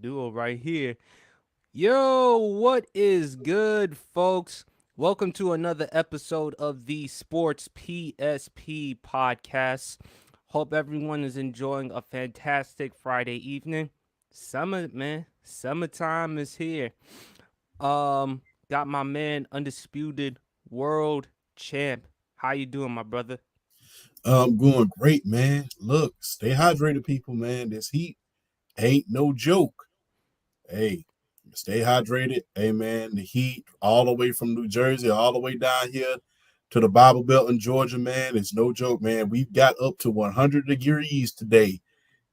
duo right here. Yo, what is good, folks? Welcome to another episode of the Sports PSP podcast. Hope everyone is enjoying a fantastic Friday evening. Summertime is here. Got my man, undisputed world champ. How you doing, my brother? I'm going great, man. Look, stay hydrated, people, man. This heat ain't no joke. Hey, stay hydrated. Hey, man, the heat all the way from New Jersey, all the way down here to the Bible Belt in Georgia, man. It's no joke, man. We've got up to 100 degrees today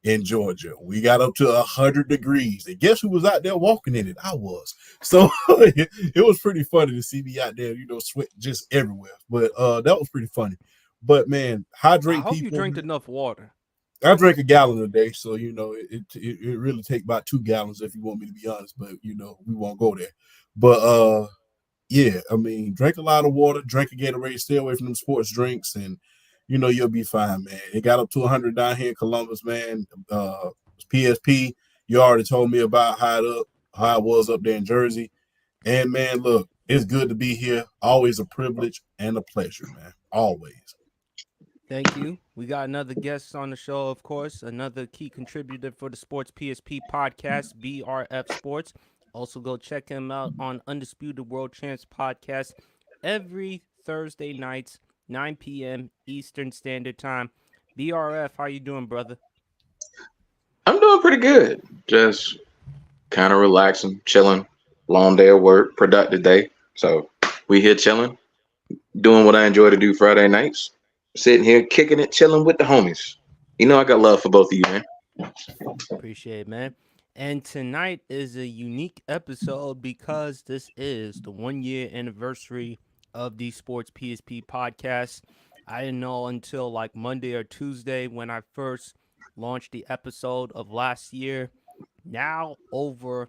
in Georgia. We got up to 100 degrees. And guess who was out there walking in it? I was. So it was pretty funny to see me out there, sweat just everywhere. But that was pretty funny. But man, I hydrate hope you people. drink enough water. I drink a gallon a day, so it really take about 2 gallons if you want me to be honest. But we won't go there. But yeah, I mean, drink a lot of water, drink a Gatorade, stay away from them sports drinks, and you'll be fine, man. It got up to 100 down here in Columbus, man. PSP, you already told me about how it was up there in Jersey, and man, look, it's good to be here. Always a privilege and a pleasure, man. Always. Thank you. We got another guest on the show, of course, another key contributor for the Sports PSP podcast, BRF Sports. Also, go check him out on Undisputed World Champs podcast every Thursday nights, 9 p.m. Eastern Standard Time. BRF, how you doing, brother? I'm doing pretty good. Just kind of relaxing, chilling. Long day of work, productive day. So we here chilling, doing what I enjoy to do Friday nights. Sitting here, kicking it, chilling with the homies. I got love for both of you, man. Appreciate it, man. And tonight is a unique episode because this is the 1 year anniversary of the Sports PSP podcast. I didn't know until like Monday or Tuesday when I first launched the episode of last year. Now over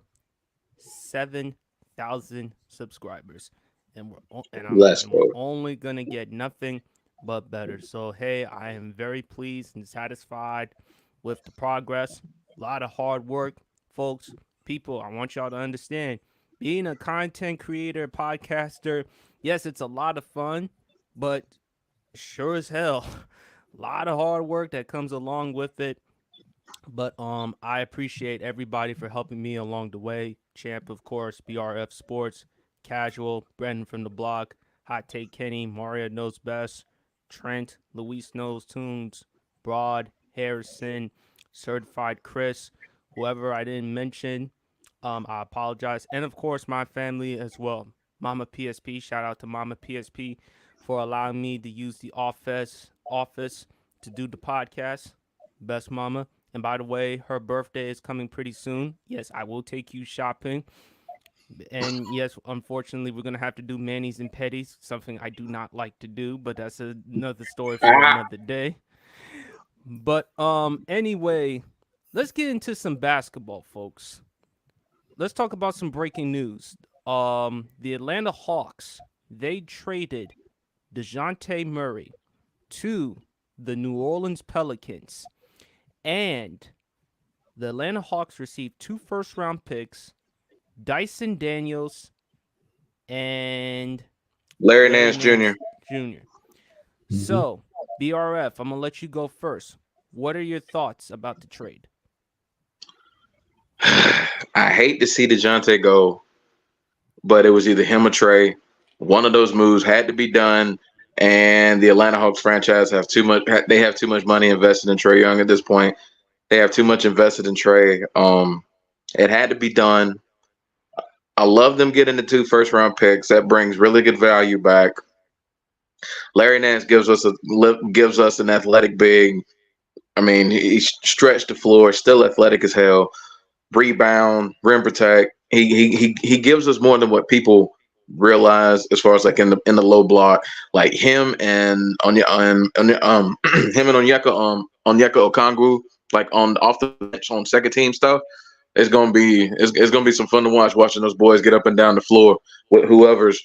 7,000 subscribers, and Let's we're go. only gonna get nothing but better. So hey, I am very pleased and satisfied with the progress. A lot of hard work, folks. People, I want y'all to understand, being a content creator, podcaster, yes, it's a lot of fun, but sure as hell, a lot of hard work that comes along with it. But I appreciate everybody for helping me along the way. Champ, of course, BRF Sports, Casual, Brendan from the block, Hot Take Kenny, Mario Knows Best, Trent, Luis Knows Tunes, Broad, Harrison, Certified Chris, whoever I didn't mention, I apologize. And of course, my family as well. Mama PSP, shout out to Mama PSP for allowing me to use the office to do the podcast. Best mama. And by the way, her birthday is coming pretty soon. Yes, I will take you shopping. And yes, unfortunately, we're going to have to do manis and petties, something I do not like to do, but that's another story for another day. But anyway, let's get into some basketball, folks. Let's talk about some breaking news. The Atlanta Hawks, they traded DeJounte Murray to the New Orleans Pelicans. And the Atlanta Hawks received 2 first-round picks, Dyson Daniels and Larry Nance Jr. Jr. So, BRF, I'm going to let you go first. What are your thoughts about the trade? I hate to see DeJounte go, but it was either him or Trey. One of those moves had to be done, and the Atlanta Hawks franchise have too much. They have too much money invested in Trae Young at this point. They have too much invested in Trey. It had to be done. I love them getting the 2 first-round picks. That brings really good value back. Larry Nance gives us an athletic big. I mean, he stretched the floor, still athletic as hell. Rebound, rim protect. He gives us more than what people realize as far as like in the low block. Like him and Onyeka Okongwu, like on off the bench on second team stuff. It's gonna be some fun to watching those boys get up and down the floor with whoever's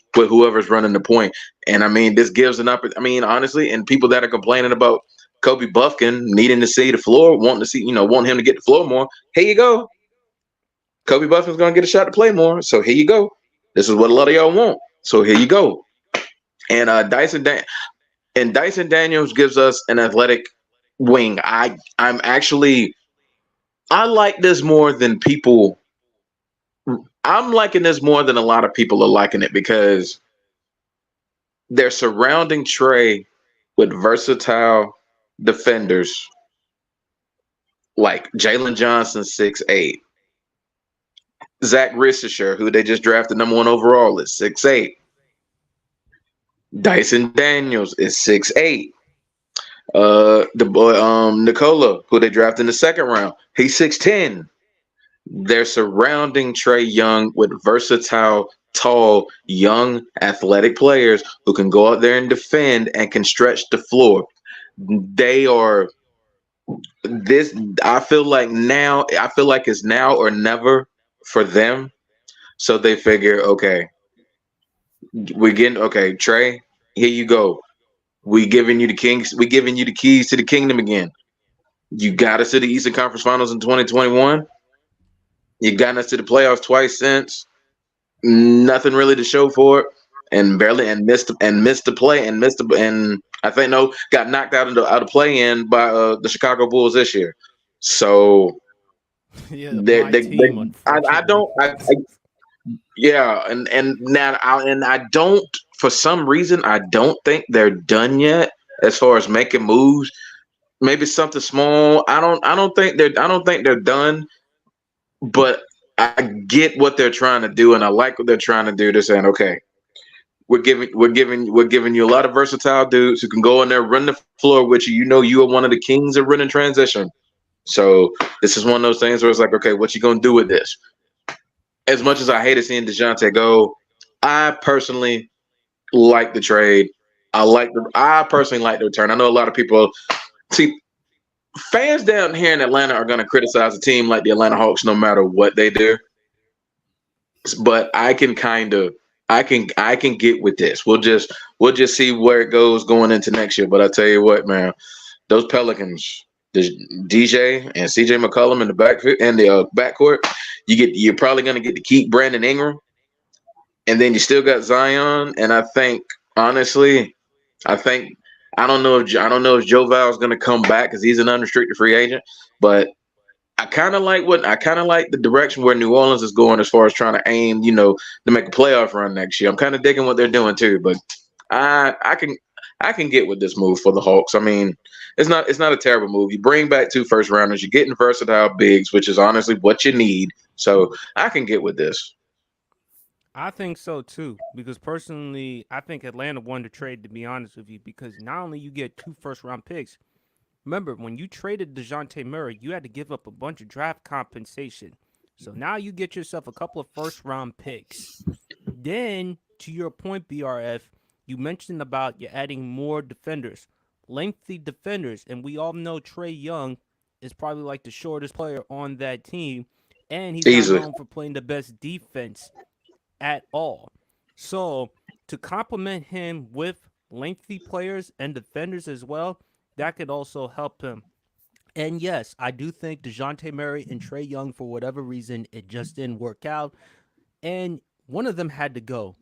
running the point. And I mean, this gives an opportunity. I mean, honestly, and people that are complaining about Kobe Buffkin needing to see the floor, wanting him to get the floor more. Here you go. Kobe Buffett's gonna get a shot to play more. So here you go. This is what a lot of y'all want. So here you go. And Dyson Daniels gives us an athletic wing. I like this more than people. I'm liking this more than a lot of people are liking it because they're surrounding Trey with versatile defenders like Jalen Johnson, 6'8". Zach Ristisher, who they just drafted #1 overall, is 6'8". Dyson Daniels is 6'8". The boy Nikola, who they drafted in the second round, he's 6'10". They're surrounding Trey Young with versatile, tall, young, athletic players who can go out there and defend and can stretch the floor. They are this. I feel like it's now or never for them. So they figure, okay, Trey, here you go. We giving you the Kings. We giving you the keys to the kingdom again. You got us to the Eastern Conference Finals in 2021. You got us to the playoffs twice since. Nothing really to show for it, and missed the play and I think got knocked out of play in by the Chicago Bulls this year. So Yeah, my they team, I unfortunately. don't yeah, and now I don't, for some reason, I don't think they're done yet as far as making moves. Maybe something small. I don't think they're done, but I get what they're trying to do, and I like what they're trying to do. They're saying, okay, we're giving you a lot of versatile dudes who can go in there, run the floor with you. You know, you are one of the kings of running transition. So this is one of those things where it's like, okay, what you gonna do with this? As much as I hated seeing DeJounte go, I personally like the trade. I personally like the return. I know a lot of people see fans down here in Atlanta are going to criticize a team like the Atlanta Hawks no matter what they do. But I can get with this. We'll just see where it goes going into next year. But I tell you what, man, those Pelicans, the DJ and CJ McCollum in the backcourt, you're probably going to get to keep Brandon Ingram, and then you still got Zion. And I think honestly, I think I don't know if Joe Val is going to come back because he's an unrestricted free agent, but I kind of like the direction where New Orleans is going as far as trying to aim, to make a playoff run next year. I'm kind of digging what they're doing too, but I can get with this move for the Hawks. I mean, it's not a terrible move. You bring back 2 first rounders, you're getting versatile bigs, which is honestly what you need. So I can get with this. I think so too, because personally, I think Atlanta won the trade, to be honest with you, because not only you get 2 first-round picks. Remember, when you traded DeJounte Murray, you had to give up a bunch of draft compensation. So now you get yourself a couple of first-round picks. Then, to your point, BRF, you mentioned about you adding more defenders, lengthy defenders, and we all know Trey Young is probably like the shortest player on that team, and he's not Easily. known for playing the best defense at all. So to complement him with lengthy players and defenders as well, that could also help him. And yes, I do think DeJounte Murray and Trey Young, for whatever reason, it just didn't work out. And one of them had to go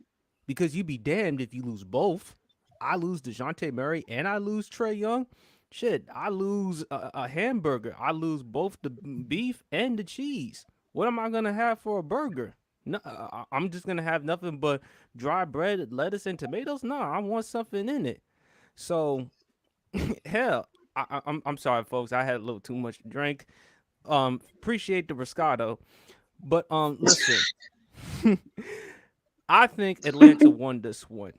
because you'd be damned if you lose both. I lose DeJounte Murray and I lose Trey Young. Shit, I lose a hamburger. I lose both the beef and the cheese. What am I going to have for a burger? No, I'm just going to have nothing but dry bread, lettuce, and tomatoes? No, I want something in it. So, hell, I'm sorry, folks. I had a little too much to drink. Appreciate the Roscato. But listen, I think Atlanta won this one.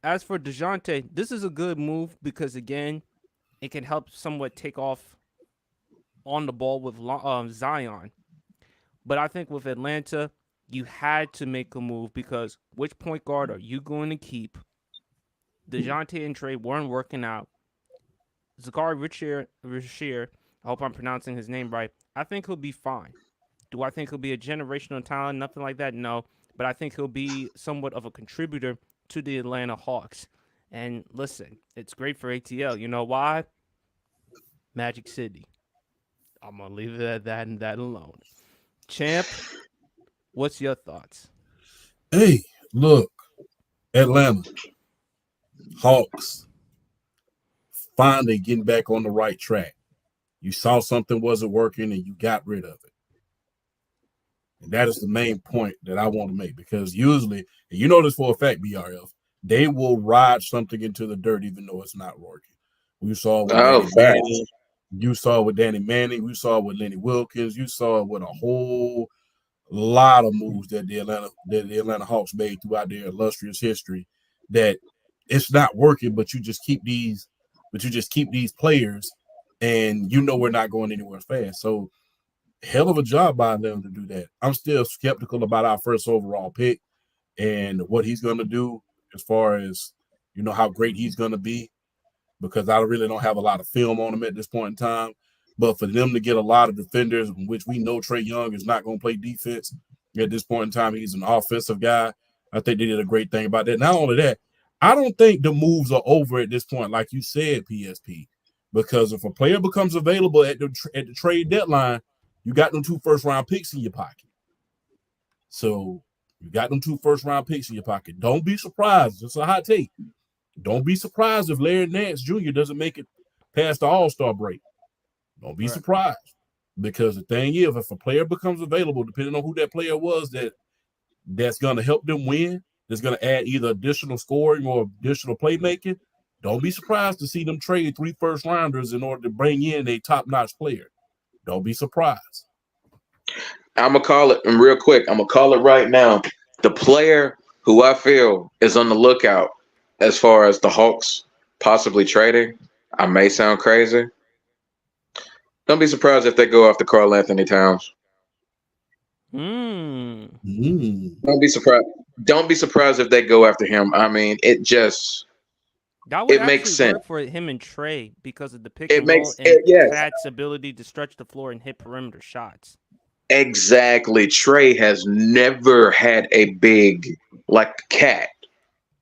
As for DeJounte, this is a good move because again, it can help somewhat take off on the ball with Zion. But I think with Atlanta, you had to make a move because which point guard are you going to keep? DeJounte and Trey weren't working out. Zachary Richir, I hope I'm pronouncing his name right. I think he'll be fine. Do I think he'll be a generational talent? Nothing like that, no. But I think he'll be somewhat of a contributor to the Atlanta Hawks. And listen, it's great for ATL. You know why? Magic City. I'm going to leave it at that and that alone. Champ, What's your thoughts? Hey, look, Atlanta Hawks finally getting back on the right track. You saw something wasn't working and you got rid of it. And that is the main point that I want to make because usually, and you know this for a fact, BRF, they will ride something into the dirt even though it's not working. We saw it with Oh, Danny facts. Manning. You saw it with Danny Manning. We saw it with Lenny Wilkins. You saw it with a whole lot of moves that the Atlanta Hawks made throughout their illustrious history. That it's not working, but you just keep these players, and you know we're not going anywhere fast. So hell of a job by them to do that. I'm still skeptical about our first overall pick and what he's going to do as far as how great he's going to be because I really don't have a lot of film on him at this point in time. But for them to get a lot of defenders, which we know Trae Young is not going to play defense at this point in time, he's an offensive guy. I think they did a great thing about that. Not only that, I don't think the moves are over at this point, like you said, PSP, because if a player becomes available at the trade deadline, you got them 2 first-round picks in your pocket. So you got them 2 first-round picks in your pocket. Don't be surprised. It's a hot take. Don't be surprised if Larry Nance Jr. doesn't make it past the All-Star break. Don't be Right. surprised. Because the thing is, if a player becomes available, depending on who that player was, that's going to help them win, that's going to add either additional scoring or additional playmaking, don't be surprised to see them trade 3 first-rounders in order to bring in a top-notch player. Don't be surprised. I'm gonna call it and real quick. I'm gonna call it right now. The player who I feel is on the lookout as far as the Hawks possibly trading. I may sound crazy. Don't be surprised if they go after Karl Anthony Towns. Hmm. Don't be surprised. Don't be surprised if they go after him. I mean, That would it makes actually sense. work for him and Trey because of the pick It and roll makes and it yes. Cat's ability to stretch the floor and hit perimeter shots. Exactly. Trey has never had a big like Cat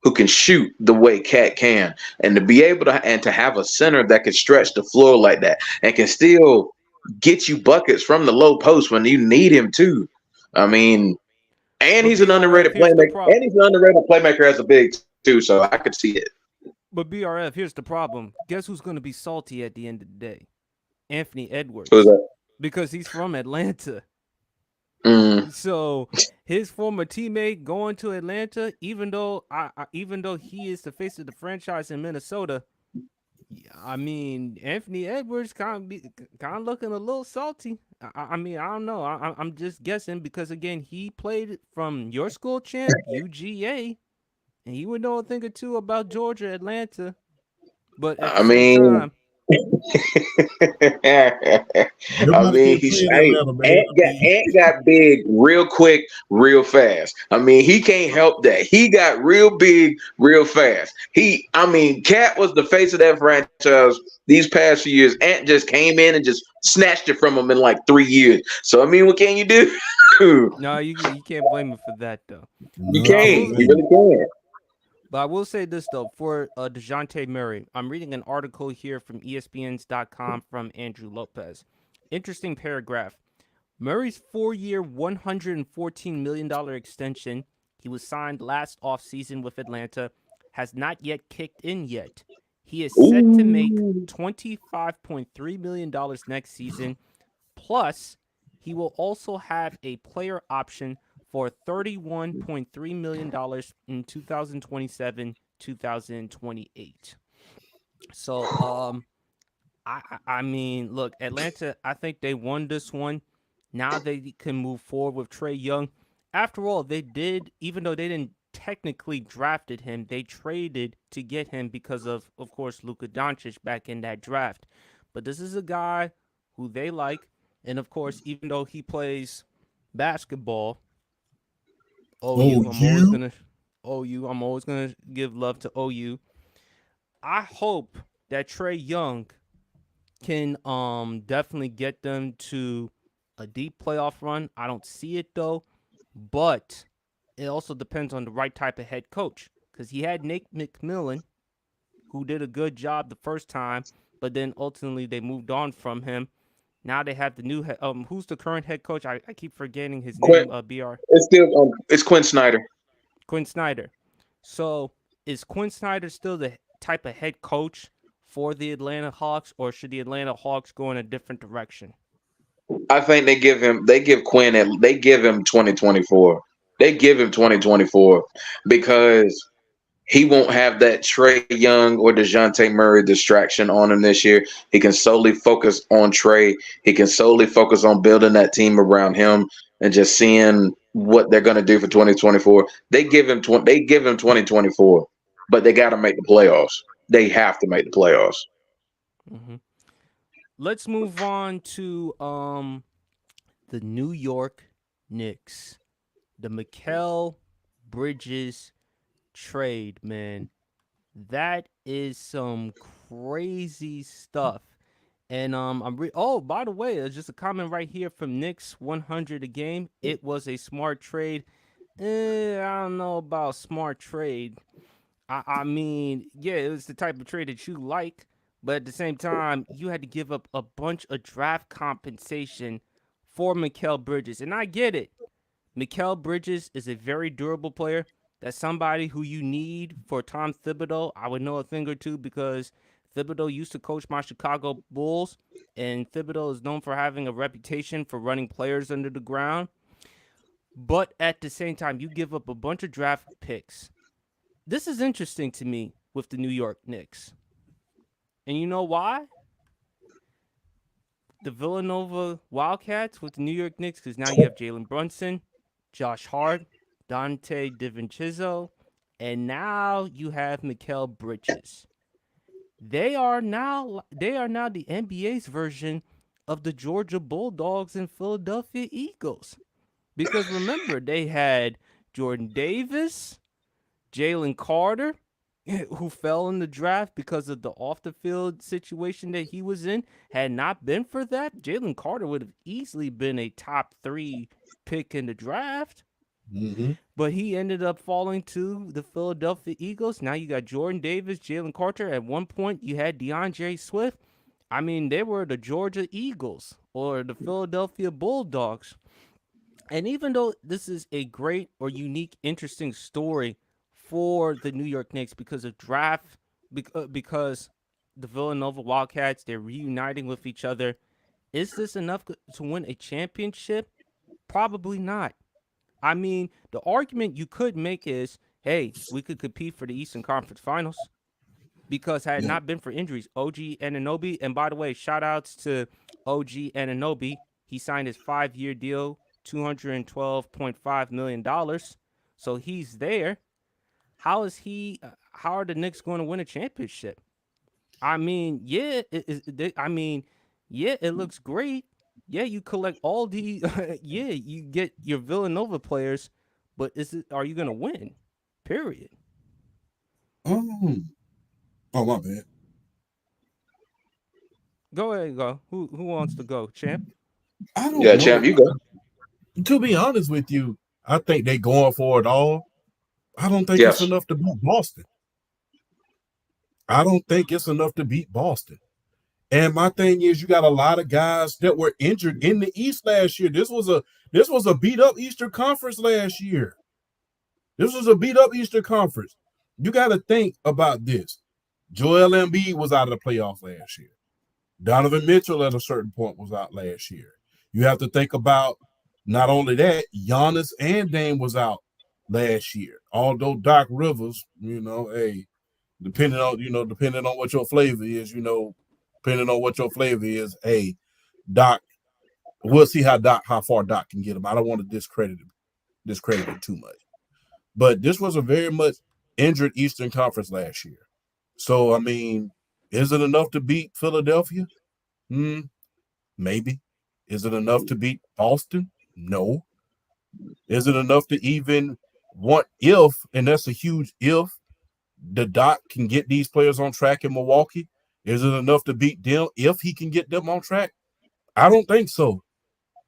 who can shoot the way Cat can, and to be able to have a center that can stretch the floor like that and can still get you buckets from the low post when you need him to. I mean, and But he's an BRF, underrated here's the playmaker, problem. and he's an underrated playmaker as a big too. So I could see it. But BRF, here's the problem. Guess who's going to be salty at the end of the day? Anthony Who's Edwards, that? because he's from Atlanta. Mm. So his former teammate going to Atlanta, even though he is the face of the franchise in Minnesota, I mean Anthony Edwards kind of looking a little salty. I mean I don't know. I'm just guessing because again he played from your school champ UGA, and he would know a thing or two about Georgia Atlanta. But at the I same mean, time, I Nobody mean, can't he's play in hey, Atlanta, man. I mean, Ant got big real quick, real fast. I mean, he can't help that. He got real big, real fast. I mean, Cat was the face of that franchise these past few years. Ant just came in and just snatched it from him in like 3 years. So I mean, what can you do? no, you can't blame him for that though. You But I nothing, can't. will You man. really can't. But I will say this though, for DeJounte Murray, I'm reading an article here from ESPNs.com from Andrew Lopez. Interesting paragraph. Murray's 4-year, $114 million extension, he was signed last offseason with Atlanta, has not yet kicked in yet. He is set to make Ooh. $25.3 million next season, plus he will also have a player option for $31.3 million in 2027, 2028. So, I mean, look, Atlanta, I think they won this one. Now they can move forward with Trae Young. After all, they did, even though they didn't technically drafted him, they traded to get him because of course, Luka Doncic back in that draft. But this is a guy who they like, and of course, even though he plays basketball, Oh, OU, you? I'm always gonna give love to OU. I hope that Trae Young can definitely get them to a deep playoff run. I don't see it though, but it also depends on the right type of head coach because he had Nate McMillan, who did a good job the first time, but then ultimately they moved on from him. Now they have the new who's the current head coach? I keep forgetting his Quinn, name. Br it's still it's Quinn Snyder. Quinn Snyder. So is Quinn Snyder still the type of head coach for the Atlanta Hawks, or should the Atlanta Hawks go in a different direction? I think they give him 2024. They give him 2024 because he won't have that Trey Young or DeJounte Murray distraction on him this year. He can solely focus on Trey. He can solely focus on building that team around him and just seeing what they're going to do for 2024. They give him 2024, but they got to make the playoffs. They have to make the playoffs. Hmm. Let's move on to the New York Knicks. The Mikal Bridges trade, man. That is some crazy stuff. And oh, by the way, there's just a comment right here from Knicks 100 a game. It was a smart trade. I don't know about smart trade. I mean, yeah, it was the type of trade that you like, but at the same time, you had to give up a bunch of draft compensation for Mikal Bridges. And I get it. Mikal Bridges is a very durable player. That's somebody who you need for Tom Thibodeau. I would know a thing or two because Thibodeau used to coach my Chicago Bulls, and Thibodeau is known for having a reputation for running players under the ground. But at the same time, you give up a bunch of draft picks. This is interesting to me with the New York Knicks. And you know why? The Villanova Wildcats with the New York Knicks, because now you have Jalen Brunson, Josh Hart, Dante DiVincenzo, and now you have Mikal Bridges. They are now the NBA's version of the Georgia Bulldogs and Philadelphia Eagles. Because remember, they had Jordan Davis, Jalen Carter, who fell in the draft because of the off the field situation that he was in. Had not been for that, Jalen Carter would have easily been a top 3 pick in the draft. Mm-hmm. But he ended up falling to the Philadelphia Eagles. Now you got Jordan Davis, Jalen Carter. At one point, you had DeAndre Swift. I mean, they were the Georgia Eagles or the Philadelphia Bulldogs. And even though this is a great or unique, interesting story for the New York Knicks because of draft, because the Villanova Wildcats, they're reuniting with each other, is this enough to win a championship? Probably not. I mean, the argument you could make is, hey, we could compete for the Eastern Conference Finals because had it Yeah. not been for injuries, OG Anunoby, and by the way, shout outs to OG Anunoby. He signed his 5-year deal, $212.5 million. So he's there. How is he? How are the Knicks going to win a championship? I mean, yeah, I mean, yeah, it looks great. Yeah, you collect all the, yeah, you get your Villanova players, but are you going to win? Period. Um. Oh, my bad. Go ahead, go. Who wants to go, champ? I don't Yeah, champ, know. you go. To be honest with you, I think they going for it all. I don't think it's Yes. enough to beat Boston. I don't think it's enough to beat Boston. And my thing is, you got a lot of guys that were injured in the East last year. This was a beat up Eastern Conference last year. This was a beat up Eastern Conference. You got to think about this. Joel Embiid was out of the playoffs last year. Donovan Mitchell at a certain point was out last year. You have to think about not only that, Giannis and Dame was out last year. Although Doc Rivers, hey, depending on what your flavor is, depending on what your flavor is, hey, Doc, we'll see how far Doc can get him. I don't want to discredit him too much. But this was a very much injured Eastern Conference last year. So I mean, is it enough to beat Philadelphia? Maybe. Is it enough to beat Boston? No. Is it enough to even want and that's a huge if, the Doc can get these players on track in Milwaukee? Is it enough to beat them if he can get them on track? I don't think so.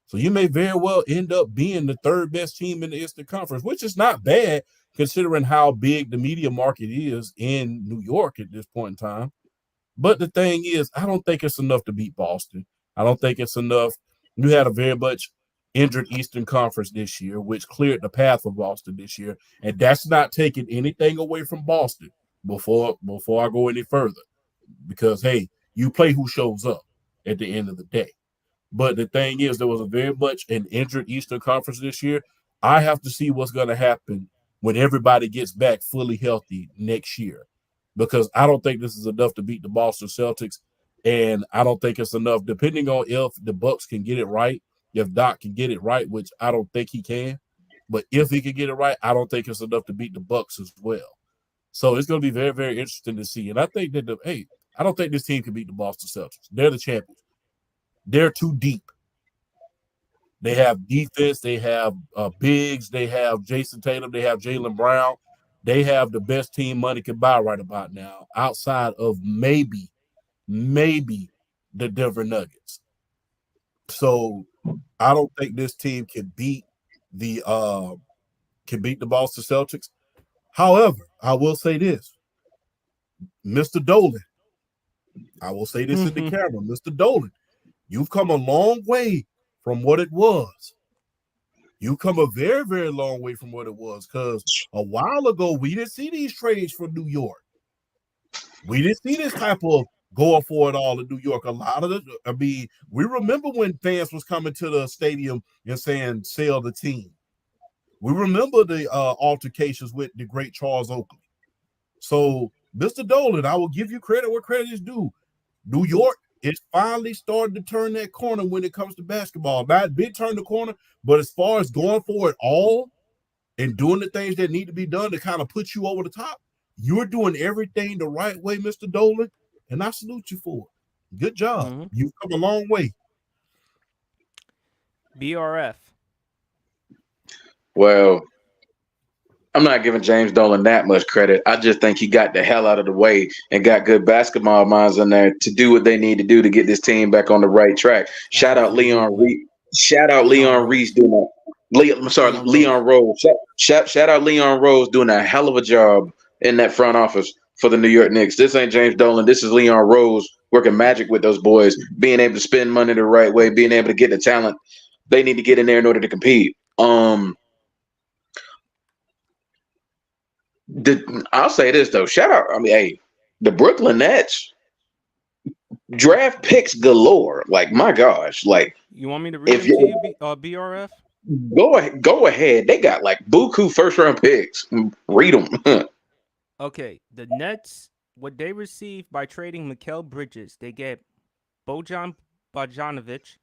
So you may very well end up being the third best team in the Eastern Conference, which is not bad considering how big the media market is in New York at this point in time. But the thing is, I don't think it's enough to beat Boston. I don't think it's enough. You had a very much injured Eastern Conference this year, which cleared the path for Boston this year. And that's not taking anything away from Boston before I go any further. Because, hey, you play who shows up at the end of the day. But the thing is, there was a very much an injured Eastern Conference this year. I have to see what's going to happen when everybody gets back fully healthy next year, because I don't think this is enough to beat the Boston Celtics, and I don't think it's enough, depending on if the Bucks can get it right, if Doc can get it right, which I don't think he can. But if he can get it right, I don't think it's enough to beat the Bucks as well. So it's going to be very, very interesting to see. And I think that I don't think this team can beat the Boston Celtics. They're the champions. They're too deep. They have defense. They have bigs. They have Jason Tatum. They have Jaylen Brown. They have the best team money can buy right about now, outside of maybe the Denver Nuggets. So I don't think this team can beat the Boston Celtics. However, I will say this, Mr. Dolan. I will say this in the camera, Mr. Dolan. You've come a long way from what it was. You've come a very, very long way from what it was, because a while ago, we didn't see these trades from New York. We didn't see this type of going for it all in New York. A lot of we remember when fans was coming to the stadium and saying, sell the team. We remember the altercations with the great Charles Oakley. So, Mr. Dolan, I will give you credit where credit is due. New York is finally starting to turn that corner when it comes to basketball. Not big turn the corner, but as far as going for it all and doing the things that need to be done to kind of put you over the top, you're doing everything the right way, Mr. Dolan, and I salute you for it. Good job. Mm-hmm. You've come a long way. BRF. Well, I'm not giving James Dolan that much credit. I just think he got the hell out of the way and got good basketball minds in there to do what they need to do to get this team back on the right track. Shout out Leon Reese. Shout out Leon Reese doing that. Leon Rose. Shout out Leon Rose doing a hell of a job in that front office for the New York Knicks. This ain't James Dolan. This is Leon Rose working magic with those boys, being able to spend money the right way, being able to get the talent they need to get in there in order to compete. I'll say this though. Shout out. I mean, hey, the Brooklyn Nets draft picks galore. Like, my gosh. Like, you want me to read it to you, BRF? Go ahead. They got like buku first round picks. Read them. Okay, the Nets, what they received by trading Mikal Bridges, they get Bojan Bogdanovic,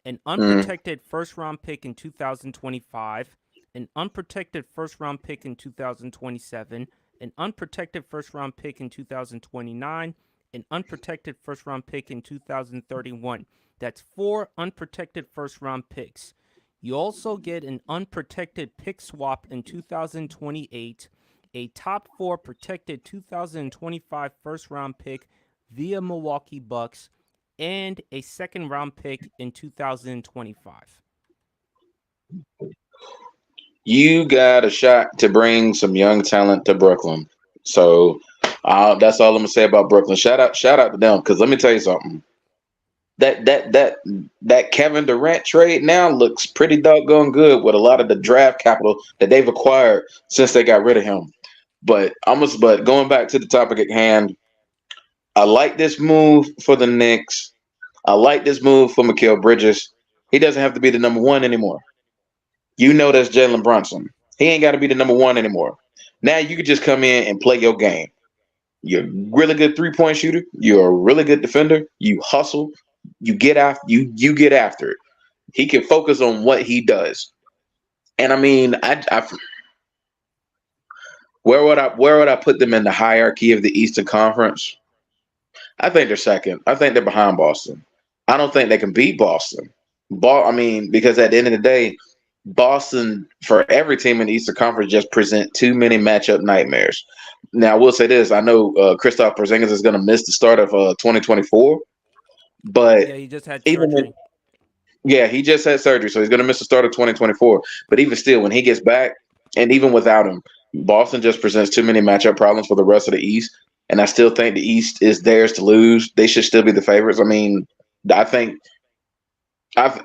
an unprotected first round pick in 2025. An unprotected first-round pick in 2027, an unprotected first-round pick in 2029, an unprotected first-round pick in 2031. That's 4 unprotected first-round picks. You also get an unprotected pick swap in 2028, a top 4 protected 2025 first-round pick via Milwaukee Bucks, and a second-round pick in 2025. You got a shot to bring some young talent to Brooklyn. So that's all I'm gonna say about Brooklyn. Shout out to them, because let me tell you something. That Kevin Durant trade now looks pretty doggone good with a lot of the draft capital that they've acquired since they got rid of him. But going back to the topic at hand, I like this move for the Knicks. I like this move for Mikal Bridges. He doesn't have to be the number 1 anymore. You know that's Jalen Brunson. He ain't got to be the number 1 anymore. Now you can just come in and play your game. You're a really good 3-point shooter. You're a really good defender. You hustle. You get after. You get after it. He can focus on what he does. And I mean, where would I put them in the hierarchy of the Eastern Conference? I think they're second. I think they're behind Boston. I don't think they can beat Boston. Because at the end of the day, Boston, for every team in the Eastern Conference, just present too many matchup nightmares. Now, I will say this. I know Kristaps Porzingis is going to miss the start of 2024. But yeah, he just had surgery. He just had surgery, so he's going to miss the start of 2024. But even still, when he gets back, and even without him, Boston just presents too many matchup problems for the rest of the East. And I still think the East is theirs to lose. They should still be the favorites. I mean, I think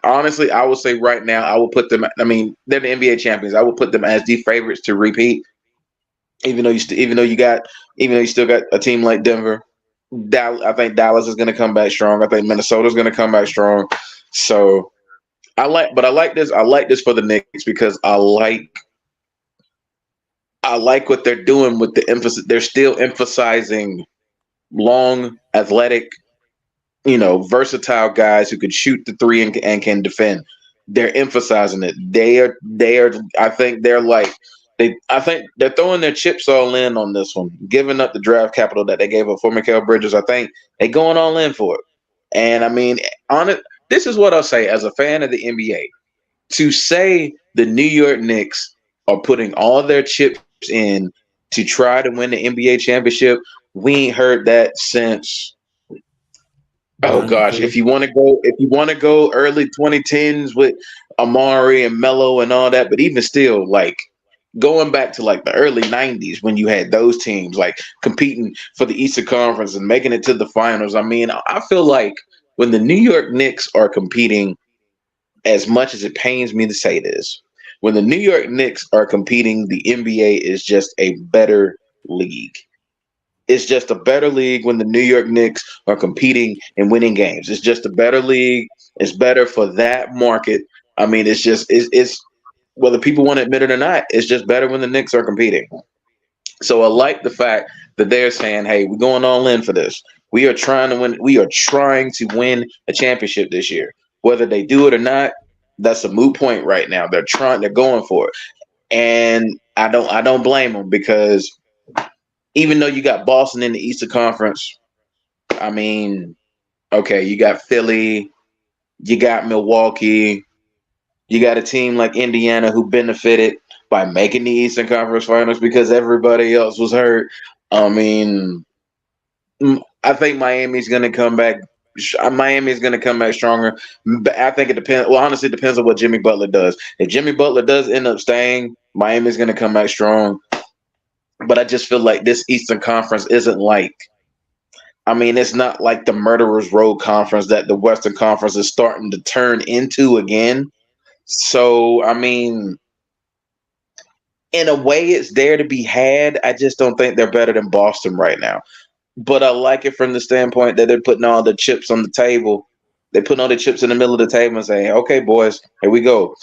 Honestly, I would say right now, I would put them. I mean, they're the NBA champions. I would put them as the favorites to repeat. Even though you still got a team like Denver. I think Dallas is going to come back strong. I think Minnesota's going to come back strong. So I like this. I like this for the Knicks because I like what they're doing with the emphasis. They're still emphasizing long, athletic, versatile guys who can shoot the three and can defend. They're emphasizing it. They are. I think they're like they. I think they're throwing their chips all in on this one, giving up the draft capital that they gave up for Mikal Bridges. I think they're going all in for it. And I mean, on it. This is what I'll say as a fan of the NBA. To say the New York Knicks are putting all their chips in to try to win the NBA championship, we ain't heard that since. Oh gosh, 93. if you want to go early 2010s with Amari and Melo and all that, but even still, like going back to like the early 90s when you had those teams like competing for the Eastern Conference and making it to the finals. I mean, I feel like when the New York Knicks are competing, as much as it pains me to say this, when the New York Knicks are competing, the NBA is just a better league. It's just a better league when the New York Knicks are competing and winning games. It's just a better league. It's better for that market. I mean, it's whether people want to admit it or not, it's just better when the Knicks are competing. So I like the fact that they're saying, "Hey, we're going all in for this. We are trying to win. We are trying to win a championship this year. Whether they do it or not, that's a moot point right now. They're trying. They're going for it, and I don't blame them because even though you got Boston in the Eastern Conference, I mean, okay, you got Philly, you got Milwaukee, you got a team like Indiana who benefited by making the Eastern Conference Finals because everybody else was hurt. I mean, I think Miami's going to come back. Miami's going to come back stronger. But I think it depends. Well, honestly, it depends on what Jimmy Butler does. If Jimmy Butler does end up staying, Miami's going to come back strong. But I just feel like this Eastern Conference isn't like. I mean, it's not like the Murderers Road Conference that the Western Conference is starting to turn into again. So, I mean, in a way, it's there to be had. I just don't think they're better than Boston right now. But I like it from the standpoint that they're putting all the chips on the table. They're putting all the chips in the middle of the table and saying, "Okay, boys, here we go."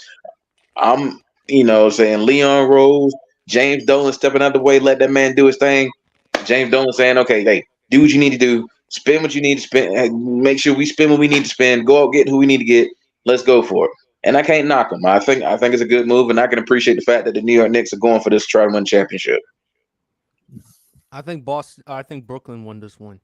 I'm, saying Leon Rose, James Dolan stepping out the way, let that man do his thing. James Dolan saying, "Okay, hey, do what you need to do, spend what you need to spend, make sure we spend what we need to spend, go out get who we need to get. Let's go for it." And I can't knock him. I think it's a good move, and I can appreciate the fact that the New York Knicks are going for this try to win championship. I think Brooklyn won this one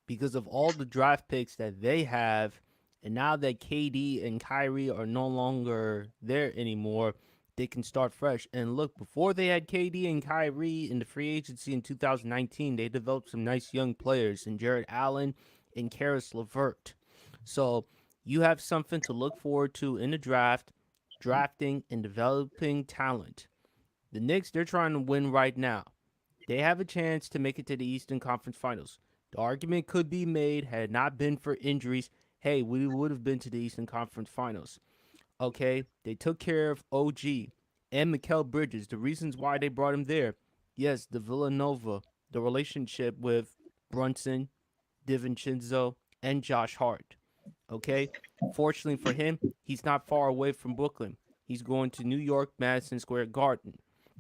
because of all the draft picks that they have, and now that KD and Kyrie are no longer there anymore, they can start fresh. And look, before they had KD and Kyrie in the free agency in 2019, they developed some nice young players in Jared Allen and Karis LeVert. So you have something to look forward to in the draft, drafting and developing talent. The Knicks, they're trying to win right now. They have a chance to make it to the Eastern Conference Finals. The argument could be made had it not been for injuries. Hey, we would have been to the Eastern Conference Finals. Okay, they took care of OG and Mikal Bridges. The reasons why they brought him there, yes, the Villanova, the relationship with Brunson, DiVincenzo, and Josh Hart. Okay, fortunately for him, he's not far away from Brooklyn. He's going to New York, Madison Square Garden.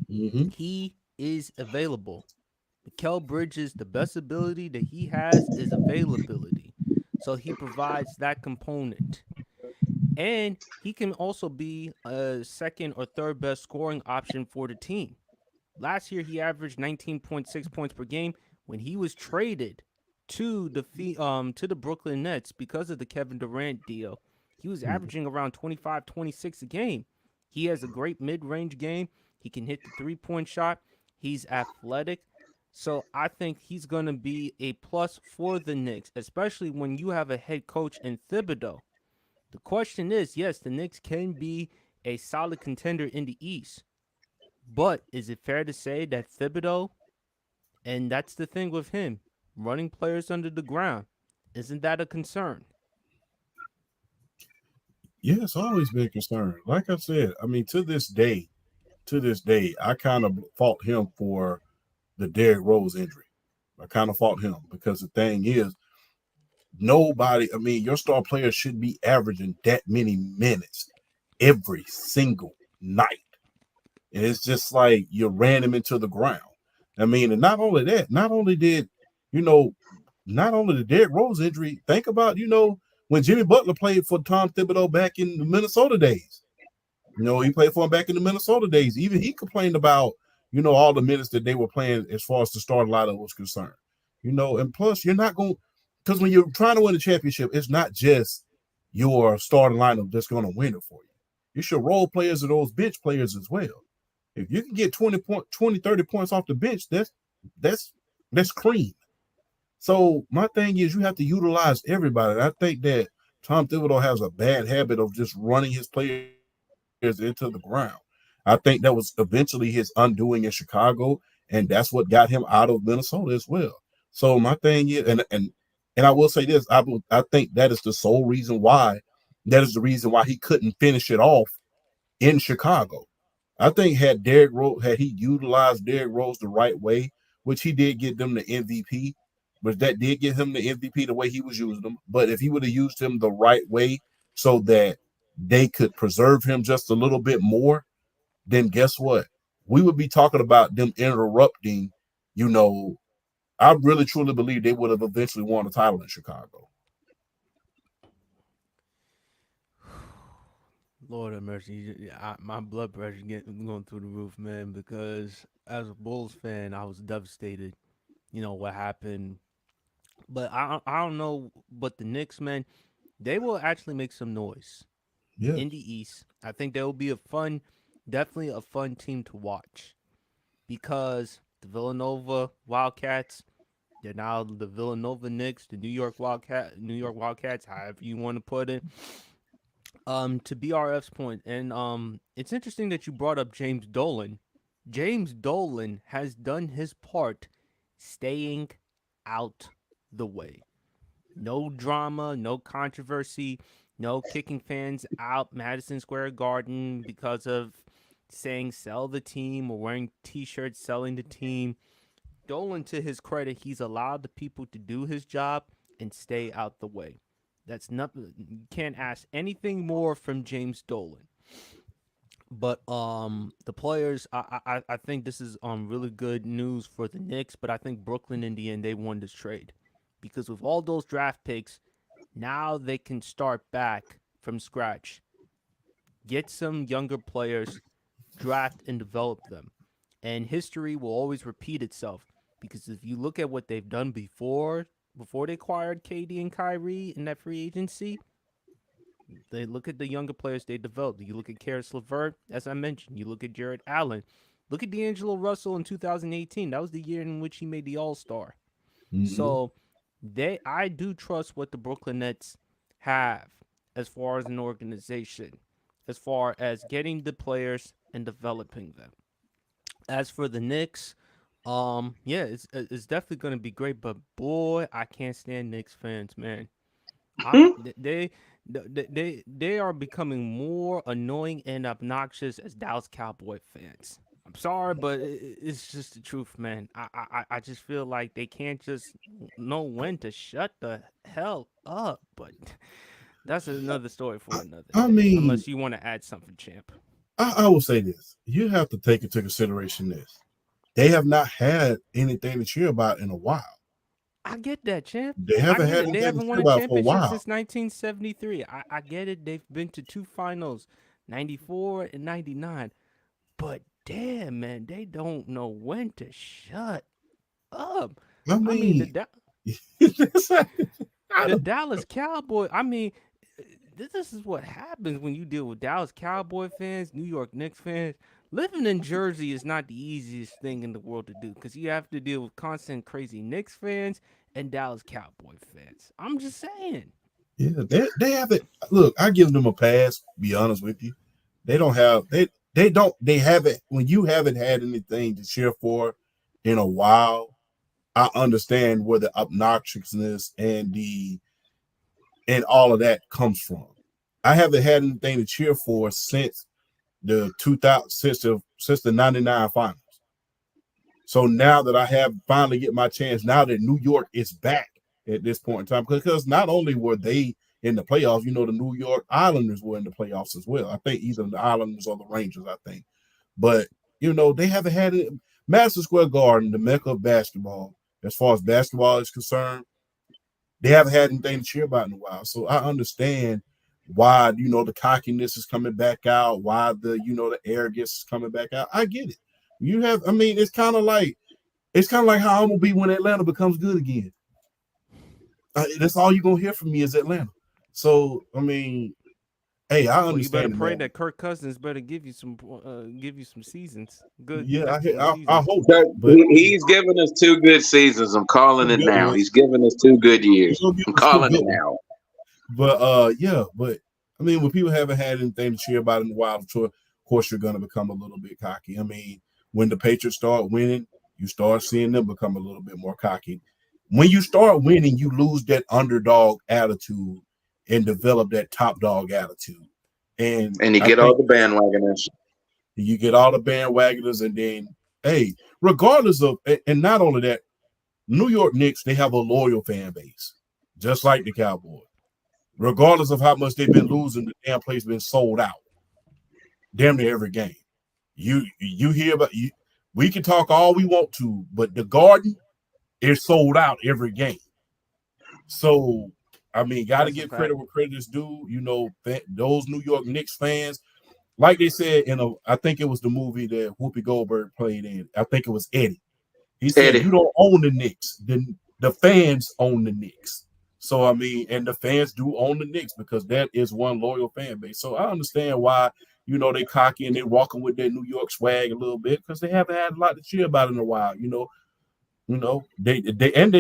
Mm-hmm. He is available. Mikal Bridges, the best ability that he has is availability. So he provides that component. And he can also be a second or third best scoring option for the team. Last year, he averaged 19.6 points per game when he was traded to the Brooklyn Nets because of the Kevin Durant deal. He was averaging around 25, 26 a game. He has a great mid-range game. He can hit the three-point shot. He's athletic. So I think he's going to be a plus for the Knicks, especially when you have a head coach in Thibodeau. The question is, yes, the Knicks can be a solid contender in the East. But is it fair to say that Thibodeau, and that's the thing with him, running players under the ground, isn't that a concern? Yeah, it's always been concerned. Like I said, I mean, to this day, I kind of fault him for the Derrick Rose injury. I kind of fault him because the thing is, nobody, I mean, your star player should be averaging that many minutes every single night. And it's just like you ran him into the ground. I mean, and not only that, not only did, you know, not only the Derrick Rose injury, think about, when Jimmy Butler played for Tom Thibodeau back in the Minnesota days. He played for him back in the Minnesota days. Even he complained about, all the minutes that they were playing as far as the starting lineup was concerned. And plus you're not going because when you're trying to win a championship, it's not just your starting lineup that's going to win it for you. It's your role players and those bench players as well. If you can get 30 points off the bench, that's cream. So my thing is you have to utilize everybody. And I think that Tom Thibodeau has a bad habit of just running his players into the ground. I think that was eventually his undoing in Chicago, and that's what got him out of Minnesota as well. So my thing is, and I will say this, I think that is the sole reason why, that is the reason why he couldn't finish it off in Chicago. I think had he utilized Derrick Rose the right way, which he did get them the MVP, but that did get him the MVP the way he was using them. But if he would have used him the right way so that they could preserve him just a little bit more, then guess what? We would be talking about them interrupting, you know, I really truly believe they would have eventually won the title in Chicago. Lord have mercy. My blood pressure getting going through the roof, man. Because as a Bulls fan, I was devastated. What happened, but I don't know. But the Knicks, man, they will actually make some noise Yeah. in the East. I think they will be definitely a fun team to watch because the Villanova Wildcats, they're now the Villanova Knicks, the New York Wildcats, however you want to put it. To BRF's point, and it's interesting that you brought up James Dolan. James Dolan has done his part staying out the way. No drama, no controversy, no kicking fans out Madison Square Garden because of saying sell the team or wearing t-shirts selling the team. Dolan, to his credit, he's allowed the people to do his job and stay out the way. That's nothing. You can't ask anything more from James Dolan. But the players, I think this is really good news for the Knicks. But I think Brooklyn in the end they won this trade because with all those draft picks, now they can start back from scratch, get some younger players, draft and develop them, and history will always repeat itself. Because if you look at what they've done before they acquired KD and Kyrie in that free agency, they look at the younger players they developed. You look at Karis LeVert, as I mentioned. You look at Jared Allen. Look at D'Angelo Russell in 2018. That was the year in which he made the All Star. Mm-hmm. So I do trust what the Brooklyn Nets have as far as an organization, as far as getting the players and developing them. As for the Knicks, yeah, it's definitely gonna be great. But boy, I can't stand Knicks fans, man. I'm they are becoming more annoying and obnoxious as Dallas Cowboy fans. I'm sorry, but it's just the truth, man. I just feel like they can't just know when to shut the hell up. But that's another story for another I day. mean, Unless you want to add something, champ. I will say this. You have to take into consideration this. They have not had anything to cheer about in a while. I get that, champ. They I haven't get had it. They anything to haven't cheer won a about for a championship while. since 1973. I get it. They've been to two finals, 94 and 99. But damn, man, they don't know when to shut up. I I mean, mean, I the don't, Dallas Cowboy. I mean, this is what happens when you deal with Dallas Cowboy fans, New York Knicks fans. Living in Jersey is not the easiest thing in the world to do because you have to deal with constant crazy Knicks fans and Dallas Cowboy fans. I'm just saying. yeah, they haven't. Look, I give them a pass. Be honest with you, they don't have they haven't when you haven't had anything to cheer for in a while. I understand where the obnoxiousness and all of that comes from. I haven't had anything to cheer for since the 2000 since the 99 finals. So now that I have finally get my chance, now that New York is back at this point in time, because not only were they in the playoffs, the New York Islanders were in the playoffs as well. I think either the Islanders or the Rangers, I think. But, they haven't had it. Madison Square Garden, the mecca of basketball, as far as basketball is concerned, they haven't had anything to cheer about in a while. So I understand why, the cockiness is coming back out, why the arrogance is coming back out. I get it. It's kind of like how I'm gonna be when Atlanta becomes good again. That's all you're gonna hear from me is Atlanta. So hey, I understand. Well, you better pray that Kirk Cousins better give you some seasons. Good. Yeah, seasons. I hope that. But he's given us 2 good seasons. I'm calling it now. He's given us 2 good years. I'm calling it now. But but when people haven't had anything to cheer about in a while, of course you're gonna become a little bit cocky. When the Patriots start winning, you start seeing them become a little bit more cocky. When you start winning, you lose that underdog attitude and develop that top dog attitude. And you get all the bandwagoners. You get all the bandwagoners, and then, hey, regardless of, and not only that, New York Knicks, they have a loyal fan base, just like the Cowboys. Regardless of how much they've been losing, the damn place been sold out. Damn near every game. You hear about you. We can talk all we want to, but the Garden is sold out every game. So got to give credit where credit is due. Those New York Knicks fans, like they said I think it was the movie that Whoopi Goldberg played in. I think it was Eddie. He said, "You don't own the Knicks. The fans own the Knicks." So and the fans do own the Knicks because that is one loyal fan base. So I understand why. They cocky and they walking with their New York swag a little bit because they haven't had a lot to cheer about in a while. They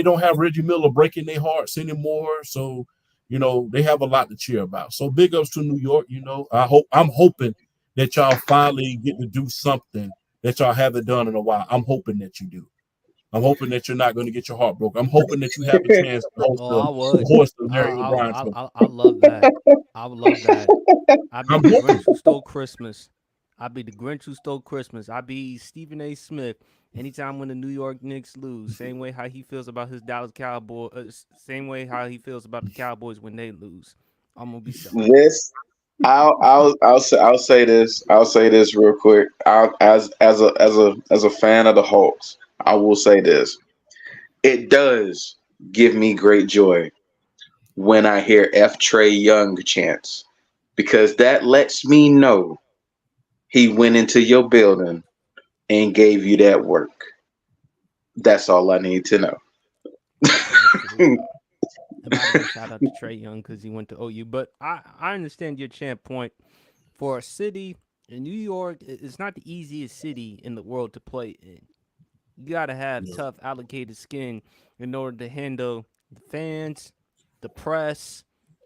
don't have Reggie Miller breaking their hearts anymore. So, they have a lot to cheer about. So big ups to New York. I'm hoping that y'all finally get to do something that y'all haven't done in a while. I'm hoping that you do. I'm hoping that you're not going to get your heart broken. I'm hoping that you have the chance to host the Larry O'Brien show. I love that. I would love that. I'd be the Grinch who stole Christmas. I'd be the Grinch who stole Christmas. I'd be Stephen A. Smith. Anytime when the New York Knicks lose, same way how he feels about his Dallas Cowboys, same way how he feels about the Cowboys when they lose. I'm gonna be this. I'll say this. I'll say this real quick. As a fan of the Hawks, I will say this. It does give me great joy when I hear F. Trey Young chants, because that lets me know he went into your building and gave you that work. That's all I need to know. Shout out to Trey Young because he went to OU. But I understand your chant point. For a city in New York, it's not the easiest city in the world to play in. You got to have tough allocated skin in order to handle the fans, the press.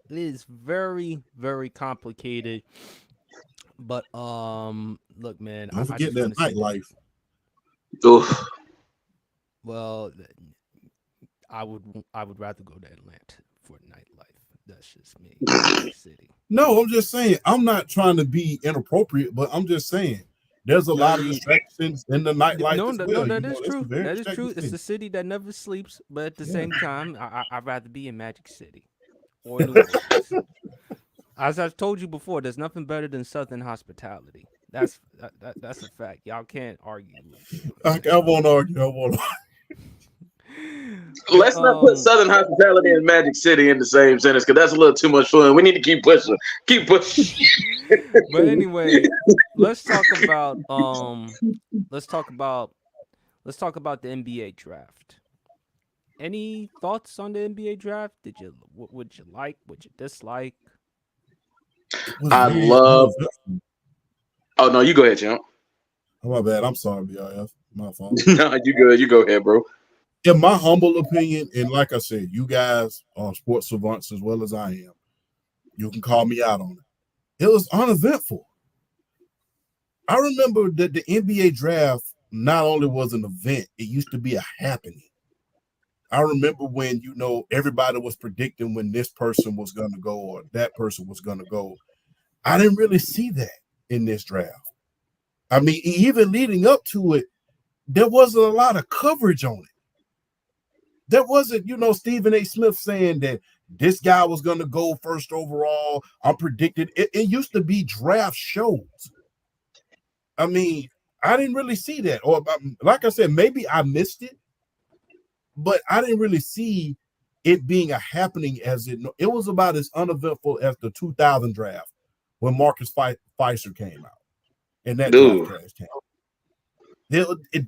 It is very, very complicated. But look, man, don't forget that nightlife. Well, I would rather go to Atlanta for nightlife. That's just me. City. No, I'm just saying. I'm not trying to be inappropriate, but I'm just saying there's a lot of distractions in the nightlife. No, that is true. That is true. It's a city that never sleeps, but at the same time, I'd rather be in Magic City or New Orleans. As I've told you before, there's nothing better than Southern hospitality. That's a fact. Y'all can't argue with I won't argue. Let's not put Southern hospitality and Magic City in the same sentence, because that's a little too much fun. We need to keep pushing. But anyway, let's talk about the NBA draft. Any thoughts on the NBA draft? Would you like? Would you dislike? I love. Oh no, you go ahead, champ. Oh, my bad. I'm sorry, BIF. My fault. No, you good. You go ahead, bro. In my humble opinion, and like I said, you guys are sports savants as well as I am. You can call me out on it. It was uneventful. I remember that the NBA draft not only was an event, it used to be a happening. I remember when, everybody was predicting when this person was going to go or that person was going to go. I didn't really see that in this draft. I mean, even leading up to it, there wasn't a lot of coverage on it. There wasn't, Stephen A. Smith saying that this guy was going to go first overall. I'm predicted. It used to be draft shows. I mean, I didn't really see that. Or like I said, maybe I missed it, but I didn't really see it being a happening as it was about as uneventful as the 2000 draft when Marcus Pfizer came out and that draft class came out.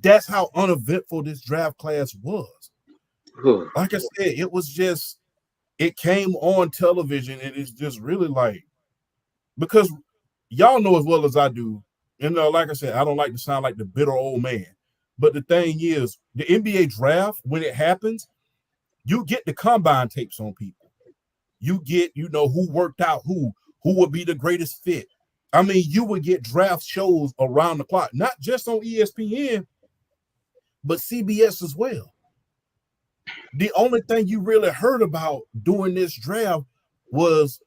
That's how uneventful this draft class was. Like I said, it was just, it came on television and it's just really like, because y'all know as well as I do, like I said, I don't like to sound like the bitter old man, but the thing is, the NBA draft, when it happens, you get the combine tapes on people. You get, who worked out who would be the greatest fit. I mean, you would get draft shows around the clock, not just on ESPN, but CBS as well. The only thing you really heard about during this draft was,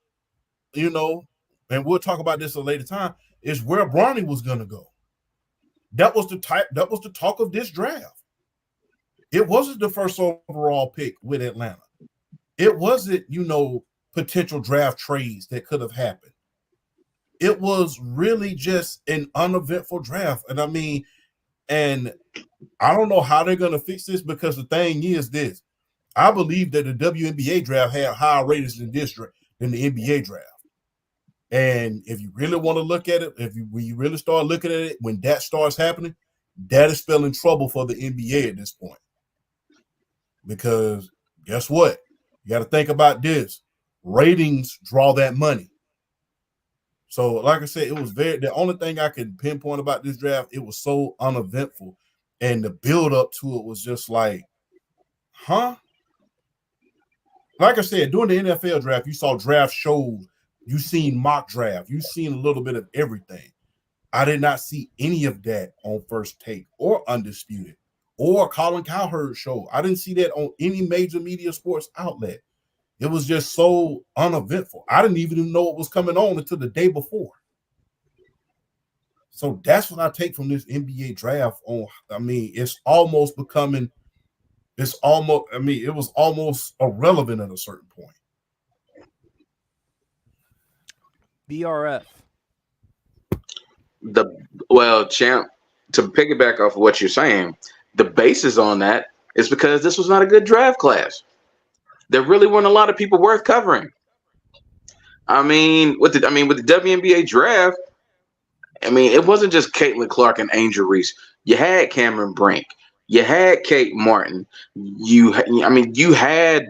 and we'll talk about this at a later time, is where Bronny was going to go. That was the talk of this draft. It wasn't the first overall pick with Atlanta. It wasn't, potential draft trades that could have happened. It was really just an uneventful draft. And I mean, and I don't know how they're going to fix this, because the thing is this. I believe that the WNBA draft had higher ratings than than the NBA draft. And if you really want to look at it, when you really start looking at it, when that starts happening, that is spelling trouble for the NBA at this point. Because guess what? You got to think about this. Ratings draw that money. So, like I said, it was the only thing I could pinpoint about this draft, it was so uneventful. And the build up to it was just like, huh? Like I said, during the NFL draft, you saw draft shows, you seen mock draft, you seen a little bit of everything. I did not see any of that on First Take or Undisputed or Colin Cowherd's show. I didn't see that on any major media sports outlet. It was just so uneventful. I didn't even know it was coming on until the day before. So that's what I take from this NBA draft. I mean, it was almost irrelevant at a certain point. BRF. Champ, to piggyback off of what you're saying, the basis on that is because this was not a good draft class. There really weren't a lot of people worth covering. I mean, with the WNBA draft, I mean, it wasn't just Caitlin Clark and Angel Reese. You had Cameron Brink. You had Kate Martin. You had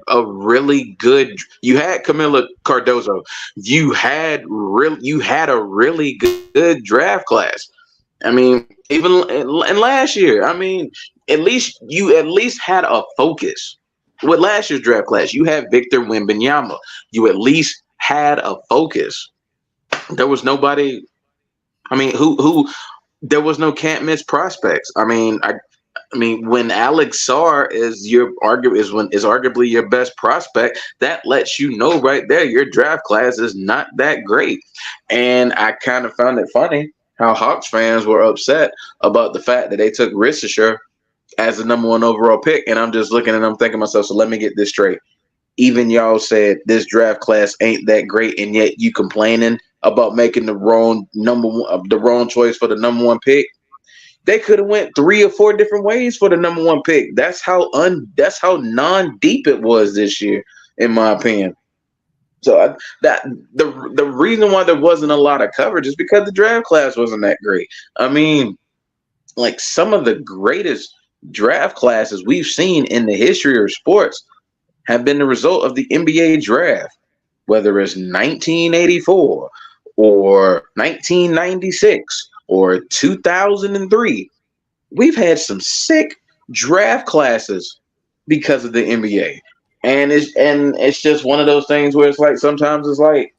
a really good. You had Camila Cardozo. You had a really good draft class. I mean, even in last year, I mean, at least had a focus. With last year's draft class, you had Victor Wembanyama. You at least had a focus. There was nobody. I mean, who there was no can't miss prospects. I mean, when Alex Sarr is arguably your best prospect, that lets you know right there your draft class is not that great. And I kind of found it funny how Hawks fans were upset about the fact that they took Ristisher as the number 1 overall pick. And I'm just looking and I'm thinking to myself, so let me get this straight. Even y'all said this draft class ain't that great, and yet you complaining about making the wrong choice for the number 1 pick. They could have went 3 or 4 different ways for the number 1 pick. That's how non-deep it was this year, in my opinion. So the reason why there wasn't a lot of coverage is because the draft class wasn't that great. I mean, like some of the greatest draft classes we've seen in the history of sports have been the result of the NBA draft, whether it's 1984 or 1996 or 2003. We've had some sick draft classes because of the NBA. And it's just one of those things where it's like sometimes it's like,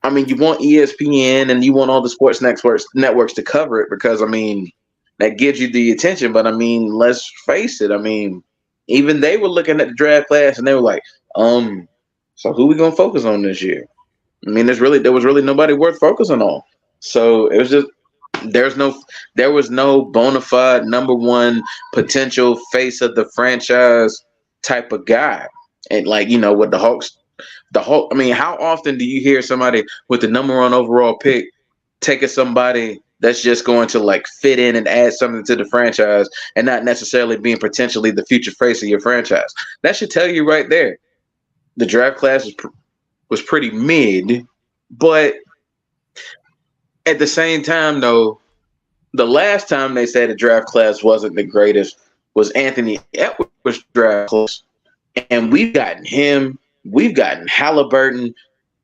I mean, you want ESPN and you want all the sports networks to cover it because, I mean, that gives you the attention. But I mean, let's face it. I mean, even they were looking at the draft class and they were like, so who we gonna focus on this year? I mean, there was really nobody worth focusing on. So it was just there's no there was no bona fide number one potential face of the franchise type of guy. And like, with the Hawk, I mean, how often do you hear somebody with the number one overall pick taking somebody that's just going to like fit in and add something to the franchise and not necessarily being potentially the future face of your franchise? That should tell you right there. The draft class was pretty mid, but at the same time, though, the last time they said the draft class wasn't the greatest was Anthony Edwards' draft class, and we've gotten him, we've gotten Halliburton,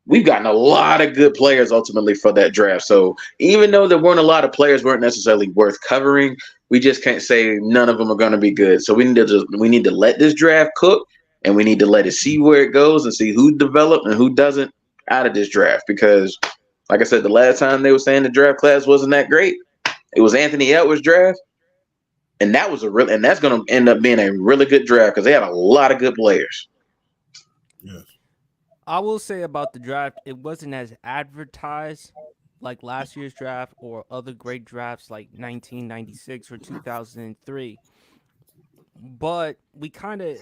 we've gotten a lot of good players ultimately for that draft. So even though there weren't a lot of players weren't necessarily worth covering, we just can't say none of them are going to be good. So we need to let this draft cook, and we need to let it see where it goes and see who developed and who doesn't out of this draft. Because, like I said, the last time they were saying the draft class wasn't that great, it was Anthony Edwards' draft, and that's going to end up being a really good draft because they had a lot of good players. Yes. I will say about the draft, it wasn't as advertised like last year's draft or other great drafts like 1996 or 2003. But we kind of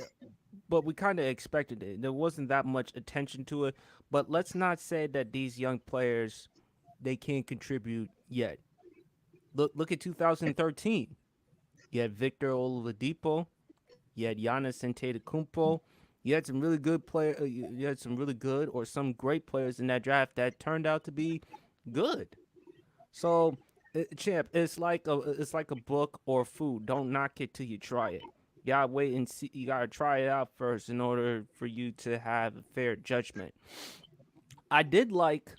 expected it. There wasn't that much attention to it. But let's not say that these young players they can't contribute yet. Look at 2013. You had Victor Oladipo. You had Giannis Antetokounmpo. You had some really good You had some really good or some great players in that draft that turned out to be good. So, champ, it's like a book or food. Don't knock it till you try it. You gotta wait and see. You gotta try it out first in order for you to have a fair judgment. I did like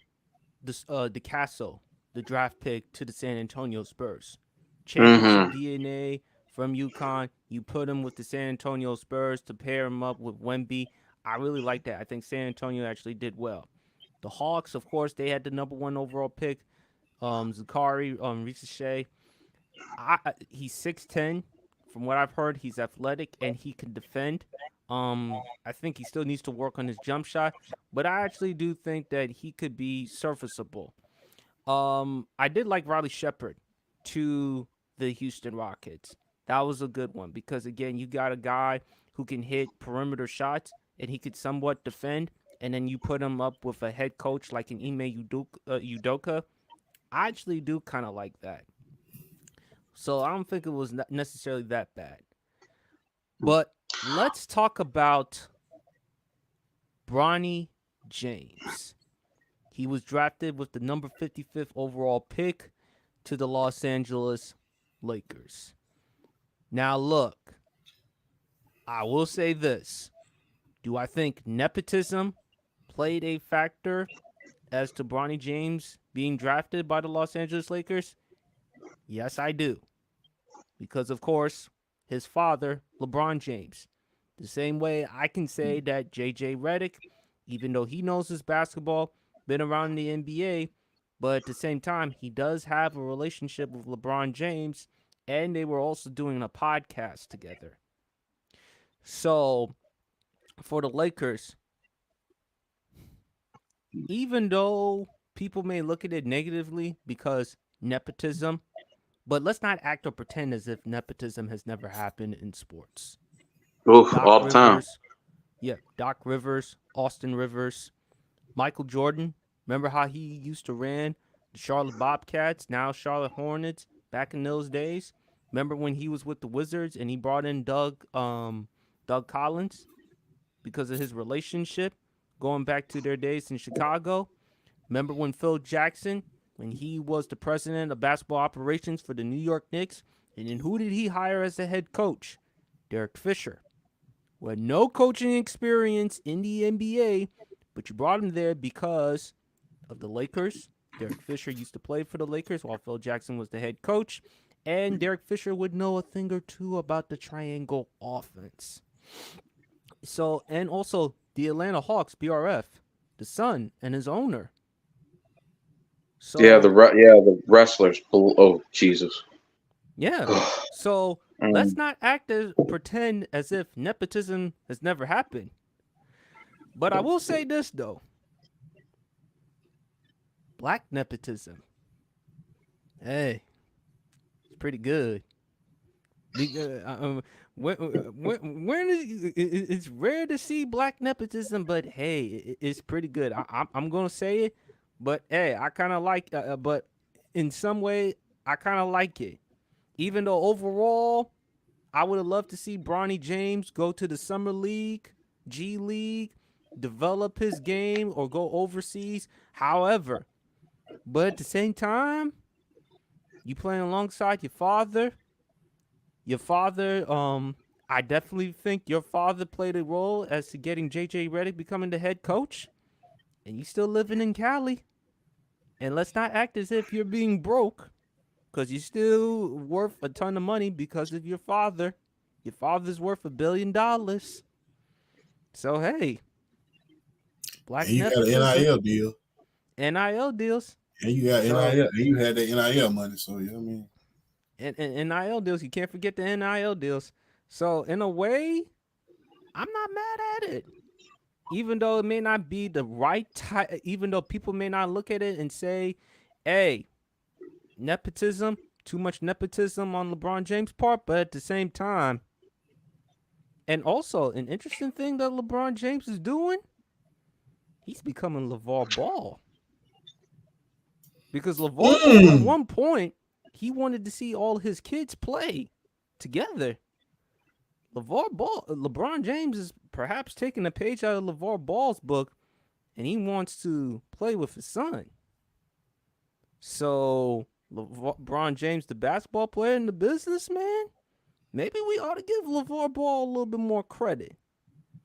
the Castle, the draft pick to the San Antonio Spurs. Championship Mm-hmm. DNA from UConn. You put him with the San Antonio Spurs to pair him up with Wemby. I really like that. I think San Antonio actually did well. The Hawks, of course, they had the number one overall pick. Zakari, Ricochet. He's 6'10". From what I've heard, he's athletic and he can defend. I think he still needs to work on his jump shot, but I actually do think that he could be serviceable. I did like Riley Shepard to the Houston Rockets. That was a good one because again, you got a guy who can hit perimeter shots and he could somewhat defend. And then you put him up with a head coach like an Ime Udoka. I actually do kind of like that. So I don't think it was necessarily that bad. But let's talk about Bronny James. He was drafted with the number 55th overall pick to the Los Angeles Lakers. Now, look, I will say this. Do I think nepotism played a factor as to Bronny James being drafted by the Los Angeles Lakers? Yes, I do. Because, of course, his father, LeBron James. The same way I can say that J.J. Redick, even though he knows his basketball, been around the NBA, but at the same time, he does have a relationship with LeBron James, and they were also doing a podcast together. So, for the Lakers, even though people may look at it negatively because nepotism, but let's not act or pretend as if nepotism has never happened in sports. Oof, Doc all the time. Rivers, Doc Rivers, Austin Rivers, Michael Jordan. Remember how he used to ran the Charlotte Bobcats, now Charlotte Hornets, back in those days? Remember when he was with the Wizards and he brought in Doug Collins because of his relationship going back to their days in Chicago? Remember when Phil Jackson, when he was the president of basketball operations for the New York Knicks, and then who did he hire as the head coach? Derek Fisher. With no coaching experience in the NBA, but you brought him there because of the Lakers. Derek Fisher used to play for the Lakers while Phil Jackson was the head coach. And Derek Fisher would know a thing or two about the triangle offense. So, and also the Atlanta Hawks, BRF, the son and his owner. So Yeah, the wrestlers. Oh, Jesus. Yeah. So let's not pretend as if nepotism has never happened. But I will say this though, black nepotism, hey, it's pretty good. When it's rare to see black nepotism, but hey, it's pretty good. I'm gonna say it, but hey, I kind of like. But in some way, I kind of like it. Even though overall, I would have loved to see Bronny James go to the summer league, G League, develop his game, or go overseas. However, but at the same time, you playing alongside your father. Your father, I definitely think your father played a role as to getting JJ Redick becoming the head coach, and you still living in Cali. And let's not act as if you're being broke, because you're still worth a ton of money because of your father. Your father's worth $1 billion. So hey, And black you got an nepotism, NIL deal. NIL deals. And you got So NIL. And you had the NIL money. So, you know what I mean? and NIL deals, you can't forget the NIL deals. So in a way, I'm not mad at it. Even though it may not be the right type, even though people may not look at it and say, hey, nepotism, too much nepotism on LeBron James' part, but at the same time, and also an interesting thing that LeBron James is doing, he's becoming LeVar Ball. Because LeVar Ball, at Mm. one point, he wanted to see all his kids play together. LeBron James is perhaps taking a page out of LeVar Ball's book, and he wants to play with his son. So LeBron James, the basketball player and the businessman, maybe we ought to give LeVar Ball a little bit more credit.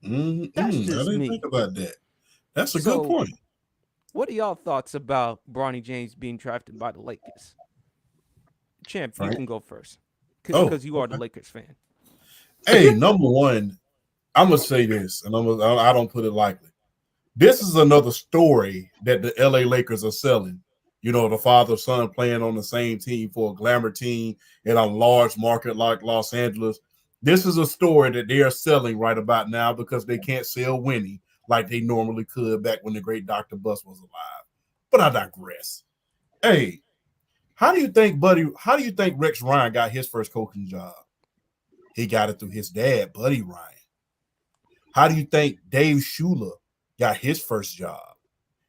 That's I just didn't think me. about that. That's a good So, point. what are y'all thoughts about Bronny James being drafted by the Lakers? Champ, you Frank. can go first Oh, because you are the okay. Lakers fan. Hey, number one, I'm gonna say this, and I don't put it lightly. This is another story that the LA Lakers are selling. You know, the father son playing on the same team for a glamour team in a large market like Los Angeles. This is a story that they are selling right about now because they can't sell Winnie like they normally could back when the great Dr. Bus was alive. But I digress. Hey, how do you think Rex Ryan got his first coaching job? He got it through his dad, Buddy Ryan. How do you think Dave Shula got his first job?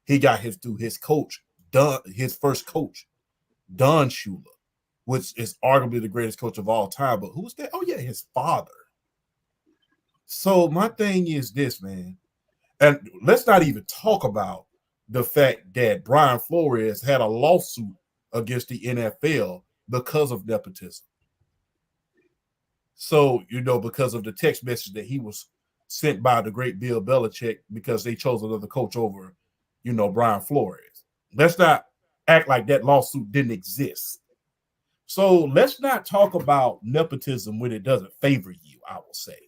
He got his through his coach, his first coach, Don Shula, which is arguably the greatest coach of all time. But who's that? Oh, yeah, his father. So my thing is this, man. And let's not even talk about the fact that Brian Flores had a lawsuit against the NFL because of nepotism. So, you know, because of the text message that he was sent by the great Bill Belichick because they chose another coach over, you know, Brian Flores. Let's not act like that lawsuit didn't exist. So let's not talk about nepotism when it doesn't favor you, I will say.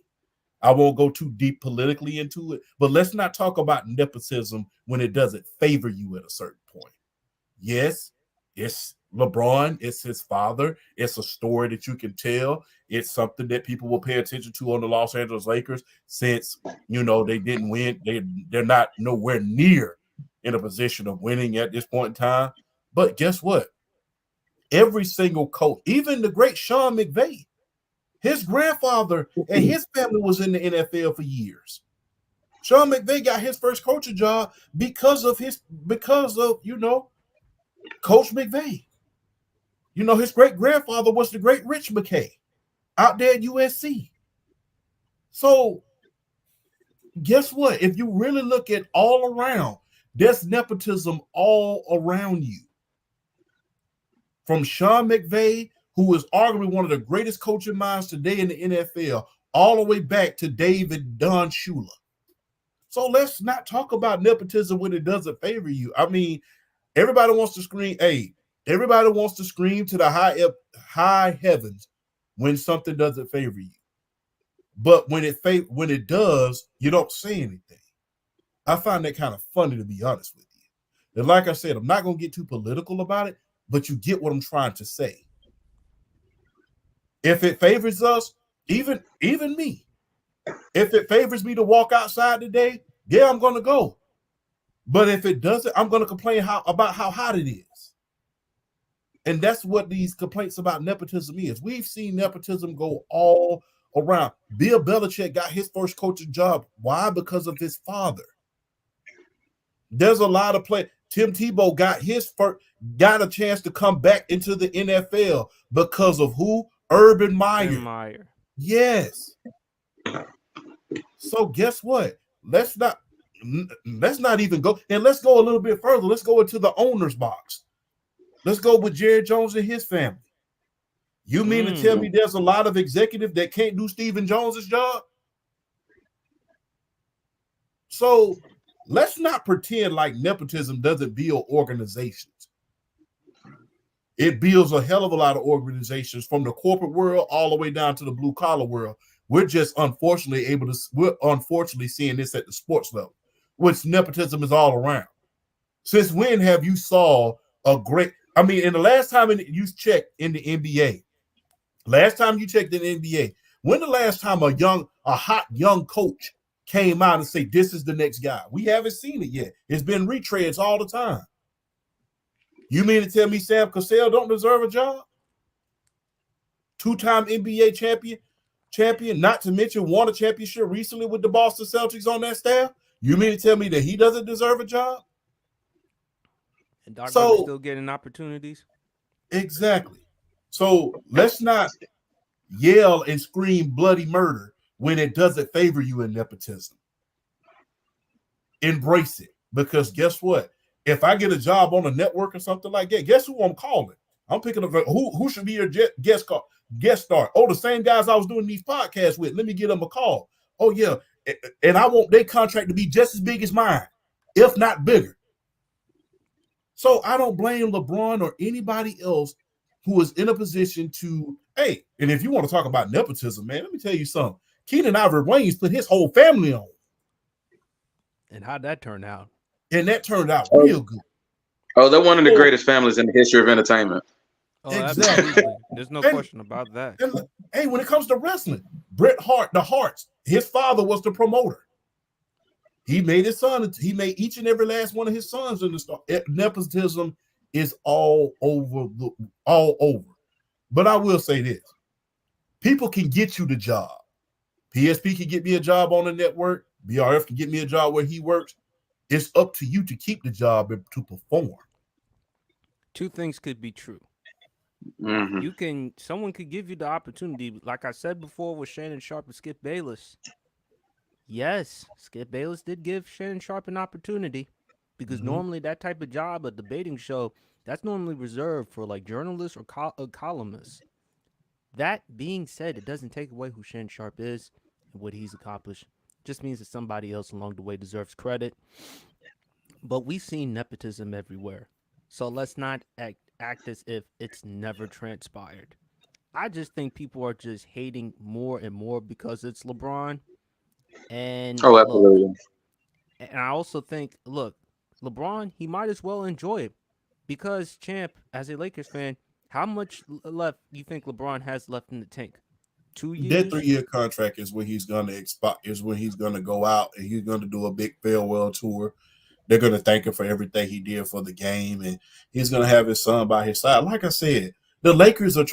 I won't go too deep politically into it, but let's not talk about nepotism when it doesn't favor you at a certain point. Yes, it's LeBron, it's his father, it's a story that you can tell. It's something that people will pay attention to on the Los Angeles Lakers since, you know, they didn't win. They're not nowhere near in a position of winning at this point in time. But guess what? Every single coach, even the great Sean McVay, his grandfather and his family was in the NFL for years. Sean McVay got his first coaching job because of you know, Coach McVay. You know, his great grandfather was the great Rich McKay out there at USC. So, guess what? If you really look at all around, there's nepotism all around you. From Sean McVay, who is arguably one of the greatest coaching minds today in the NFL, all the way back to David Don Shula. So let's not talk about nepotism when it doesn't favor you. I mean, everybody wants to scream, hey, everybody wants to scream to the high heavens when something doesn't favor you. But when it does, you don't say anything. I find that kind of funny, to be honest with you. And like I said, I'm not going to get too political about it, but you get what I'm trying to say. If it favors us, even me, if it favors me to walk outside today, yeah, I'm gonna go. But if it doesn't, I'm gonna complain about how hot it is. And that's what these complaints about nepotism is. We've seen nepotism go all around. Bill Belichick got his first coaching job. Why? Because of his father. There's a lot of play. Tim Tebow got a chance to come back into the NFL because of who? Urban Meyer. Yes. So guess what? Let's not even go, and let's go a little bit further. Let's go into the owner's box. Let's go with Jerry Jones and his family. You mean to tell me there's a lot of executives that can't do Stephen Jones's job? So let's not pretend like nepotism doesn't build organizations. It builds a hell of a lot of organizations from the corporate world all the way down to the blue collar world. We're just unfortunately seeing this at the sports level, which nepotism is all around. Since when have you saw a great? I mean, in the last time you checked in the NBA, when the last time a hot young coach came out and say, this is the next guy? We haven't seen it yet. It's been retreads all the time. You mean to tell me Sam Cassell don't deserve a job? Two-time NBA champion, not to mention won a championship recently with the Boston Celtics on that staff. You mean to tell me that he doesn't deserve a job? And Doc Rivers still getting opportunities? Exactly. So let's not yell and scream bloody murder when it doesn't favor you in nepotism. Embrace it, because guess what? If I get a job on a network or something like that, guess who I'm calling? I'm picking up who should be your guest star. Oh, the same guys I was doing these podcasts with. Let me give them a call. Oh yeah, and I want their contract to be just as big as mine, if not bigger. So I don't blame LeBron or anybody else who is in a position to, hey, and if you want to talk about nepotism, man, let me tell you something. Keenan Ivory Wayne's put his whole family on. And how'd that turn out? And that turned out real good. Oh, they're one of the greatest families in the history of entertainment. Oh, exactly. Absolutely. There's no question about that. And, hey, when it comes to wrestling, Bret Hart, the Harts, his father was the promoter. He made each and every last one of his sons in the star. Nepotism is all over. But I will say this. People can get you the job. PSP can get me a job on the network. BRF can get me a job where he works. It's up to you to keep the job and to perform. Two things could be true. Mm-hmm. Someone could give you the opportunity. Like I said before with Shannon Sharpe and Skip Bayless. Yes, Skip Bayless did give Shannon Sharpe an opportunity, because normally that type of job, a debating show, that's normally reserved for like journalists or columnists. That being said, it doesn't take away who Shannon Sharpe is and what he's accomplished. It just means that somebody else along the way deserves credit. But we've seen nepotism everywhere. So let's not act as if it's never transpired. I just think people are just hating more and more because it's LeBron. And absolutely. And I also think, look, LeBron, he might as well enjoy it, because, champ, as a Lakers fan, how much left do you think LeBron has left in the tank? 2 years? That 3-year contract is when he's going to expire. Is when he's going to go out and he's going to do a big farewell tour. They're going to thank him for everything he did for the game, and he's going to have his son by his side. Like I said, the Lakers are.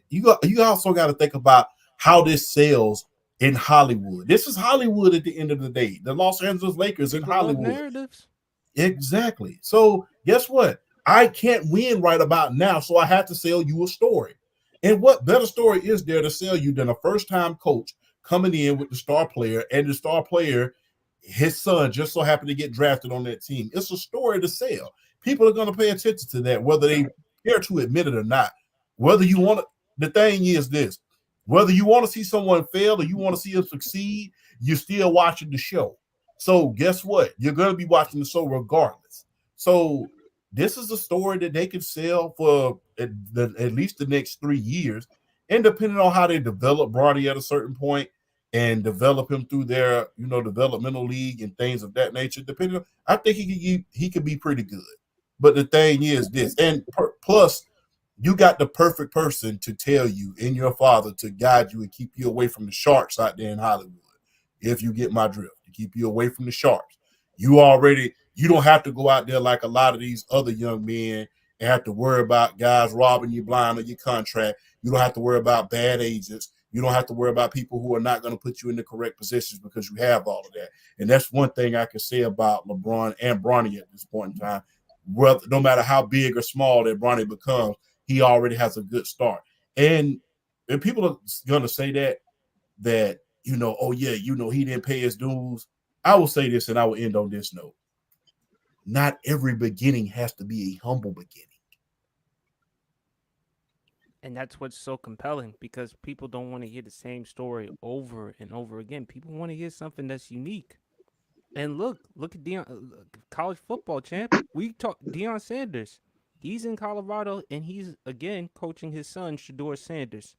You also got to think about how this sells in Hollywood. This is Hollywood at the end of the day. The Los Angeles Lakers in Hollywood. Narratives. Exactly. So guess what? I can't win right about now, so I have to sell you a story. And what better story is there to sell you than a first-time coach coming in with the star player, and the star player, his son, just so happened to get drafted on that team? It's a story to sell. People are going to pay attention to that, whether they care to admit it or not. Whether you want to, the thing is this. Whether you want to see someone fail or you want to see them succeed, you're still watching the show. So guess what? You're going to be watching the show regardless. So this is a story that they can sell for at least the next 3 years. And depending on how they develop Bronny at a certain point and develop him through their, developmental league and things of that nature, I think he could be pretty good. But the thing is this, and plus, You got the perfect person to tell you in your father to guide you and keep you away from the sharks out there in Hollywood. If you get my drift, to keep you away from the sharks. You don't have to go out there like a lot of these other young men and have to worry about guys robbing you blind on your contract. You don't have to worry about bad agents. You don't have to worry about people who are not going to put you in the correct positions because you have all of that. And that's one thing I can say about LeBron and Bronny at this point in time. Well, no matter how big or small that Bronny becomes, he already has a good start. And people are going to say that oh yeah, he didn't pay his dues. I will say this, and I will end on this note. Not every beginning has to be a humble beginning. And that's what's so compelling, because people don't want to hear the same story over and over again. People want to hear something that's unique. And look at college football champ. We talk Deion Sanders. He's in Colorado, and he's again coaching his son Shedeur Sanders,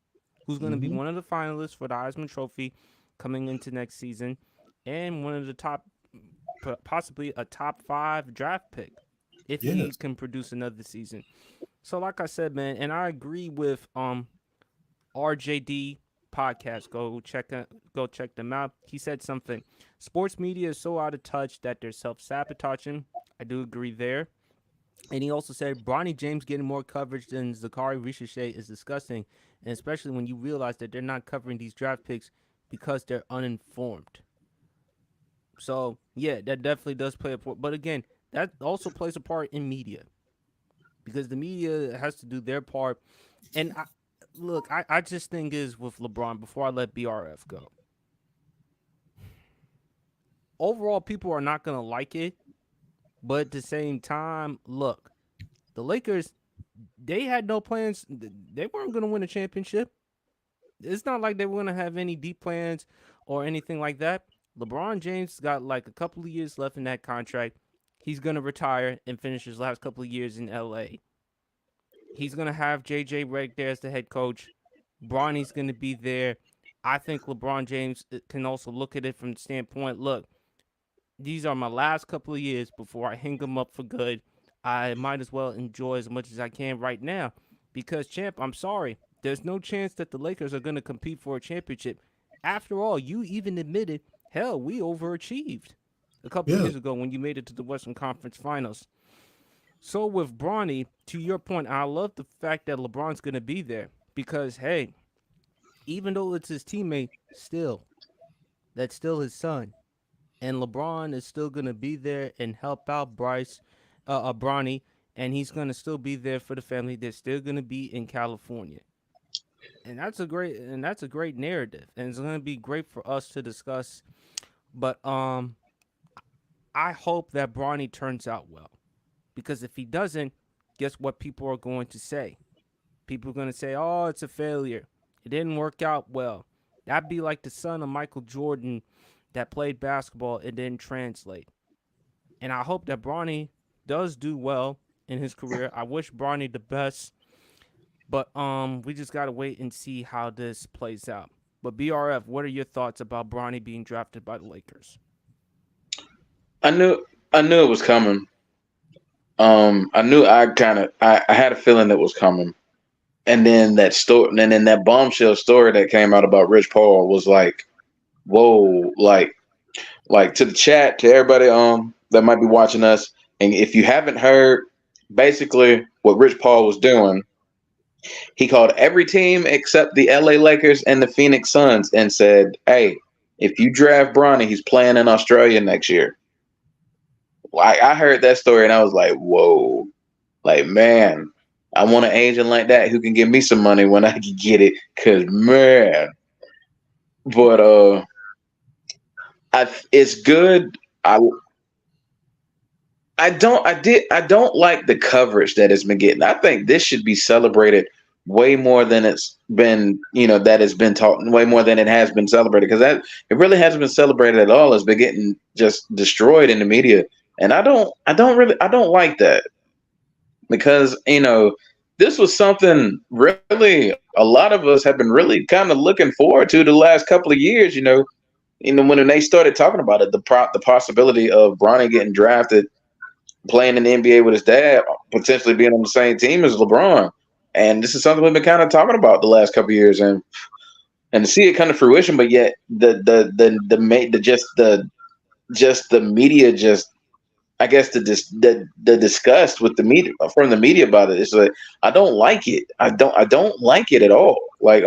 who's going to be one of the finalists for the Heisman Trophy coming into next season, and one of the possibly a top 5 draft pick if he can produce another season. So like I said, man, and I agree with RJD podcast. Go check them out. He said something. Sports media is so out of touch that they're self-sabotaging. I do agree there. And he also said Bronny James getting more coverage than Zachary Ricochet is disgusting, and especially when you realize that they're not covering these draft picks because they're uninformed. So yeah, that definitely does play a part. But again, that also plays a part in media, because the media has to do their part. And I just think is with LeBron, before I let BRF go, overall people are not going to like it. But at the same time, look, the Lakers, they had no plans. They weren't going to win a championship. It's not like they were going to have any deep plans or anything like that. LeBron James got like a couple of years left in that contract. He's going to retire and finish his last couple of years in LA. He's going to have JJ Redick there as the head coach. Bronny's going to be there. I think LeBron James can also look at it from the standpoint, look, these are my last couple of years before I hang them up for good. I might as well enjoy as much as I can right now, because, champ, I'm sorry, there's no chance that the Lakers are going to compete for a championship. After all, you even admitted, hell, we overachieved a couple of years ago when you made it to the Western Conference Finals. So with Bronny, to your point, I love the fact that LeBron's going to be there, because, hey, even though it's his teammate, that's still his son. And LeBron is still going to be there and help out Bronny, and he's going to still be there for the family. They're still going to be in California. And that's a great narrative, and it's going to be great for us to discuss. But I hope that Bronny turns out well, because if he doesn't, guess what people are going to say? People are going to say, "Oh, it's a failure. It didn't work out well." That'd be like the son of Michael Jordan that played basketball and didn't translate. And I hope that Bronny does do well in his career. I wish Bronny the best. But we just got to wait and see how this plays out. But BRF, what are your thoughts about Bronny being drafted by the Lakers? I knew it was coming. I had a feeling it was coming. And then that bombshell story that came out about Rich Paul was like, whoa, like to the chat, to everybody that might be watching us, and if you haven't heard, basically what Rich Paul was doing, he called every team except the LA Lakers and the Phoenix Suns and said, "Hey, if you draft Bronny, he's playing in Australia next year." Like, I heard that story and I was like, whoa, like, man, I want an agent like that who can give me some money when I can get it, cause man. But it's good. I don't like the coverage that it's been getting. I think this should be celebrated way more than it's been, that has been taught, way more than it has been celebrated, because it really hasn't been celebrated at all. It's been getting just destroyed in the media, and I don't like that, because this was something really a lot of us have been really kind of looking forward to the last couple of years. When they started talking about it, the possibility of Bronny getting drafted, playing in the NBA with his dad, potentially being on the same team as LeBron. And this is something we've been kind of talking about the last couple of years, and to see it come to fruition, but yet the media just, I guess the disgust with the media from the media about it is like, I don't like it. I don't like it at all. Like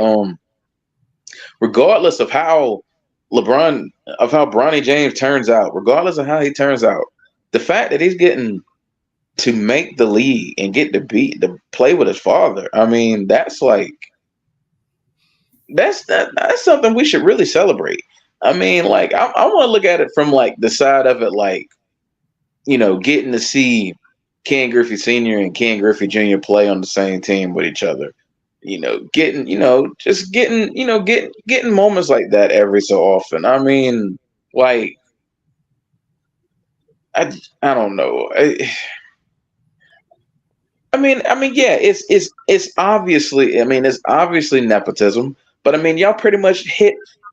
regardless of how Bronny James turns out, regardless of how he turns out, the fact that he's getting to make the league and get to play with his father, I mean, that's something we should really celebrate. I mean, like I want to look at it from like the side of it, like, getting to see Ken Griffey Sr. and Ken Griffey Jr. play on the same team with each other. Just getting moments like that every so often. I mean, like I don't know. I mean, yeah, it's obviously, it's obviously nepotism, but I mean,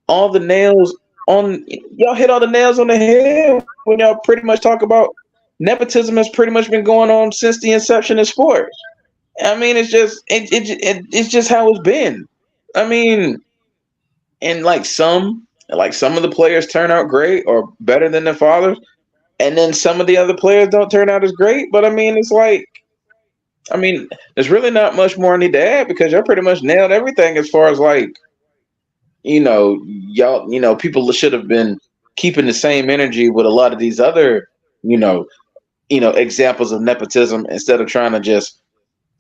all the nails y'all hit all the nails on the head when y'all pretty much talk about nepotism has pretty much been going on since the inception of sports. I mean, it's just how it's been. I mean, and like some of the players turn out great or better than their fathers, and then some of the other players don't turn out as great. But I mean, it's like, there's really not much more I need to add because y'all pretty much nailed everything as far as like, people should have been keeping the same energy with a lot of these other, you know, examples of nepotism instead of trying to just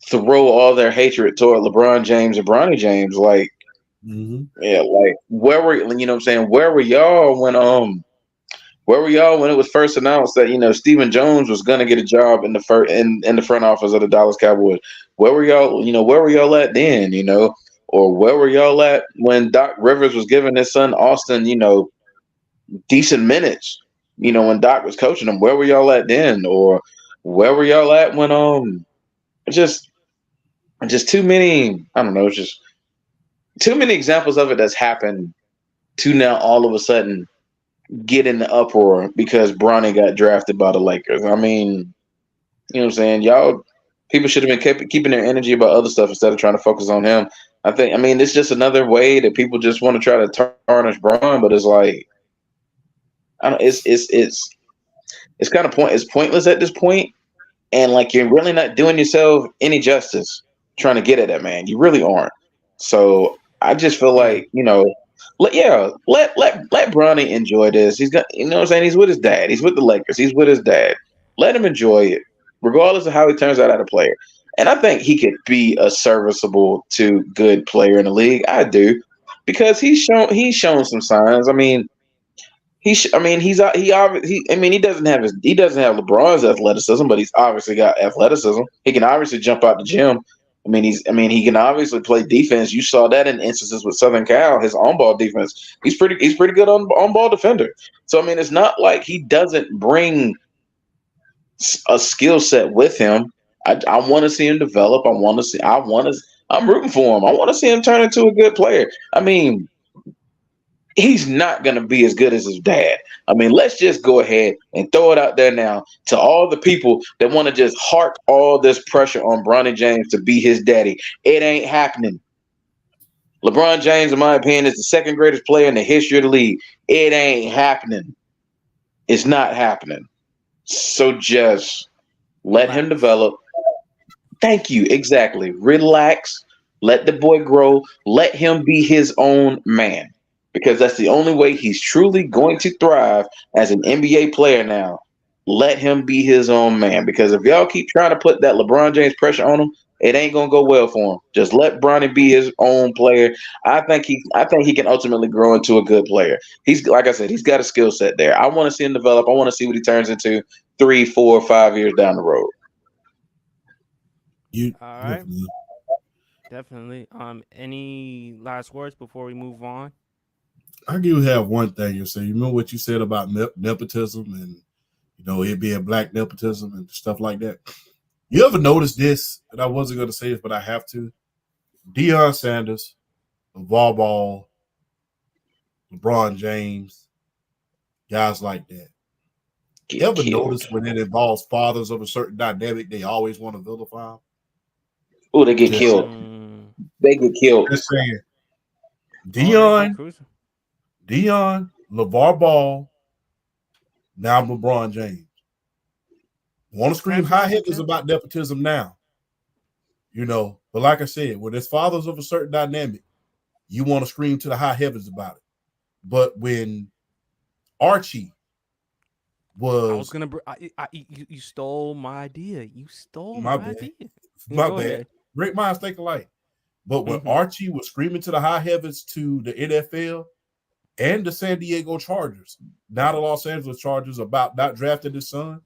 throw all their hatred toward LeBron James and Bronny James. Like, Mm-hmm. yeah, like what I'm saying? Where were y'all when it was first announced that Stephen Jones was gonna get a job in the in the front office of the Dallas Cowboys? Where were y'all? Where were y'all at then? Or where were y'all at when Doc Rivers was giving his son Austin, decent minutes? When Doc was coaching him, where were y'all at then? Or where were y'all at when just just too many? I don't know. It's just too many examples of it that's happened to now all of a sudden get in the uproar because Bronny got drafted by the Lakers. I mean, what I'm saying? Y'all, people should have been keeping their energy about other stuff instead of trying to focus on him. It's just another way that people just want to try to tarnish Bron, but it's like, I don't. It's kind of it's pointless at this point, and like you're really not doing yourself any justice trying to get at that man. You really aren't. So I just feel Yeah. like let Bronny enjoy this. He's got, what I'm saying. He's with his dad. He's with the Lakers. He's with his dad. Let him enjoy it, regardless of how he turns out as a player. And I think he could be a serviceable to good player in the league. I do, because he's shown some signs. I mean, he doesn't have LeBron's athleticism, but he's obviously got athleticism. He can obviously jump out the gym. He can obviously play defense. You saw that in instances with Southern Cal, his on-ball defense. He's pretty good on-ball defender. So it's not like he doesn't bring a skill set with him. I want to see him develop. I'm rooting for him. I want to see him turn into a good player. He's not going to be as good as his dad. Let's just go ahead and throw it out there now to all the people that want to just hark all this pressure on Bronny James to be his daddy. It ain't happening. LeBron James, in my opinion, is the second greatest player in the history of the league. It ain't happening. It's not happening. So just let him Relax. develop. Thank you. Exactly. Relax. Let the boy grow. Let him be his own man, because that's the only way he's truly going to thrive as an NBA player now. Let him be his own man, because if y'all keep trying to put that LeBron James pressure on him, it ain't gonna go well for him. Just let Bronny be his own player. I think he can ultimately grow into a good player. He's, like I said, he's got a skill set there. I want to see him develop. I want to see what he turns into 3, 4, 5 years down the road. You All right. definitely. Definitely. Any last words before we move on? I do have one thing to say. You remember what you said about nepotism and it being black nepotism and stuff like that. You ever notice this? And I wasn't going to say it, but I have to. Deion Sanders, LeVar Ball, LeBron James, guys like that. You Get ever killed. notice when it involves fathers of a certain dynamic, they always want to vilify them? Oh, they get Just, killed. Mm. They get killed. just saying. Oh, they Dion, cruising. LeVar Ball, now LeBron James. Want to scream high Transformation heavens champ. about nepotism now, But like I said, when there's fathers of a certain dynamic, you want to scream to the high heavens about it. But when Archie I was was gonna. You stole my idea. You stole my my bad, idea. my Go bad. ahead. Great minds think alike. But when Hmm. Archie was screaming to the high heavens to the NFL and the San Diego Chargers, now the Los Angeles Chargers, about not drafting his son.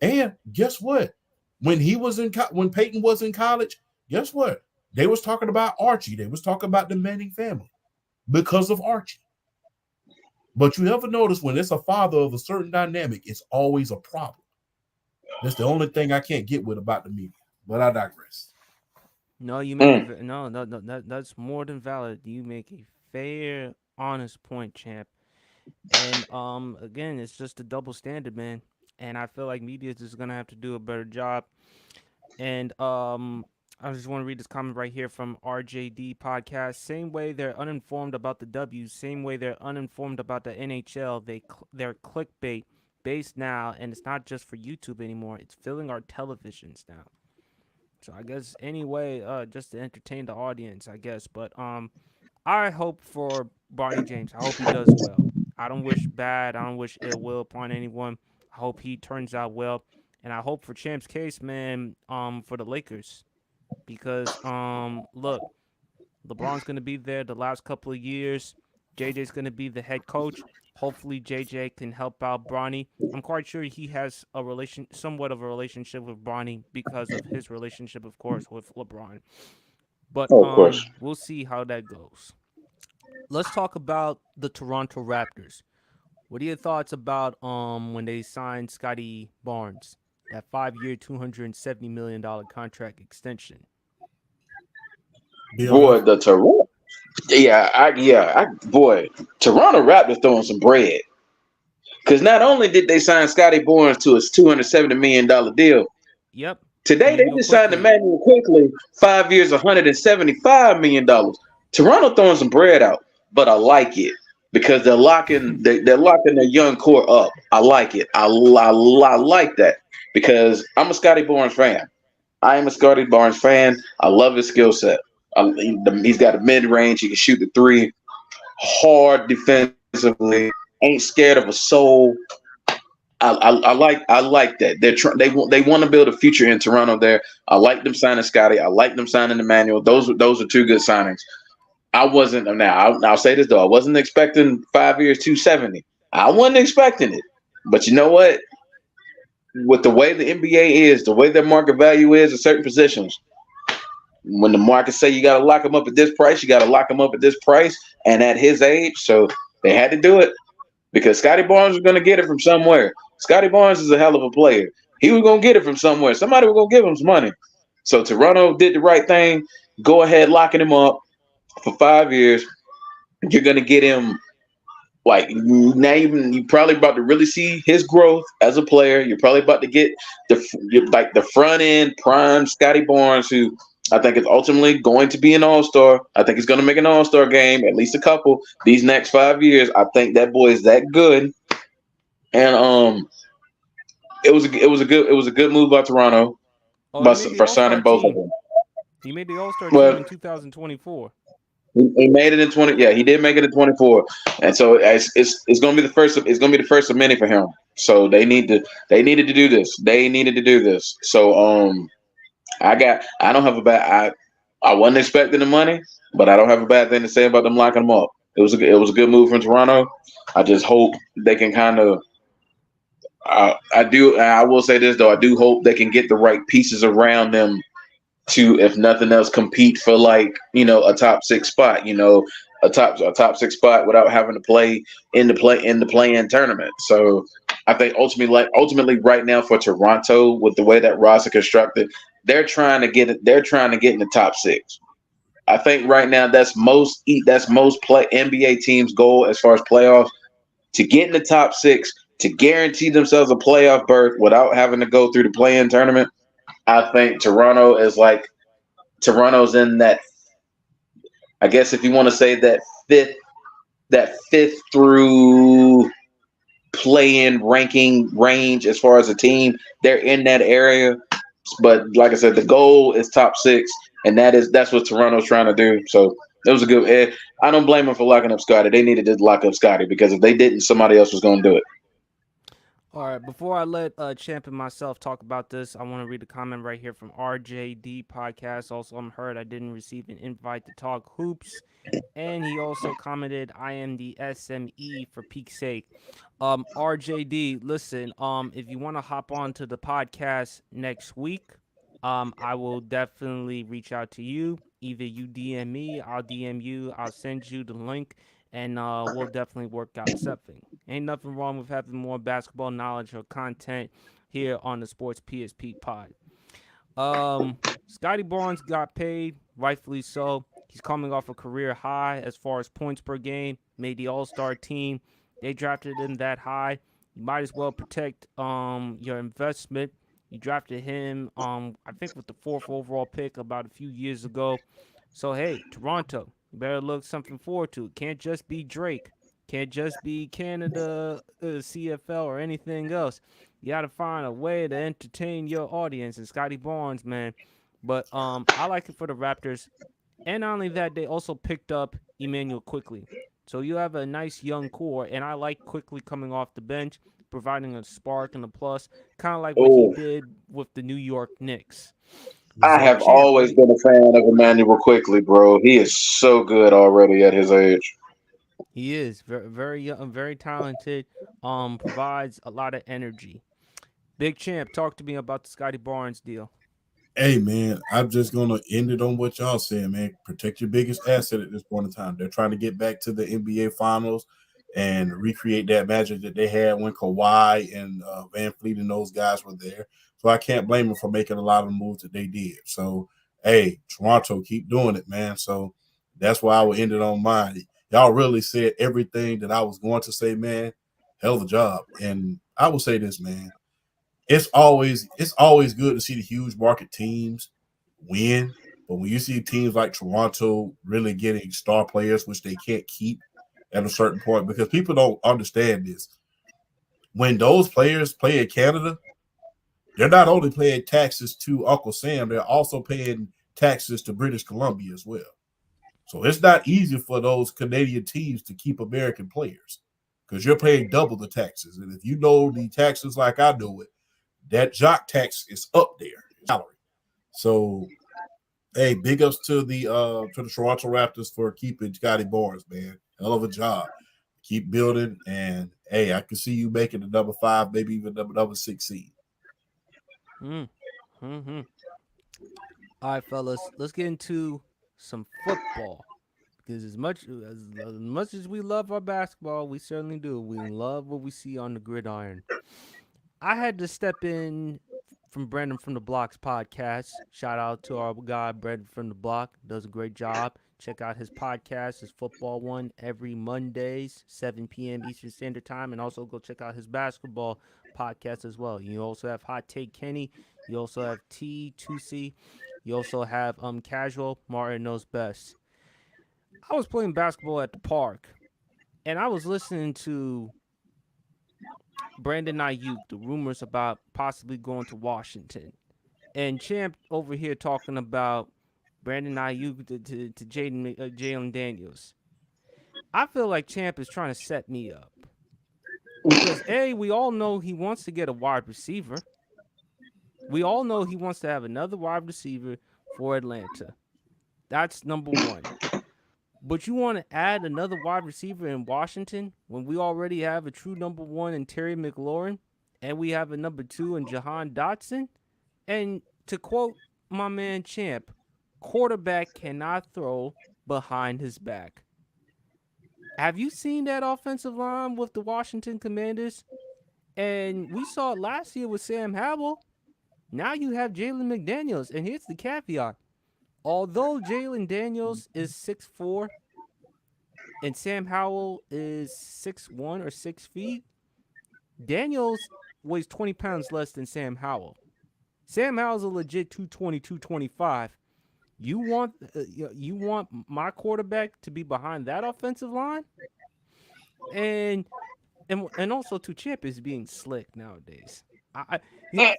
And guess what? When Peyton was in college, guess what? They was talking about Archie. They was talking about the Manning family because of Archie. But you ever notice when it's a father of a certain dynamic, it's always a problem. That's the only thing I can't get with about the media. But I digress. No, you make a Mm. no. That's more than valid. You make a fair, honest point, champ. And again, it's just a double standard, man. And I feel like media is just gonna have to do a better job. And I just want to read this comment right here from RJD podcast. Same way they're uninformed about the W's, same way they're uninformed about the NHL. They're clickbait based now, and it's not just for YouTube anymore. It's filling our televisions now. So I guess anyway, just to entertain the audience, I guess. But I hope for Bronny James. I hope he does well. I don't wish bad. I don't wish ill will upon anyone. I hope he turns out well, and I hope for Champ's case, man. For the Lakers, because look, LeBron's gonna be there the last couple of years. JJ's gonna be the head coach. Hopefully, JJ can help out Bronny. I'm quite sure he has somewhat of a relationship with Bronny because of his relationship, of course, with LeBron. But Oh, of course. we'll see how that goes. Let's talk about the Toronto Raptors. What are your thoughts about when they signed Scotty Barnes, that 5-year, $270 million contract extension? Be Boy, honest. the Toronto. Boy, Toronto Raptors throwing some bread. Because not only did they sign Scotty Barnes to a $270 million deal, Yep. today they Emmanuel just signed quickly. Emmanuel quickly, 5 years, $175 million. Toronto throwing some bread out, but I like it because they're locking their young core up. I like it. I like that because I'm a Scotty Barnes fan. I am a Scotty Barnes fan. I love his skill set. He's got a mid range. He can shoot the three. Hard defensively. Ain't scared of a soul. I like that. They want to build a future in Toronto. There, I like them signing Scotty. I like them signing Emmanuel. Those are two good signings. I wasn't now. I'll say this though. I wasn't expecting 5 years, 270. I wasn't expecting it. But you know what? With the way the NBA is, the way their market value is at certain positions, when the market say you got to lock him up at this price, you got to lock him up at this price, and at his age, so they had to do it because Scotty Barnes was going to get it from somewhere. Scotty Barnes is a hell of a player. He was going to get it from somewhere. Somebody was going to give him some money. So Toronto did the right thing. Go ahead, locking him up for 5 years. You're going to get him like now. Even you probably about to really see his growth as a player. You're probably about to get the front end prime Scotty Barnes, who I think is ultimately going to be an all-star. I think he's going to make an all-star game, at least a couple these next 5 years. I think that boy is that good. And it was a good move by Toronto, Oh, he made the for All Star signing both of team. them. He made the All Star team Well, in 2024. he made it in 20. Yeah, he did make it in 24, and so it's going to be the first. It's going to be the first of many for him. So they needed to do this. They needed to do this. So I don't have a bad. I wasn't expecting the money, but I don't have a bad thing to say about them locking them up. It was a good move from Toronto. I just hope they can kind of. I do. I will say this though. I do hope they can get the right pieces around them to, if nothing else, compete for a top six spot. A top six spot without having to play in the play-in tournament. So I think ultimately right now for Toronto, with the way that roster constructed, they're trying to get it. They're trying to get in the top six. I think right now that's most play NBA teams' goal as far as playoffs, to get in the top six, to guarantee themselves a playoff berth without having to go through the play-in tournament. I think Toronto is like Toronto's in that. I guess if you want to say that fifth through play-in ranking range as far as a team, they're in that area. But like I said, the goal is top six, and that's what Toronto's trying to do. So it was a good. I don't blame them for locking up Scotty. They needed to lock up Scotty because if they didn't, somebody else was going to do it. All right, before I let Champ and myself talk about this, I want to read a comment right here from RJD Podcast. Also, I'm heard I didn't receive an invite to talk hoops. And he also commented, I am the SME for peak's sake. RJD, listen, if you want to hop on to the podcast next week, I will definitely reach out to you. Either you DM me, I'll DM you, I'll send you the link, and we'll definitely work out something. Ain't nothing wrong with having more basketball knowledge or content here on the Sports PSP pod. Scotty Barnes got paid, rightfully so. He's coming off a career high as far as points per game, made the All-Star team. They drafted him that high. You might as well protect your investment. You drafted him I think with the 4th overall pick about a few years ago. So hey, Toronto, you better look something forward to. It can't just be Drake. Can't just be Canada, CFL, or anything else. You got to find a way to entertain your audience. And Scotty Barnes, man. But I like it for the Raptors. And not only that, they also picked up Emmanuel Quickly. So you have a nice young core, and I like Quickly coming off the bench, providing a spark and a plus, kind of like what he Oh, did with the New York Knicks. I So, have Champ, what always do you, been a fan of Emmanuel Quickly, bro. He is so good already at his age. he is very, very young, very talented. Provides a lot of energy. Big Champ, talk to me about the Scotty Barnes deal. Hey man, I'm just gonna end it on what y'all saying, man. Protect your biggest asset at this point in time. They're trying to get back to the NBA Finals and recreate that magic that they had when Kawhi and Van Fleet and those guys were there. So I can't blame them for making a lot of the moves that they did. So hey, Toronto, keep doing it, man. So that's why I would end it on mine. Y'all really said everything that I was going to say, man. Hell of a job. And I will say this, man, it's always good to see the huge market teams win. But when you see teams like Toronto really getting star players, which they can't keep at a certain point, because people don't understand this. When those players play in Canada, they're not only paying taxes to Uncle Sam, they're also paying taxes to British Columbia as well. So it's not easy for those Canadian teams to keep American players because you're paying double the taxes. And if you know the taxes like I know it, that jock tax is up there. Salary. So hey, big ups to the Toronto Raptors for keeping Scotty Barnes, man. Hell of a job. Keep building, and hey, I can see you making the number 5, maybe even number 6 seed. Mm. Hmm. All right, fellas, let's get into some football. Because as much as we love our basketball, we certainly do. We love what we see on the gridiron. I had to step in from Brandon from the Block's podcast. Shout out to our guy Brandon from the Block. Does a great job. Check out his podcast, his football one, every Mondays, 7 p.m. Eastern Standard Time. And also go check out his basketball podcast as well. You also have Hot Take Kenny. You also have T2C. You also have Casual. Martin knows best. I was playing basketball at the park, and I was listening to Brandon Aiyuk, the rumors about possibly going to Washington, and Champ over here talking about Brandon Aiyuk to Jalen Daniels. I feel like Champ is trying to set me up because we all know he wants to get a wide receiver. We all know he wants to have another wide receiver for Atlanta. That's number one. But you want to add another wide receiver in Washington when we already have a true number one in Terry McLaurin and we have a number two in Jahan Dotson? And to quote my man Champ, quarterback cannot throw behind his back. Have you seen that offensive line with the Washington Commanders? And we saw it last year with Sam Howell. Now you have Jalen McDaniels. And here's the caveat. Although Jalen Daniels is 6'4", and Sam Howell is 6'1" or 6 feet, Daniels weighs 20 pounds less than Sam Howell. Sam Howell's a legit 220, 225. You want my quarterback to be behind that offensive line, and and also to Chip is being slick nowadays.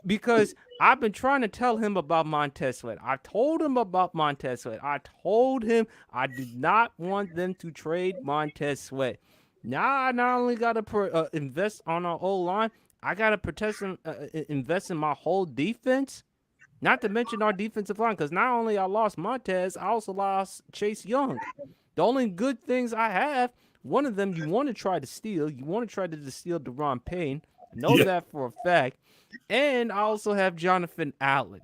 Because I've been trying to tell him about Montez Sweat. I told him about Montez Sweat. I told him I did not want them to trade Montez Sweat. Now I not only got to invest on our O line, I got to invest in my whole defense. Not to mention our defensive line, because not only I lost Montez, I also lost Chase Young. The only good things I have, one of them you want to try to steal. You want to try to steal Deron Payne. I know Yeah, that for a fact. And I also have Jonathan Allen.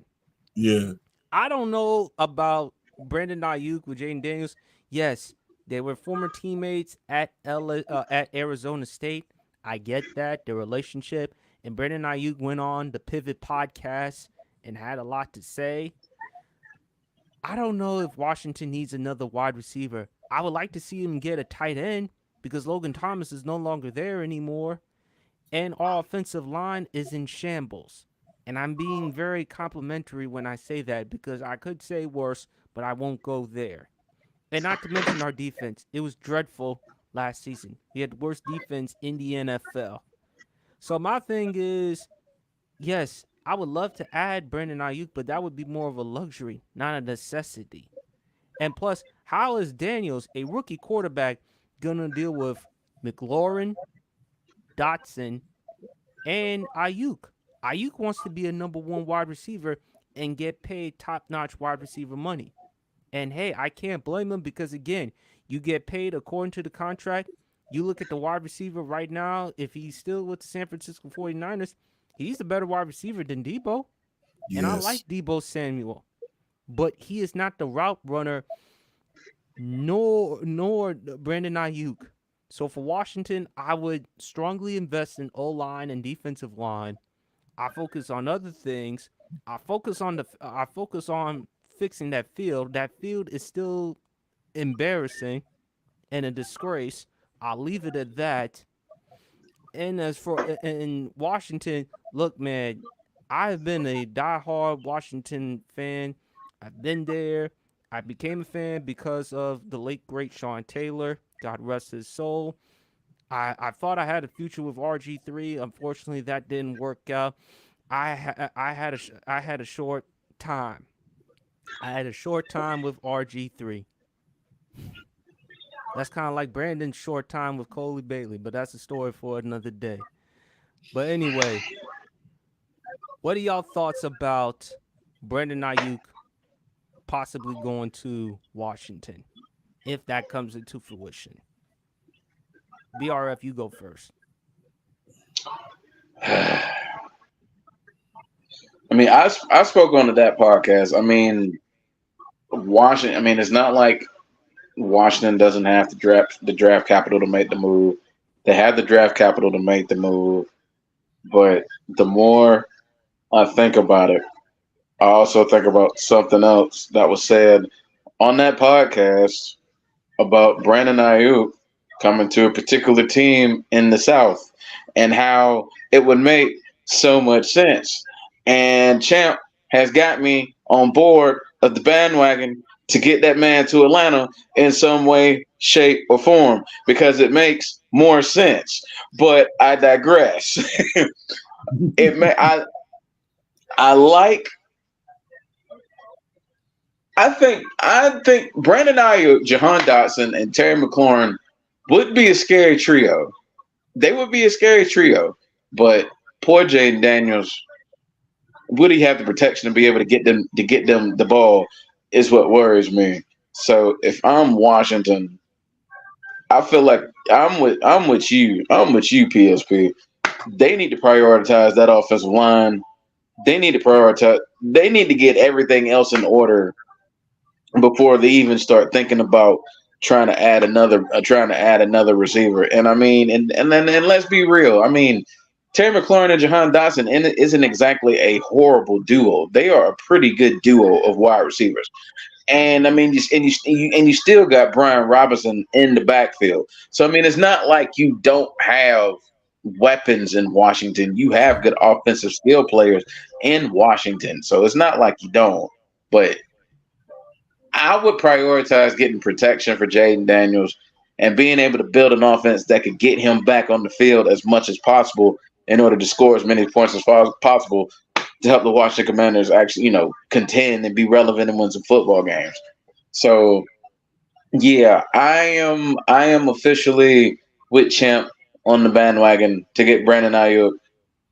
yeah, I don't know about Brandon Aiyuk with Jaden Daniels. Yes, they were former teammates at Arizona State. I get that, their relationship. And Brandon Aiyuk went on the Pivot podcast and had a lot to say. I don't know if Washington needs another wide receiver. I would like to see him get a tight end because Logan Thomas is no longer there anymore. And our offensive line is in shambles. And I'm being very complimentary when I say that because I could say worse, but I won't go there. And not to mention our defense. It was dreadful last season. We had the worst defense in the NFL. So my thing is, yes, I would love to add Brandon Ayuk, but that would be more of a luxury, not a necessity. And plus, how is Daniels, a rookie quarterback, gonna deal with McLaurin, Dotson, and Ayuk? Ayuk wants to be a number one wide receiver and get paid top notch wide receiver money. And hey, I can't blame him because again, you get paid according to the contract. You look at the wide receiver right now, if he's still with the San Francisco 49ers, he's a better wide receiver than Debo. And I yes, like Debo Samuel. But he is not the route runner nor Brandon Ayuk. So for Washington, I would strongly invest in O line and defensive line. I focus on other things. I focus on fixing that field. That field is still embarrassing and a disgrace. I'll leave it at that. And as for in Washington, look, man, I've been a diehard Washington fan. I've been there. I became a fan because of the late great Sean Taylor. God rest his soul. I thought I had a future with RG3. Unfortunately, that didn't work out. I had a short time. I had a short time with RG3. That's kind of like Brandon's short time with Coley Bailey, but that's a story for another day. But anyway, what are y'all thoughts about Brandon Ayuk possibly going to Washington if that comes into fruition? BRF, you go first. I mean, I spoke on that podcast. I mean, Washington. I mean, it's not like Washington doesn't have the draft capital to make the move. They have the draft capital to make the move, but the more I think about it, I also think about something else that was said on that podcast about Brandon Ayuk coming to a particular team in the South and how it would make so much sense. And Champ has got me on board of the bandwagon to get that man to Atlanta in some way, shape, or form because it makes more sense. But I digress. it may I like I think Brandon Aiyuk, Jahan Dotson, and Terry McLaurin would be a scary trio. They would be a scary trio. But poor Jaden Daniels, would he have the protection to be able to get them the ball is what worries me. So if I'm Washington, I feel like I'm with you. I'm with you, PSP. They need to prioritize that offensive line. They need to prioritize. They need to get everything else in order before they even start thinking about trying to add another receiver. And I mean, and let's be real. I mean, Terry McLaurin and Jahan Dotson isn't exactly a horrible duo. They are a pretty good duo of wide receivers. And I mean, you still got Brian Robinson in the backfield. So I mean, it's not like you don't have weapons in Washington. You have good offensive skill players in Washington. So it's not like you don't. But I would prioritize getting protection for Jaden Daniels and being able to build an offense that could get him back on the field as much as possible in order to score as many points as possible to help the Washington Commanders actually, contend and be relevant and win some football games. So yeah, I am officially with Champ on the bandwagon to get Brandon Aiyuk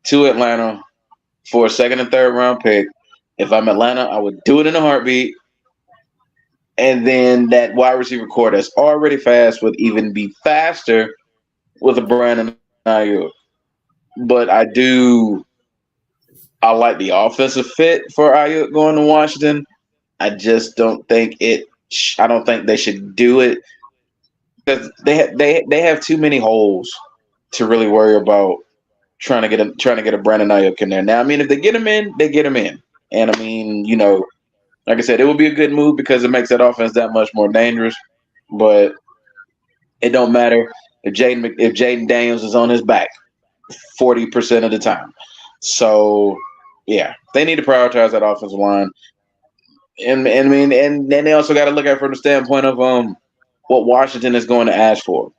to Atlanta for a second and third round pick. If I'm Atlanta, I would do it in a heartbeat. And then that wide receiver core that's already fast would even be faster with a Brandon Aiyuk. But I like the offensive fit for Aiyuk going to Washington. I just don't think I don't think they should do it because they have too many holes to really worry about trying to get a Brandon Aiyuk in there. Now, I mean, if they get him in, they get him in, and I mean, like I said, it would be a good move because it makes that offense that much more dangerous. But it don't matter if Jaden Daniels is on his back 40% of the time. So yeah, they need to prioritize that offensive line, and I mean, and then they also got to look at it from the standpoint of what Washington is going to ask for,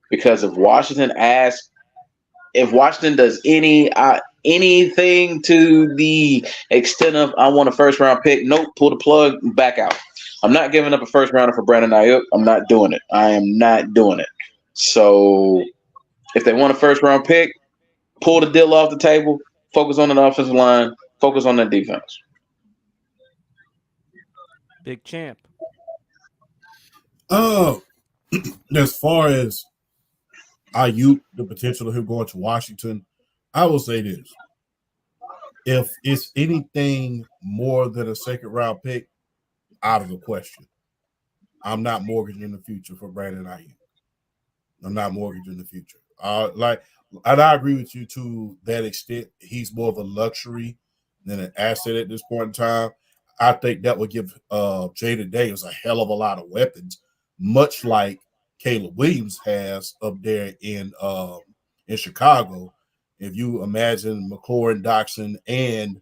because if Washington does anything to the extent of I want a first round pick, nope, pull the plug, back out. I'm not giving up a first rounder for Brandon Aiyuk. I'm not doing it. I am not doing it. So if they want a first round pick, pull the deal off the table, focus on the offensive line, focus on the defense. Big Champ. As far as Aiyuk, the potential of him going to Washington, I will say this. If it's anything more than a second round pick, out of the question. I'm not mortgaging the future for Brandon Aiyuk. I'm not mortgaging the future. And I agree with you to that extent. He's more of a luxury than an asset at this point in time. I think that would give Jaden Daniels a hell of a lot of weapons, much like Caleb Williams has up there in Chicago. If you imagine McLaurin, Doxson, and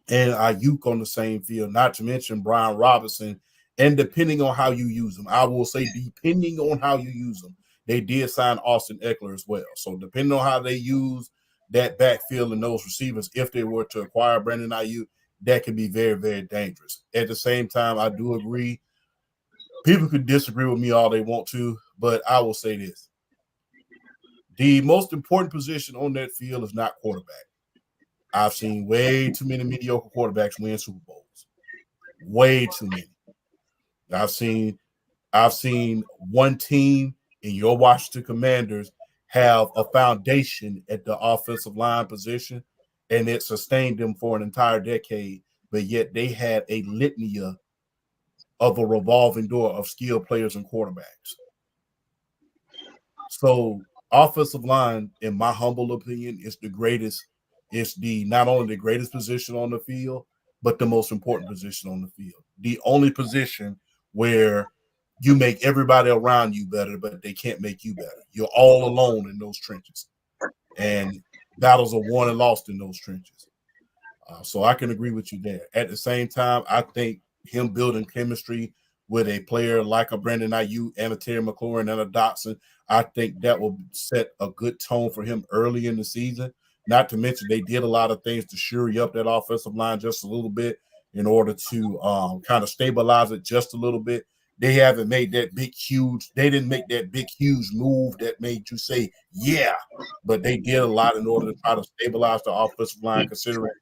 Aiyuk on the same field, not to mention Brian Robinson, and depending on how you use them, I will say depending on how you use them, they did sign Austin Eckler as well. So depending on how they use that backfield and those receivers, if they were to acquire Brandon Aiyuk, that could be very, very dangerous. At the same time, I do agree. People could disagree with me all they want to, but I will say this. The most important position on that field is not quarterback. I've seen way too many mediocre quarterbacks win Super Bowls. Way too many. I've seen one team in your Washington Commanders have a foundation at the offensive line position, and it sustained them for an entire decade, but yet they had a litany of a revolving door of skilled players and quarterbacks. So offensive line, in my humble opinion, is the greatest. It's not only the greatest position on the field, but the most important position on the field. The only position where you make everybody around you better, but they can't make you better. You're all alone in those trenches, and battles are won and lost in those trenches. So I can agree with you there. At the same time, I think him building chemistry with a player like a Brandon Aiyuk and a Terry McLaurin and a Doxson, I think that will set a good tone for him early in the season. Not to mention they did a lot of things to shore up that offensive line just a little bit in order to kind of stabilize it just a little bit. They haven't made that big, huge. They didn't make that big, huge move that made you say, yeah. But they did a lot in order to try to stabilize the offensive line, considering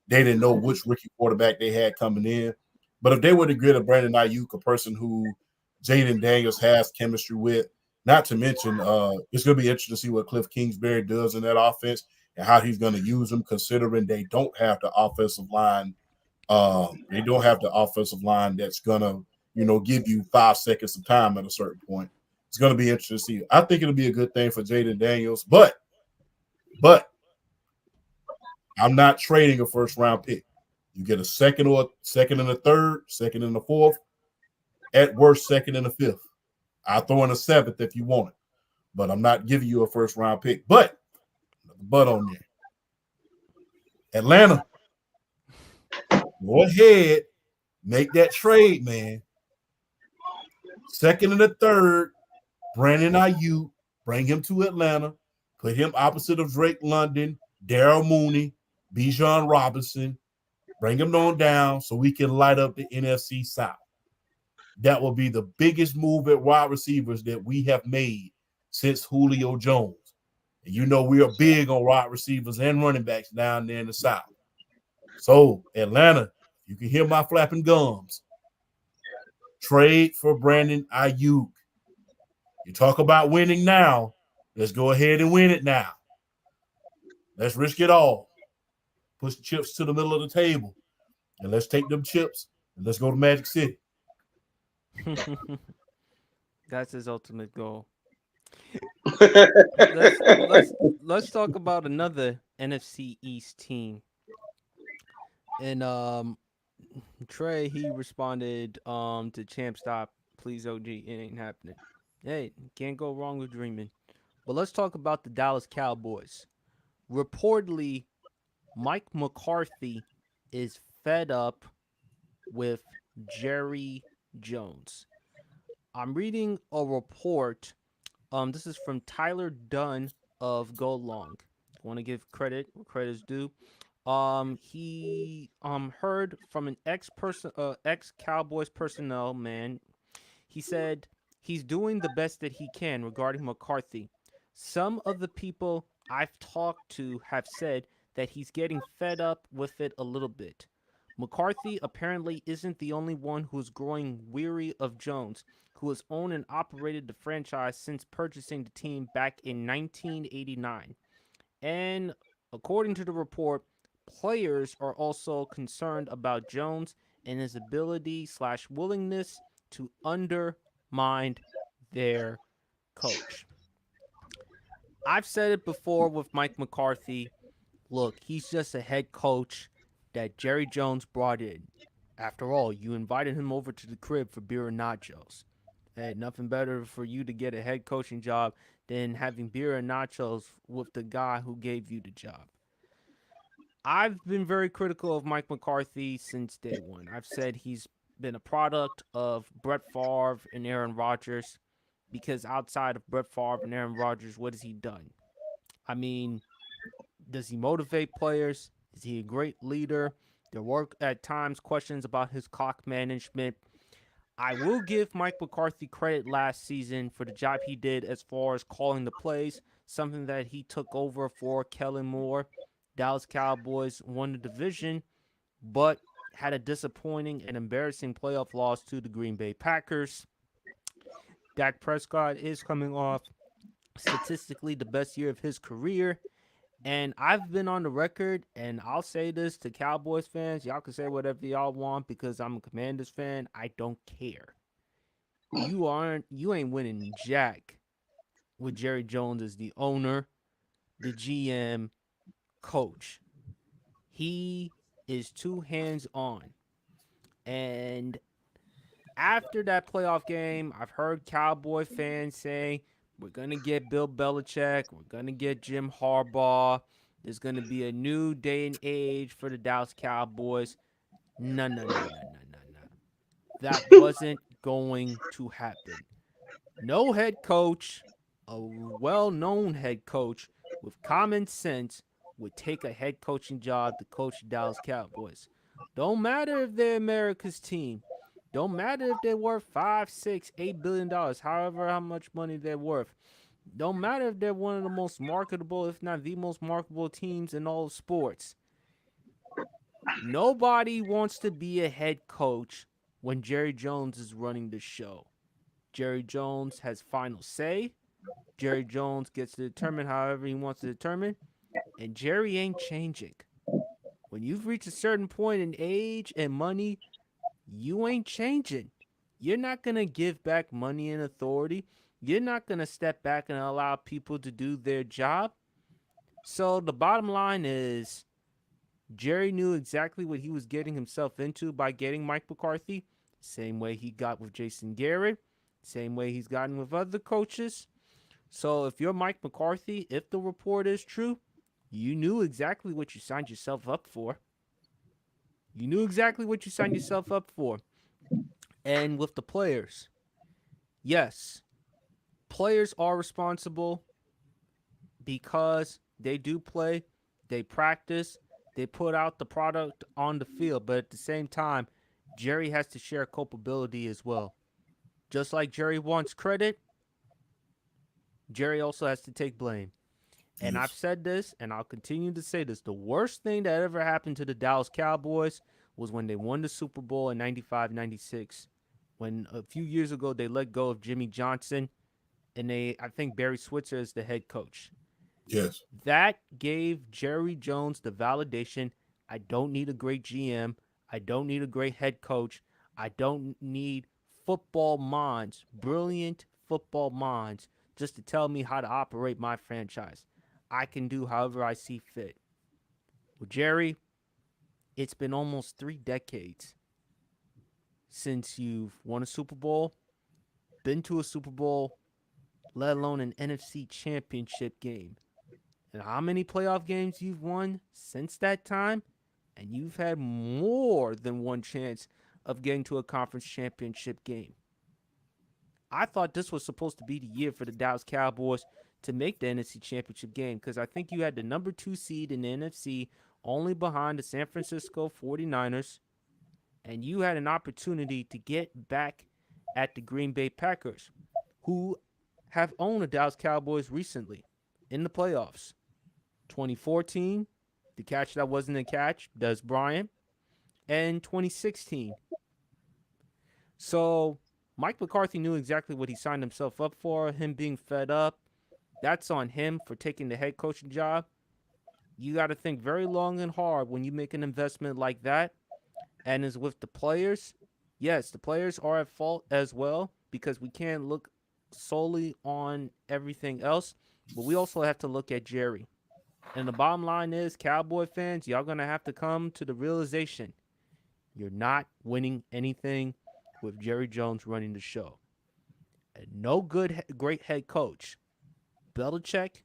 they didn't know which rookie quarterback they had coming in. But if they were to get a Brandon Aiyuk, a person who Jaden Daniels has chemistry with, not to mention it's going to be interesting to see what Cliff Kingsbury does in that offense and how he's going to use them, considering they don't have the offensive line. They don't have the offensive line that's going to, give you 5 seconds of time at a certain point. It's going to be interesting to see. I think it'll be a good thing for Jaden Daniels, but I'm not trading a first round pick. You get a second and a third, second and a fourth, at worst, second and a fifth. I'll throw in a seventh if you want it, but I'm not giving you a first round pick. But on there, Atlanta, go ahead Make that trade, man. Second and the third, Brandon Aiyuk, bring him to Atlanta, put him opposite of Drake London, Daryl Mooney, Bijan Robinson, bring him on down so we can light up the NFC South. That will be the biggest move at wide receivers that we have made since Julio Jones. And you know we are big on wide receivers and running backs down there in the South. So, Atlanta, you can hear my flapping gums. Trade for Brandon Aiyuk. You talk about winning now. Let's go ahead and win it now. Let's risk it all. Push the chips to the middle of the table. And let's take them chips and let's go to Magic City. That's his ultimate goal. Let's talk about another NFC East team. And Trey, he responded to Champ Stop, please OG, it ain't happening. Hey, can't go wrong with dreaming. But let's talk about the Dallas Cowboys. Reportedly, Mike McCarthy is fed up with Jerry Jones. I'm reading a report. This is from Tyler Dunn of Go Long. Want to give credit where credit is due. He heard from an ex Cowboys personnel man. He said he's doing the best that he can regarding McCarthy. Some of the people I've talked to have said that he's getting fed up with it a little bit. McCarthy apparently isn't the only one who's growing weary of Jones, who has owned and operated the franchise since purchasing the team back in 1989. And according to the report, players are also concerned about Jones and his ability/willingness to undermine their coach. I've said it before with Mike McCarthy. Look, he's just a head coach that Jerry Jones brought in. After all, you invited him over to the crib for beer and nachos. Hey, nothing better for you to get a head coaching job than having beer and nachos with the guy who gave you the job. I've been very critical of Mike McCarthy since day one. I've said he's been a product of Brett Favre and Aaron Rodgers, because outside of Brett Favre and Aaron Rodgers, what has he done? I mean, does he motivate players? Is he a great leader? There were at times questions about his clock management. I will give Mike McCarthy credit last season for the job he did as far as calling the plays, something that he took over for Kellen Moore. Dallas Cowboys won the division, but had a disappointing and embarrassing playoff loss to the Green Bay Packers. Dak Prescott is coming off statistically the best year of his career. And I've been on the record, and I'll say this to Cowboys fans. Y'all can say whatever y'all want because I'm a Commanders fan. I don't care. You ain't winning jack with Jerry Jones as the owner, the GM, coach. He is too hands-on. And after that playoff game, I've heard Cowboy fans say, we're going to get Bill Belichick. We're going to get Jim Harbaugh. There's going to be a new day and age for the Dallas Cowboys. No. That wasn't going to happen. No head coach, a well-known head coach with common sense, would take a head coaching job to coach the Dallas Cowboys. Don't matter if they're America's team. Don't matter if they're worth $5, $6, $8 billion, however how much money they're worth. Don't matter if they're one of the most marketable, if not the most marketable teams in all of sports. Nobody wants to be a head coach when Jerry Jones is running the show. Jerry Jones has final say. Jerry Jones gets to determine however he wants to determine. And Jerry ain't changing. When you've reached a certain point in age and money, you ain't changing. You're not going to give back money and authority. You're not going to step back and allow people to do their job. So the bottom line is, Jerry knew exactly what he was getting himself into by getting Mike McCarthy. Same way he got with Jason Garrett. Same way he's gotten with other coaches. So if you're Mike McCarthy, if the report is true, you knew exactly what you signed yourself up for. You knew exactly what you signed yourself up for. And with the players, yes, players are responsible because they do play, they practice, they put out the product on the field. But at the same time, Jerry has to share culpability as well. Just like Jerry wants credit, Jerry also has to take blame. And I've Yes. said this, and I'll continue to say this. The worst thing that ever happened to the Dallas Cowboys was when they won the Super Bowl in 95 96. When a few years ago they let go of Jimmy Johnson and I think Barry Switzer is the head coach. Yes. That gave Jerry Jones the validation. I don't need a great GM. I don't need a great head coach. I don't need football minds, brilliant football minds, just to tell me how to operate my franchise. I can do however I see fit. Well, Jerry, it's been almost 3 decades since you've won a Super Bowl, been to a Super Bowl, let alone an NFC championship game. And how many playoff games you've won since that time? And you've had more than one chance of getting to a conference championship game. I thought this was supposed to be the year for the Dallas Cowboys to make the NFC championship game because I think you had the number 2 seed in the NFC only behind the San Francisco 49ers, and you had an opportunity to get back at the Green Bay Packers, who have owned the Dallas Cowboys recently in the playoffs. 2014, the catch that wasn't a catch, Des Bryant, and 2016. So Mike McCarthy knew exactly what he signed himself up for. Him being fed up, that's on him for taking the head coaching job. You got to think very long and hard when you make an investment like that. And as with the players, yes, the players are at fault as well because we can't look solely on everything else, but we also have to look at Jerry. And the bottom line is, Cowboy fans, y'all going to have to come to the realization you're not winning anything with Jerry Jones running the show. And no great head coach, Belichick,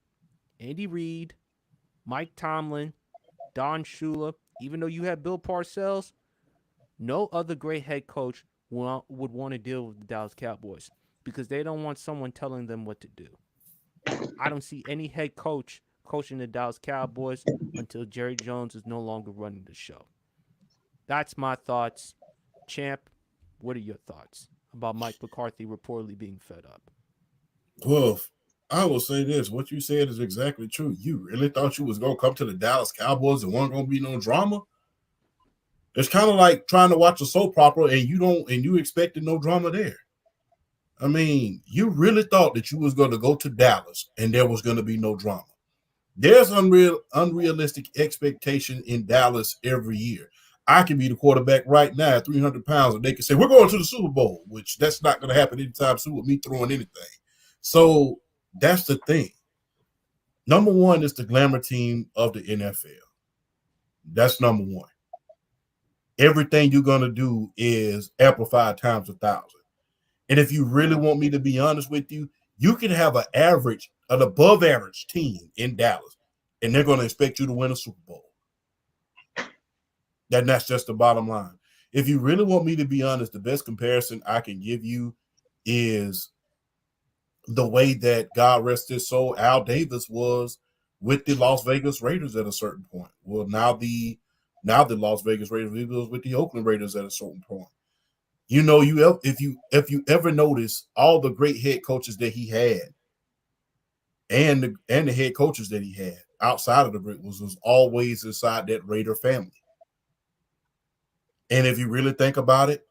Andy Reid, Mike Tomlin, Don Shula, even though you had Bill Parcells, no other great head coach would want to deal with the Dallas Cowboys because they don't want someone telling them what to do. I don't see any head coach coaching the Dallas Cowboys until Jerry Jones is no longer running the show. That's my thoughts. Champ, what are your thoughts about Mike McCarthy reportedly being fed up? Well, I will say this. What you said is exactly true. You really thought you was going to come to the Dallas Cowboys and wasn't going to be no drama? It's kind of like trying to watch a soap opera and you expected no drama there. I mean, you really thought that you was going to go to Dallas and there was going to be no drama. There's unrealistic expectation in Dallas every year. I can be the quarterback right now at 300 pounds, and they can say, we're going to the Super Bowl, which that's not going to happen anytime soon with me throwing anything. So that's the thing. Number one is the glamour team of the NFL. That's number one. Everything you're going to do is amplified times 1,000. And if you really want me to be honest with you, you can have an above average team in Dallas, and they're going to expect you to win a Super Bowl. And that's just the bottom line. If you really want me to be honest, the best comparison I can give you is the way that, God rest his soul, Al Davis was with the Las Vegas Raiders at a certain point. Well, now the Las Vegas Raiders was with the Oakland Raiders at a certain point. You know, if you ever notice all the great head coaches that he had, and the head coaches that he had outside of the brick was always inside that Raider family. And if you really think about it,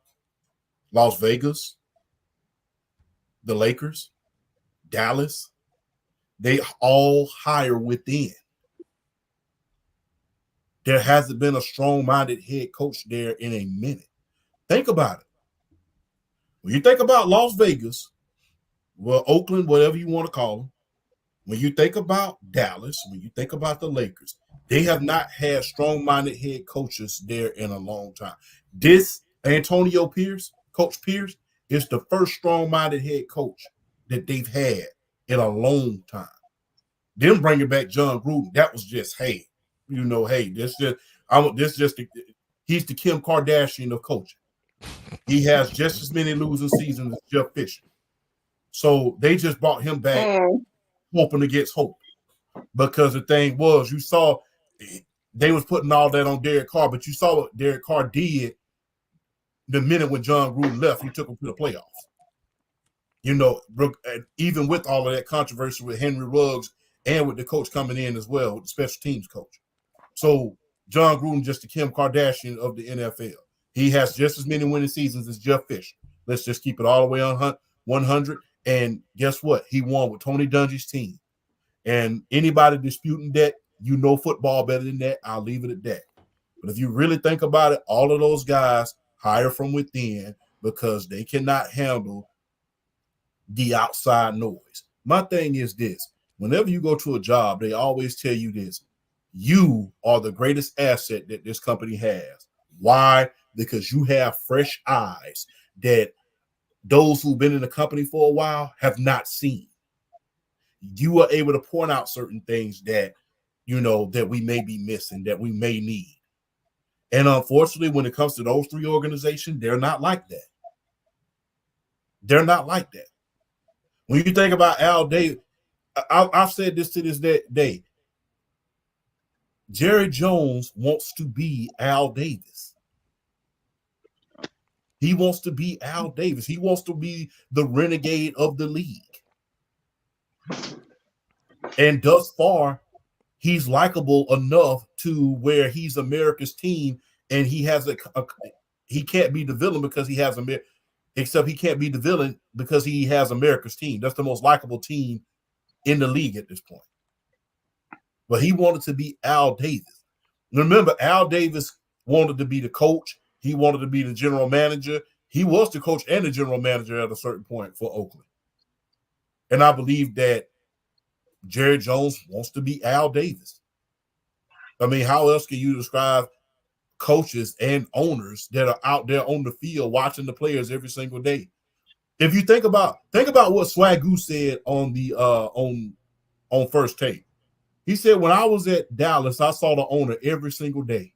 Las Vegas, the Lakers, Dallas, they all hire within. There hasn't been a strong-minded head coach there in a minute. Think about it. When you think about Las Vegas, well, Oakland, whatever you want to call them, when you think about Dallas, when you think about the Lakers, they have not had strong-minded head coaches there in a long time. This Antonio Pierce, Coach Pierce, is the first strong-minded head coach that they've had in a long time. Them bringing back John Gruden, that was just, hey, this just He's the Kim Kardashian of coaching. He has just as many losing seasons as Jeff Fisher. So they just brought him back, hoping against hope. Because the thing was, you saw they was putting all that on Derek Carr, but you saw what Derek Carr did the minute when John Gruden left. He took him to the playoffs. Even with all of that controversy with Henry Ruggs and with the coach coming in as well, with the special teams coach. So John Gruden just the Kim Kardashian of the NFL. He has just as many winning seasons as Jeff Fisher. Let's just keep it all the way on 100. And guess what? He won with Tony Dungy's team. And anybody disputing that, football better than that, I'll leave it at that. But if you really think about it, all of those guys hire from within because they cannot handle the outside noise. My thing is this. Whenever you go to a job, they always tell you this. You are the greatest asset that this company has. Why? Because you have fresh eyes that those who've been in the company for a while have not seen. You are able to point out certain things that, that we may be missing, that we may need. And unfortunately, when it comes to those three organizations, they're not like that. They're not like that. When you think about Al Davis, I've said this to this day. Jerry Jones wants to be Al Davis. He wants to be Al Davis. He wants to be the renegade of the league. And thus far, he's likable enough to where he's America's team, and he has he can't be the villain because he has except he can't be the villain because he has America's team. That's the most likable team in the league at this point. But he wanted to be Al Davis. Remember, Al Davis wanted to be the coach. He wanted to be the general manager. He was the coach and the general manager at a certain point for Oakland. And I believe that Jerry Jones wants to be Al Davis. I mean, how else can you describe coaches and owners that are out there on the field watching the players every single day? If you think about what Swagoo said on the on First Take. He said, when I was at Dallas, I saw the owner every single day.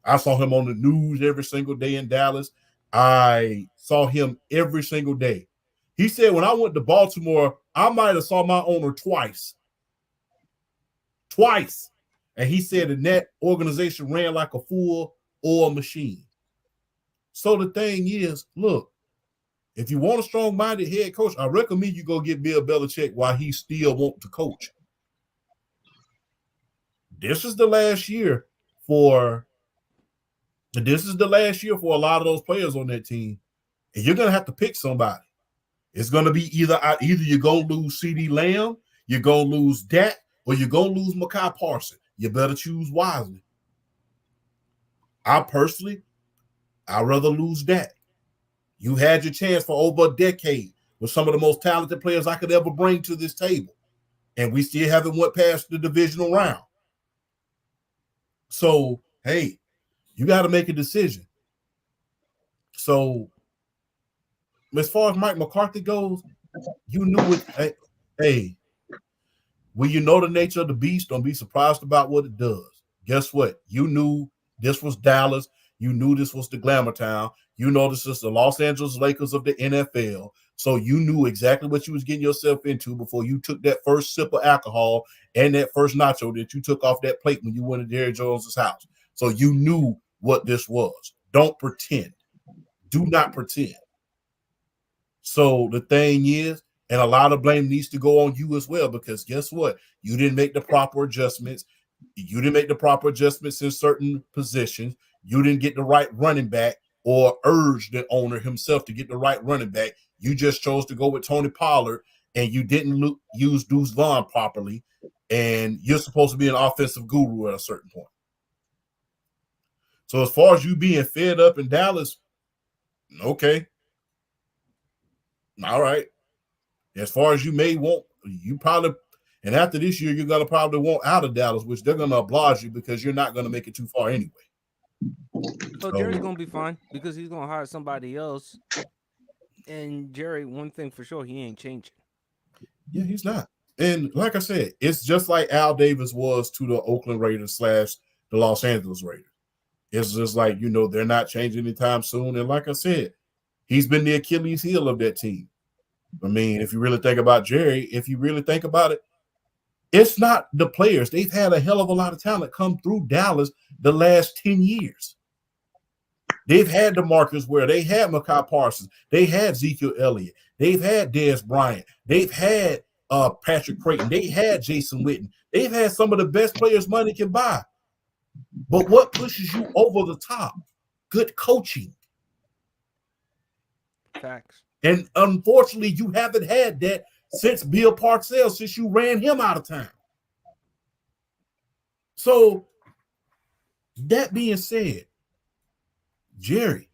I saw him on the news every single day in Dallas. I saw him every single day. He said, when I went to Baltimore, I might have saw my owner twice. And he said that organization ran like a full oil machine. So the thing is, look, if you want a strong-minded head coach, I recommend you go get Bill Belichick while he still wants to coach. This is the last year for a lot of those players on that team. And you're going to have to pick somebody. It's going to be either you're going to lose CeeDee Lamb, you're going to lose Dak, or you're going to lose Mikal Parsons. You better choose wisely. I'd rather lose Dak. You had your chance for over a decade with some of the most talented players I could ever bring to this table. And we still haven't went past the divisional round. So, hey, you got to make a decision. So, as far as Mike McCarthy goes, you knew it. Hey, when you know the nature of the beast, don't be surprised about what it does. Guess what? You knew this was Dallas. You knew this was the Glamour Town. You know this is the Los Angeles Lakers of the NFL. So you knew exactly what you was getting yourself into before you took that first sip of alcohol and that first nacho that you took off that plate when you went to Jerry Jones's house. So you knew what this was. Don't pretend. Do not pretend. So the thing is, and a lot of blame needs to go on you as well, because guess what? You didn't make the proper adjustments. You didn't make the proper adjustments in certain positions. You didn't get the right running back or urge the owner himself to get the right running back. You just chose to go with Tony Pollard, and you didn't use Deuce Vaughn properly, and you're supposed to be an offensive guru at a certain point. So as far as you being fed up in Dallas, okay. All right. As far as you may want, you probably, and after this year, you're going to probably want out of Dallas, which they're going to oblige you because you're not going to make it too far anyway. So Jerry's going to be fine because he's going to hire somebody else. And Jerry, one thing for sure, he ain't changing. Yeah, he's not. And like I said, it's just like Al Davis was to the Oakland Raiders / the Los Angeles Raiders. It's just like, they're not changing anytime soon. And like I said, he's been the Achilles heel of that team. I mean, if you really think about Jerry, if you really think about it, it's not the players. They've had a hell of a lot of talent come through Dallas the last 10 years. They've had the markers where they had Mikal Parsons. They had Ezekiel Elliott. They've had Dez Bryant. They've had Patrick Creighton. They had Jason Witten. They've had some of the best players money can buy. But what pushes you over the top? Good coaching. Facts. And unfortunately, you haven't had that since Bill Parcells, since you ran him out of town. So, that being said, Jerry,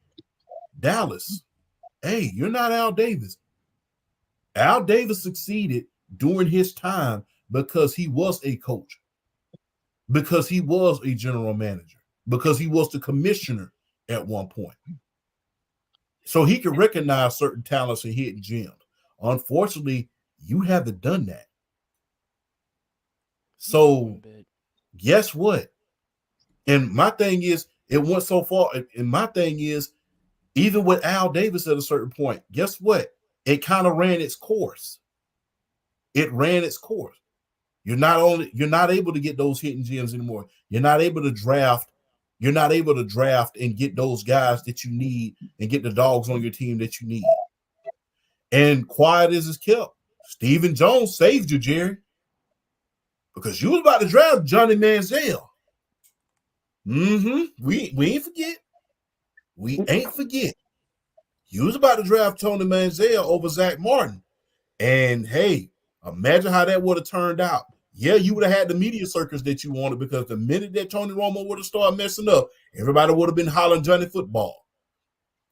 Dallas, hey, you're not Al Davis. Al Davis succeeded during his time because he was a coach, because he was a general manager, because he was the commissioner at one point. So he could recognize certain talents and hidden gems. Unfortunately, you haven't done that. So guess what? And my thing is, it went so far. And my thing is, even with Al Davis at a certain point, guess what? It kind of ran its course. It ran its course. You're not able to get those hidden gems anymore. You're not able to draft. You're not able to draft and get those guys that you need and get the dogs on your team that you need. And quiet as it's kept, Stephen Jones saved you, Jerry, because you was about to draft Johnny Manziel. We ain't forget. We ain't forget. You was about to draft Tony Manziel over Zach Martin. And hey, imagine how that would have turned out. Yeah, you would have had the media circus that you wanted, because the minute that Tony Romo would have started messing up, everybody would have been hollering Johnny Football.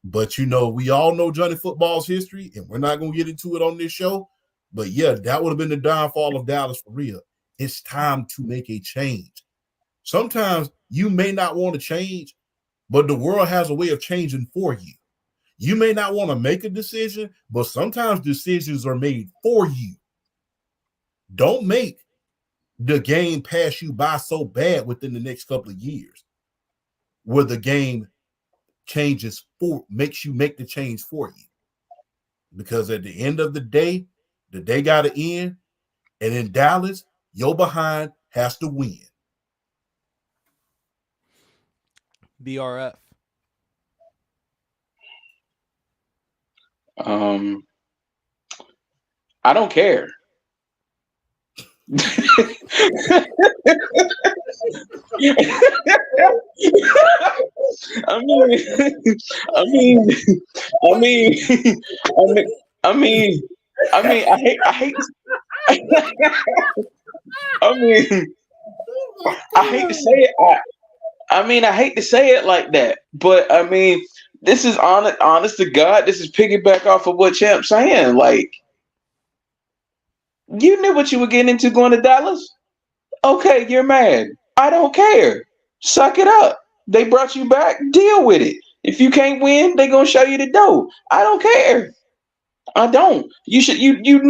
But we all know Johnny Football's history, and we're not going to get into it on this show. But yeah, that would have been the downfall of Dallas for real. It's time to make a change. Sometimes you may not want to change, but the world has a way of changing for you. You may not want to make a decision, but sometimes decisions are made for you. Don't make the game pass you by so bad within the next couple of years, where the game makes you make the change for you. Because at the end of the day got to end, and in Dallas, your behind has to win. BRF. I don't care. I hate. I hate to say it. I hate to say it like that, but this is honest to God. This is piggyback off of what Champ's saying. Like, you knew what you were getting into going to Dallas. Okay, you're mad. I don't care. Suck it up. They brought you back. Deal with it. If you can't win, they're gonna show you the door. I don't care. I don't. You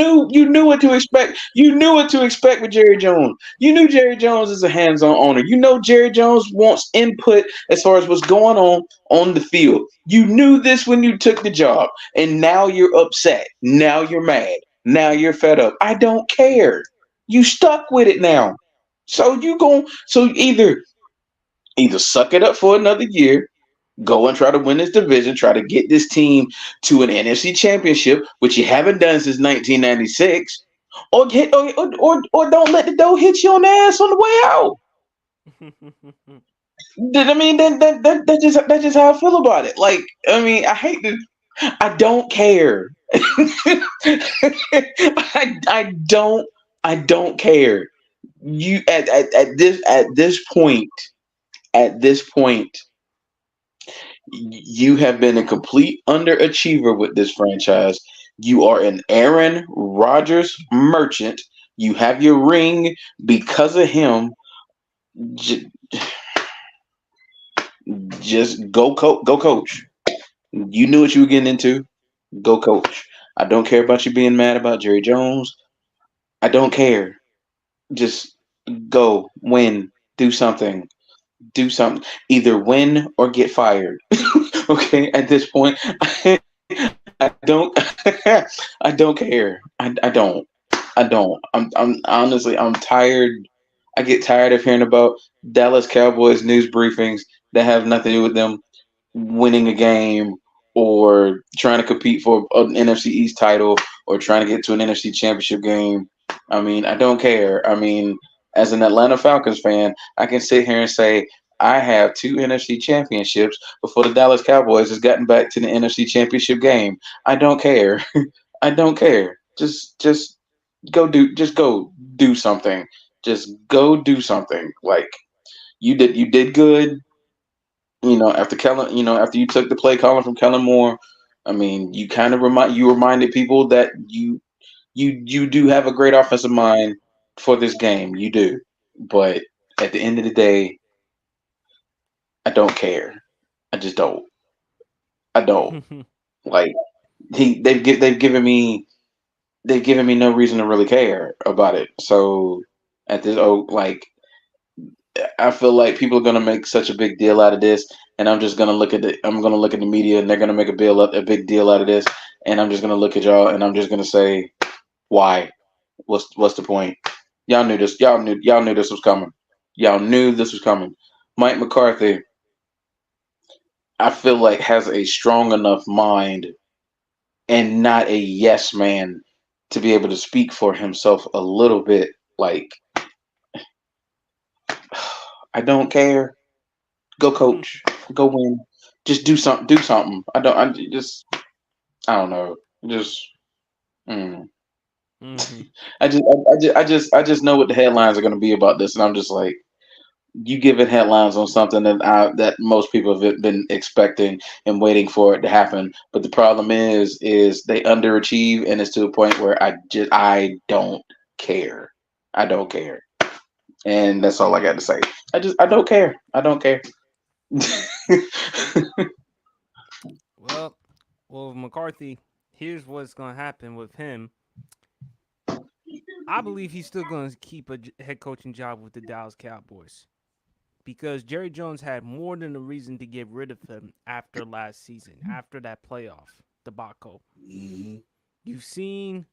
knew what to expect. You knew what to expect with Jerry Jones. You knew Jerry Jones is a hands-on owner. You know Jerry Jones wants input as far as what's going on the field. You knew this when you took the job, and now you're upset. Now you're mad. Now you're fed up. I don't care. You stuck with it now. So either suck it up for another year, go and try to win this division, try to get this team to an NFC championship, which you haven't done since 1996, or don't let the dough hit you on the ass on the way out. That's just how I feel about it. Like, I hate to. I don't care. I don't care. You at this point, you have been a complete underachiever with this franchise. You are an Aaron Rodgers merchant. You have your ring because of him. Just go coach. You knew what you were getting into. Go coach. I don't care about you being mad about Jerry Jones. I don't care. Just go win. Do something. Do something. Either win or get fired. Okay, at this point, I don't. I don't care. I don't. I'm honestly, I'm tired. I get tired of hearing about Dallas Cowboys news briefings that have nothing to do with them winning a game or trying to compete for an NFC East title or trying to get to an NFC Championship game. I mean, I don't care. I mean, as an Atlanta Falcons fan, I can sit here and say I have two NFC championships before the Dallas Cowboys has gotten back to the NFC Championship game. I don't care. I don't care. Just go do something. Just go do something. Like you did good, after Kellen, after you took the play calling from Kellen Moore. I mean, you kind of reminded people that you do have a great offensive mind for this game. You do. But at the end of the day, I don't care. I just don't. I don't. Like they've given me no reason to really care about it. So at this like I feel like people are gonna make such a big deal out of this, and I'm gonna look at the media, and they're gonna make a big deal out of this, and I'm just gonna look at y'all, and I'm just gonna say, why? What's the point? Y'all knew this. Y'all knew this was coming. Y'all knew this was coming. Mike McCarthy, I feel like has a strong enough mind and not a yes man to be able to speak for himself a little bit. Like, I don't care. Go coach. Go win. Just do something. Do something. I don't know. Just mm. Mm-hmm. I just know what the headlines are going to be about this, and I'm just like, you giving headlines on something that most people have been expecting and waiting for it to happen. But the problem is they underachieve, and it's to a point where I don't care. I don't care, and that's all I got to say. I don't care. I don't care. Well, well, McCarthy, here's what's going to happen with him. I believe he's still going to keep a head coaching job with the Dallas Cowboys because Jerry Jones had more than a reason to get rid of him after last season, after that playoff debacle. Mm-hmm. You've seen,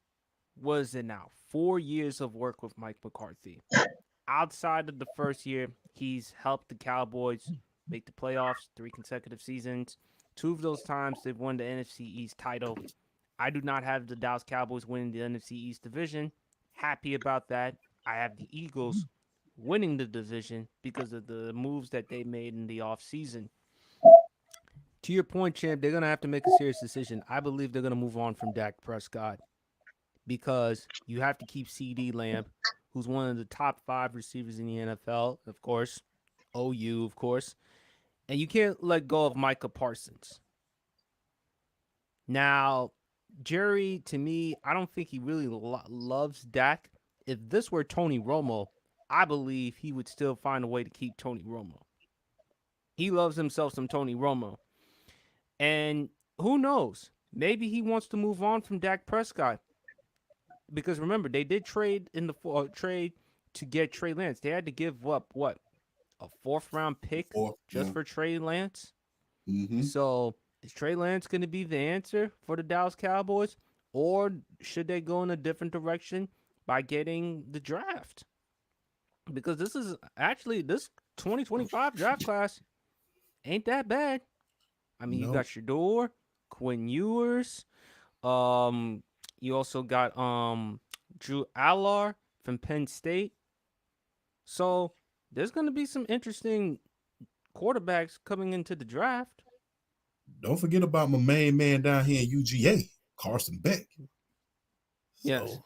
what is it now, 4 years of work with Mike McCarthy. Outside of the first year, he's helped the Cowboys make the playoffs 3 consecutive seasons. 2 of those times, they've won the NFC East title. I do not have the Dallas Cowboys winning the NFC East division. Happy about that. I have the Eagles winning the division because of the moves that they made in the offseason. To your point, champ, they're going to have to make a serious decision. I believe they're going to move on from Dak Prescott because you have to keep CD Lamb, who's one of the top 5 receivers in the NFL, of course, OU, of course, and you can't let go of Micah Parsons. Now, Jerry, to me, I don't think he really loves Dak. If this were Tony Romo, I believe he would still find a way to keep Tony Romo. He loves himself some Tony Romo. And who knows? Maybe he wants to move on from Dak Prescott. Because remember, they did trade in the trade to get Trey Lance. They had to give up what, a 4th round pick Fourth, just yeah. for Trey Lance. Mm-hmm. So is Trey Lance going to be the answer for the Dallas Cowboys, or should they go in a different direction by getting the draft? Because this is actually this 2025 draft class ain't that bad. I mean, you No, got Shador, Quinn Ewers, um, you also got Drew Allar from Penn State. So there's going to be some interesting quarterbacks coming into the draft. don't forget about my main man down here in UGA, Carson Beck. Yes. So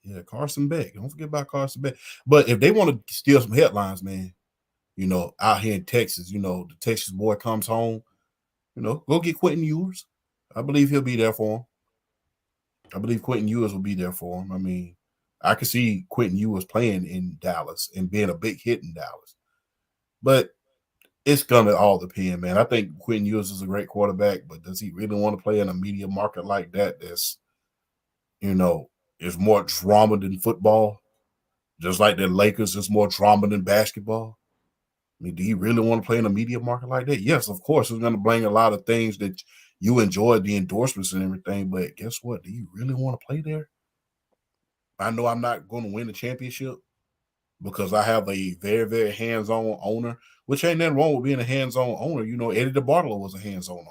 yeah, Carson Beck. Don't forget about Carson Beck. But if they want to steal some headlines, man, out here in Texas, the Texas boy comes home, go get Quentin Ewers. I believe he'll be there for him. I believe Quentin Ewers will be there for him. I mean, I could see Quentin Ewers playing in Dallas and being a big hit in Dallas. But it's gonna all depend, man. I think Quentin Ewers is a great quarterback, but does he really want to play in a media market like that? That's is more drama than football. Just like the Lakers, there's more drama than basketball. I mean, do you really want to play in a media market like that? Yes, of course, it's going to bring a lot of things that you enjoy, the endorsements and everything. But guess what? Do you really want to play there? I know I'm not going to win the championship because I have a very, very hands-on owner, which ain't nothing wrong with being a hands-on owner. You know, Eddie DeBartolo was a hands-on owner.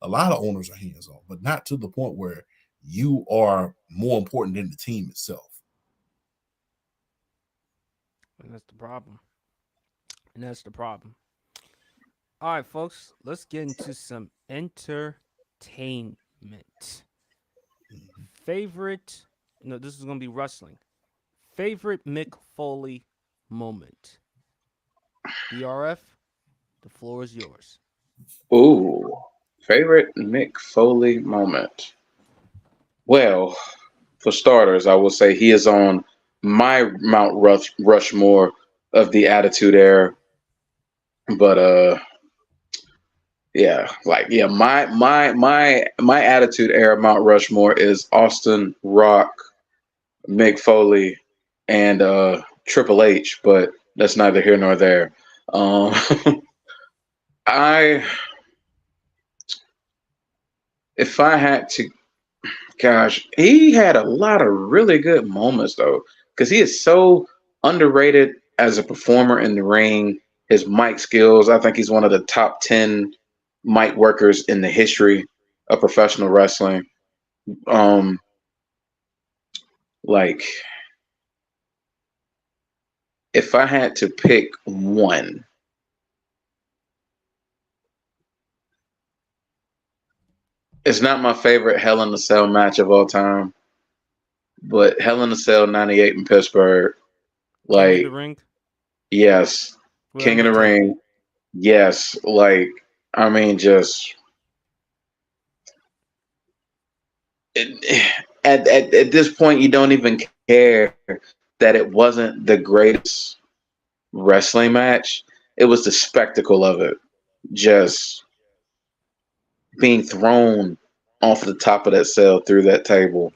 A lot of owners are hands-on, but not to the point where you are more important than the team itself. And that's the problem. And that's the problem. All right, folks, let's get into some entertainment. Favorite, no, this is going to be wrestling. Favorite Mick Foley moment. BRF, the floor is yours. Ooh, favorite Mick Foley moment. Well, for starters, I will say he is on my Mount Rushmore of the Attitude Era. But yeah, like yeah, my Attitude Era Mount Rushmore is Austin, Rock, Mick Foley, and Triple H. But that's neither here nor there. Um, I if I had to, gosh, he had a lot of really good moments though, because he is so underrated as a performer in the ring. His mic skills, I think he's one of the top 10 mic workers in the history of professional wrestling. Um, like if I had to pick one, it's not my favorite Hell in a Cell match of all time, but Hell in a Cell '98 in Pittsburgh. King of the Like, Ring yes, with King of the Undertaker. Ring. Yes, like I mean, just it, at this point, you don't even care that it wasn't the greatest wrestling match. It was the spectacle of it, just being thrown off the top of that cell through that table,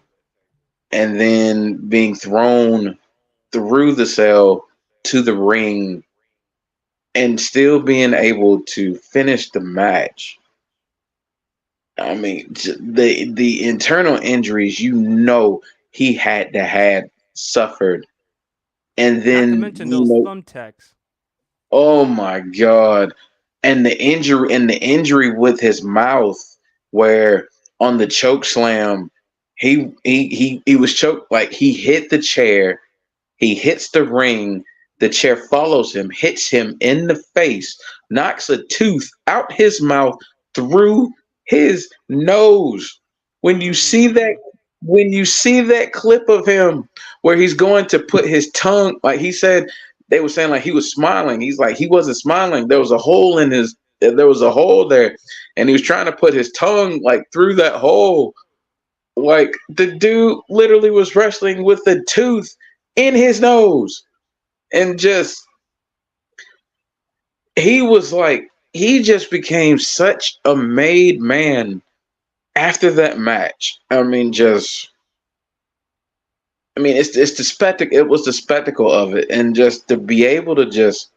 and then being thrown through the cell to the ring, and still being able to finish the match. I mean, the internal injuries, he had to had suffered, and Not to then mention those thumbtacks. oh my god, and the injury with his mouth, where on the choke slam, he was choked, like he hit the chair, he hits the ring, the chair follows him, hits him in the face, knocks a tooth out his mouth through his nose. When you see that, Mm. when you see that clip of him where he's going to put his tongue, like he said, they were saying like he was smiling. He's like he wasn't smiling. There was a hole in his. There was a hole there, and he was trying to put his tongue like through that hole. Like the dude literally was wrestling with a tooth in his nose, and just he was like he just became such a made man after that match. I mean, just I mean, it's the spectacle. It was the spectacle of it, and just to be able to just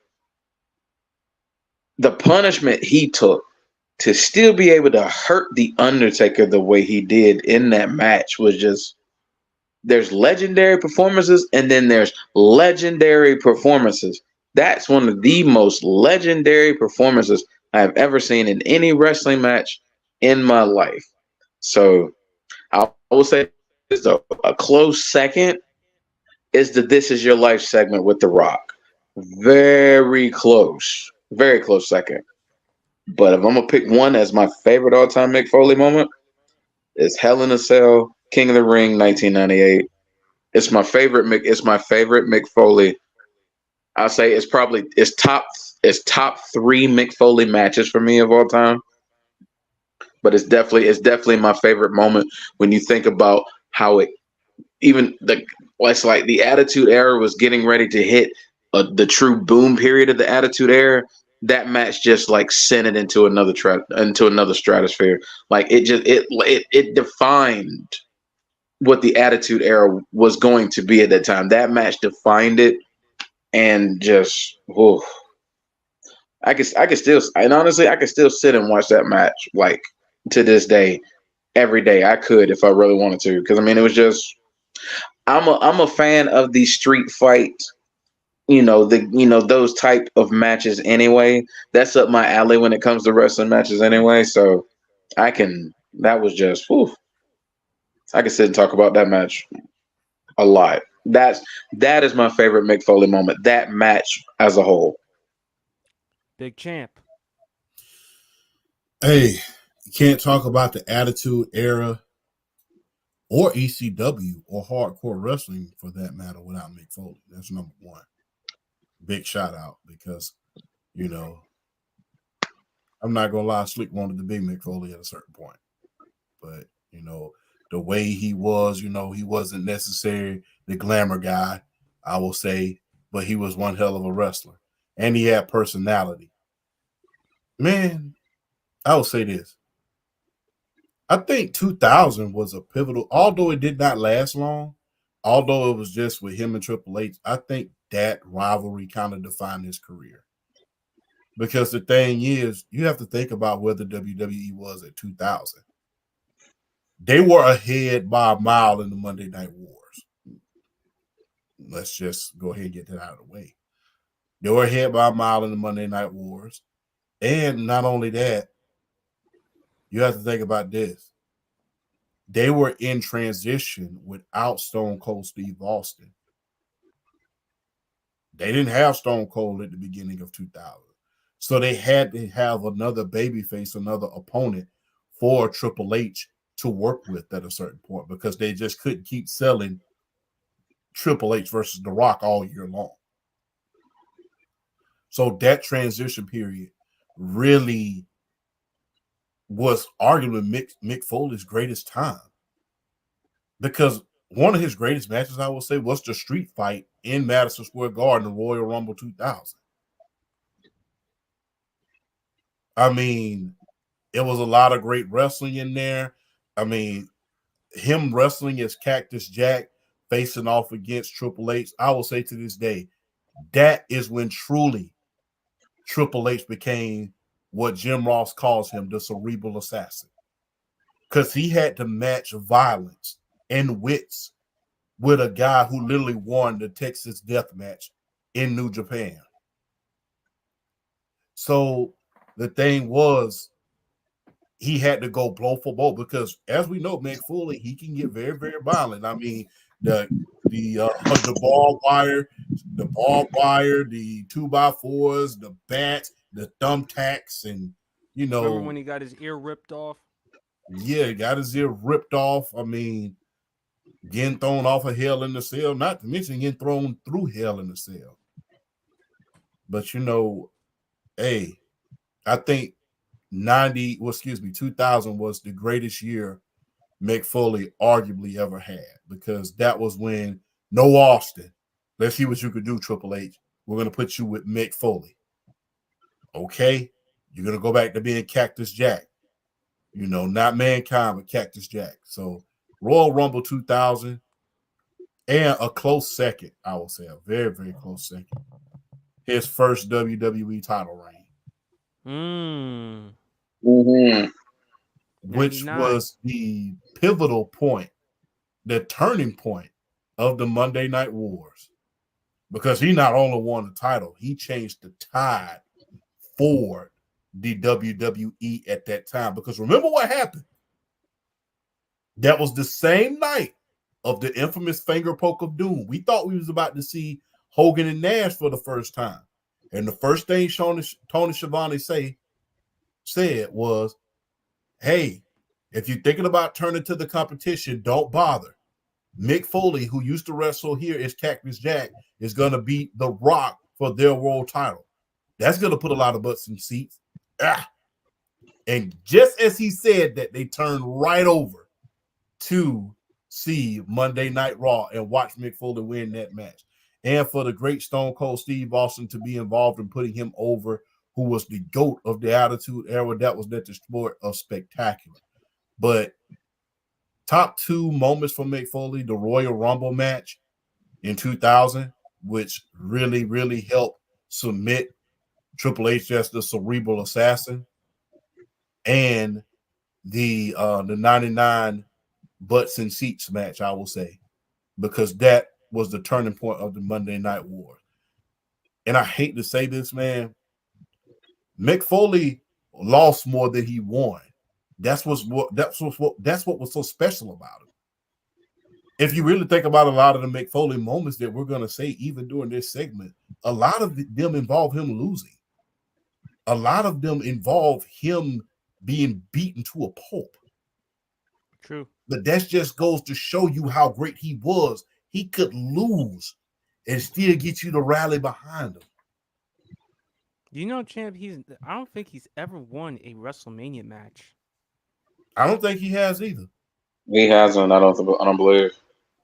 the punishment he took to still be able to hurt the Undertaker the way he did in that match was just there's legendary performances and then there's legendary performances. That's one of the most legendary performances I have ever seen in any wrestling match in my life. So I will say it's a close second is the This Is Your Life segment with The Rock. Very close second. But if I'm gonna pick one as my favorite all-time Mick Foley moment, it's Hell in a Cell, King of the Ring, 1998. It's my favorite Mick. It's my favorite Mick Foley. I'll say it's top three Mick Foley matches for me of all time. But it's definitely my favorite moment when you think about how it even the it's like the Attitude Era was getting ready to hit the true boom period of the Attitude Era. That match just like sent it into into another stratosphere. Like it defined what the Attitude Era was going to be at that time. That match defined it, and just whew. I could still, and honestly, I could still sit and watch that match like to this day, every day. I could if I really wanted to, because I mean, it was just I'm a fan of the street fight. Those type of matches anyway. That's up my alley when it comes to wrestling matches anyway. So I can. That was just. Whew, I can sit and talk about that match a lot. That is my favorite Mick Foley moment. That match as a whole. Big champ. Hey, you can't talk about the Attitude Era or ECW or hardcore wrestling for that matter without Mick Foley. That's number one. Big shout out because, you know, I'm not gonna lie, Slick wanted to be Mick Foley at a certain point. But, the way he was, he wasn't necessarily the glamour guy, I will say, but he was one hell of a wrestler. And he had personality. Man, I will say this. I think 2000 was a pivotal, although it did not last long, although it was just with him and Triple H, I think that rivalry kind of defined his career. Because the thing is, you have to think about where the WWE was at 2000. They were ahead by a mile in the Monday Night Wars. Let's just go ahead and get that out of the way. They were ahead by a mile in the Monday Night Wars. And not only that, you have to think about this. They were in transition without Stone Cold Steve Austin. They didn't have Stone Cold at the beginning of 2000. So they had to have another babyface, another opponent for Triple H to work with at a certain point because they just couldn't keep selling Triple H versus The Rock all year long. So that transition period really was arguably Mick Foley's greatest time because one of his greatest matches, I would say, was the street fight in Madison Square Garden, the Royal Rumble 2000. I mean, it was a lot of great wrestling in there. I mean, him wrestling as Cactus Jack facing off against Triple H, I will say to this day, that is when truly Triple H became what Jim Ross calls him, the cerebral assassin. Because he had to match violence and wits with a guy who literally won the Texas Death Match in New Japan. So the thing was, he had to go blow for blow because, as we know, Mick Foley, he can get very, very violent. I mean, the barbed wire, the 2x4s, the bats, the thumbtacks, and Remember when he got his ear ripped off? Yeah, got his ear ripped off. I mean, getting thrown off of Hell in the Cell, not to mention getting thrown through Hell in the Cell. But hey, I think 2000 was the greatest year Mick Foley arguably ever had because that was when no Austin. Let's see what you could do, Triple H. We're going to put you with Mick Foley. Okay? You're going to go back to being Cactus Jack. Not Mankind, but Cactus Jack. So Royal Rumble 2000 and a close second, I will say, a very, very close second. His first WWE title reign. Mm-hmm. Which 99. was the pivotal point, the turning point of the Monday Night Wars. Because he not only won the title, he changed the tide for the WWE at that time. Because remember what happened? That was the same night of the infamous finger poke of doom. We thought we was about to see Hogan and Nash for the first time. And the first thing Tony Schiavone said was, hey, if you're thinking about turning to the competition, don't bother. Mick Foley, who used to wrestle here as Cactus Jack, is going to beat The Rock for their world title. That's going to put a lot of butts in seats. And just as he said that, they turned right over to see Monday Night Raw and watch Mick Foley win that match. And for the great Stone Cold Steve Austin to be involved in putting him over, who was the GOAT of the Attitude Era, that was the sport of spectacular. But top two moments for Mick Foley, the Royal Rumble match in 2000, which really, really helped cement Triple H as the cerebral assassin, and the 99 butts and seats match, I will say, because that was the turning point of the Monday Night War. And I hate to say this, man, Mick Foley lost more than he won. That's what was so special about it. If you really think about a lot of the Mick Foley moments that we're gonna say, even during this segment, a lot of them involve him losing. A lot of them involve him being beaten to a pulp. True. But that just goes to show you how great he was. He could lose and still get you to rally behind him. You know, champ. I don't think he's ever won a WrestleMania match. I don't think he has either. He hasn't. I don't believe.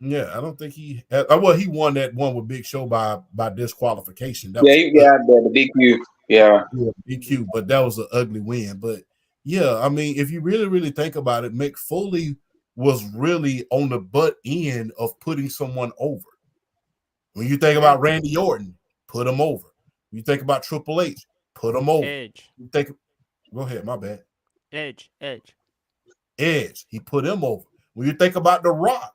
Yeah, I don't think he. Well, he won that one with Big Show by disqualification. That Yeah, was yeah, the DQ. Yeah. DQ, but that was an ugly win. But yeah, I mean, if you really think about it, Mick Foley was really on the butt end of putting someone over. When you think about Randy Orton, put him over. When you think about Triple H, put him over. Edge. You think, go ahead, my bad. Edge. Edge, he put him over. When you think about The Rock,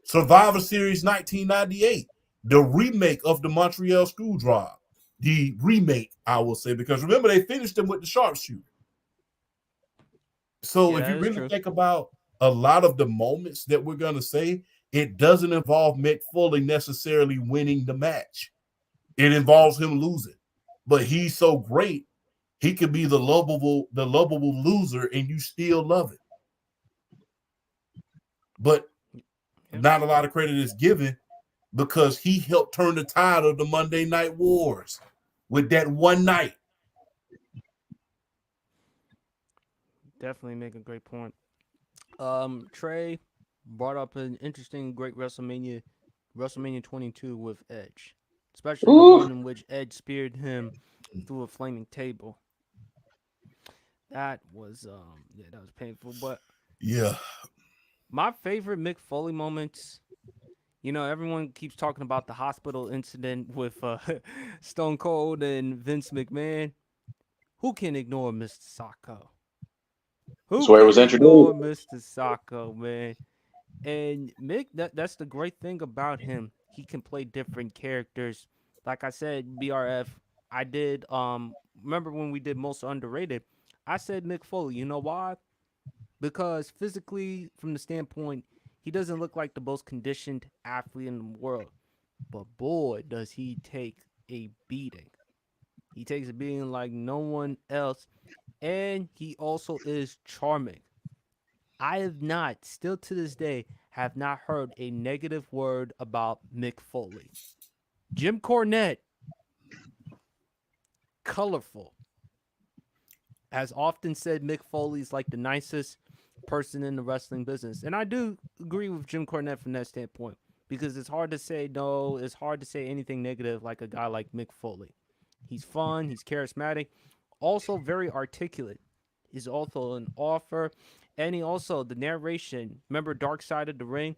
Survivor Series 1998, the remake of the Montreal Screwdriver, the remake, I will say, because remember they finished him with the sharpshooter. So Yeah, if that you is really true. think about a lot of the moments that we're going to say, it doesn't involve Mick Foley necessarily winning the match. It involves him losing. But he's so great, he could be the lovable loser and you still love it. But Yep. not a lot of credit is given because he helped turn the tide of the Monday Night Wars with that one night. Definitely make a great point. Trey brought up an interesting, great WrestleMania 22 with Edge, especially the Ooh. one in which Edge speared him through a flaming table. That was painful. But Yeah. my favorite Mick Foley moments. You know, everyone keeps talking about the hospital incident with Stone Cold and Vince McMahon. Who can ignore Mr. Sacco? That's Who where it was can introduced. ignore Mr. Sacco, man? And Mick, that's the great thing about him. He can play different characters. Like I said, BRF, I did remember when we did most underrated, I said Mick Foley. You know why? Because physically, from the standpoint, he doesn't look like the most conditioned athlete in the world. But boy, does he take a beating. He takes a beating like no one else. And he also is charming. I have not, still to this day, have not heard a negative word about Mick Foley. Jim Cornette, colorful, has often said Mick Foley's like the nicest person in the wrestling business. And I do agree with Jim Cornette from that standpoint because it's hard to say no, it's hard to say anything negative like a guy like Mick Foley. He's fun, he's charismatic, also very articulate. He's also an author. And he also, the narration, remember Dark Side of the Ring?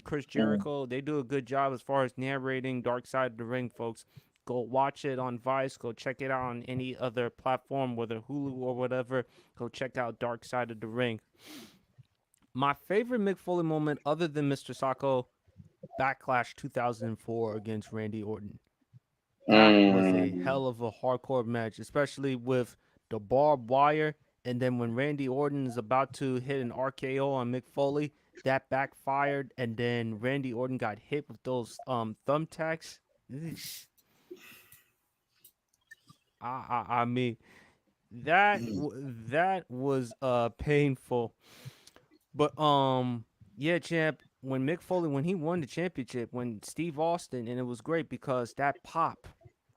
Chris Jericho, they do a good job as far as narrating Dark Side of the Ring, folks. Go watch it on Vice. Go check it out on any other platform, whether Hulu or whatever. Go check out Dark Side of the Ring. My favorite Mick Foley moment, other than Mr. Sacco, Backlash 2004 against Randy Orton. That was a Mm. hell of a hardcore match, especially with the barbed wire. And then when Randy Orton is about to hit an RKO on Mick Foley, that backfired. And then Randy Orton got hit with those thumbtacks. I mean, that was painful. But yeah, champ, when Mick Foley when he won the championship, when Steve Austin, and it was great because that pop.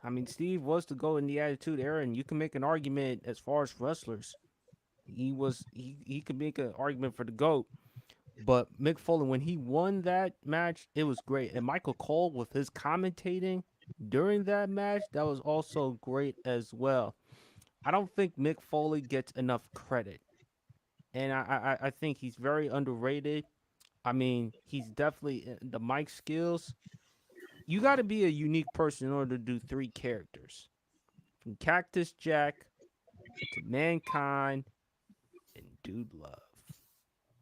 I mean, Steve was the GOAT in the Attitude Era, and you can make an argument as far as wrestlers. He could make an argument for the GOAT. But Mick Foley, when he won that match, it was great. And Michael Cole with his commentating during that match, that was also great as well. I don't think Mick Foley gets enough credit. And I think he's very underrated. I mean, he's definitely the mic skills. You got to be a unique person in order to do three characters. from Cactus Jack to Mankind and Dude Love.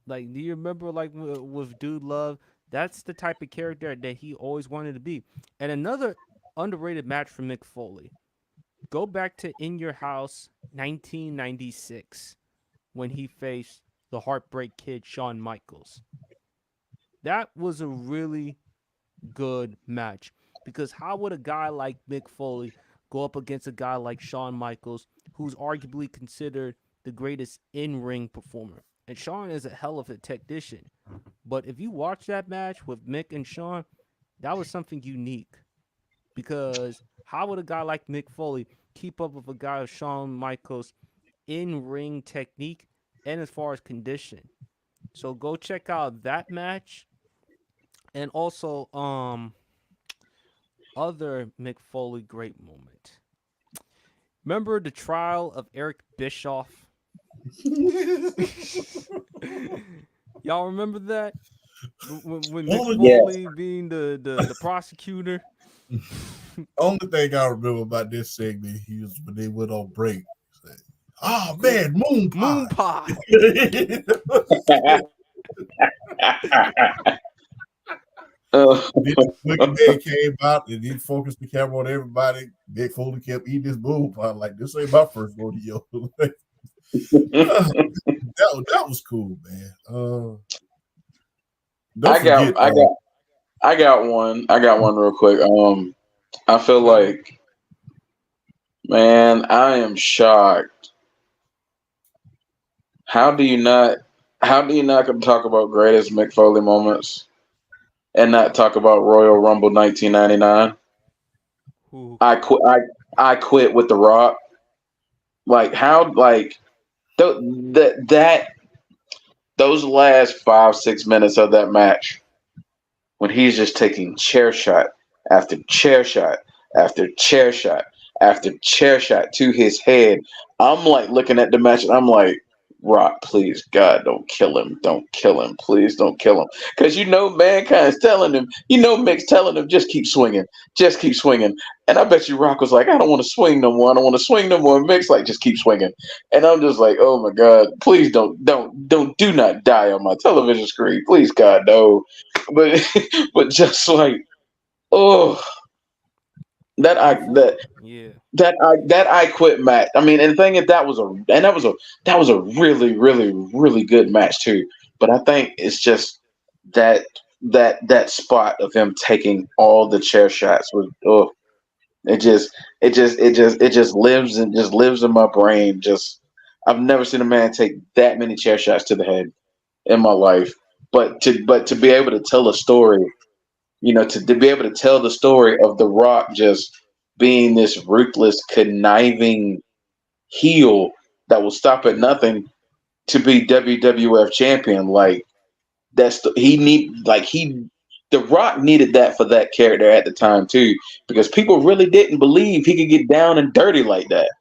Like, do you remember, like, with Dude Love? That's the type of character that he always wanted to be. And another underrated match for Mick Foley. Go back to In Your House 1996 when he faced the Heartbreak Kid Shawn Michaels. That was a really good match because how would a guy like Mick Foley go up against a guy like Shawn Michaels, who's arguably considered the greatest in-ring performer? And Shawn is a hell of a technician. But if you watch that match with Mick and Shawn, that was something unique because how would a guy like Mick Foley keep up with a guy of Shawn Michaels' in-ring technique and as far as condition? So go check out that match and also other Mick Foley great moment. Remember the trial of Eric Bischoff? Y'all remember that? When Mick Only, Yeah. Foley being the prosecutor? only thing I remember about this segment, he was when they went on break. Oh man, moon Moon pie. pie. Then Then Wicked Man came out and he focused the camera on everybody. Mick Foley kept eating his moon pie like this ain't my first rodeo. That was cool, man. Don't I forget. got I got I got one. I got one real quick. I feel like, man, I am shocked. How do you not how do you not gonna talk about greatest Mick Foley moments and not talk about Royal Rumble 1999? Who? I quit I quit with The Rock. Like how like that those last 5 6 minutes of that match when he's just taking chair shot after chair shot after chair shot after chair shot to his head. I'm like looking at the match and I'm like, Rock, please, God, don't kill him. Don't kill him. Please don't kill him. Because you know, Mankind's telling him, you know, Mick's telling him, just keep swinging. Just keep swinging. And I bet you Rock was like, I don't want to swing no more. I don't want to swing no more. And Mick's like, just keep swinging. And I'm just like, oh my God, please do not die on my television screen. Please, God, no. But but just like, oh, that I that Yeah. that I quit match. I mean, and the thing is, that was a really really good match too. But I think it's just that that spot of him taking all the chair shots was, oh, it just lives in my brain. Just I've never seen a man take that many chair shots to the head in my life. But to be able to tell a story, to be able to tell the story of The Rock just being this ruthless, conniving heel that will stop at nothing to be WWF champion. Like The Rock needed that for that character at the time too, because people really didn't believe he could get down and dirty like that.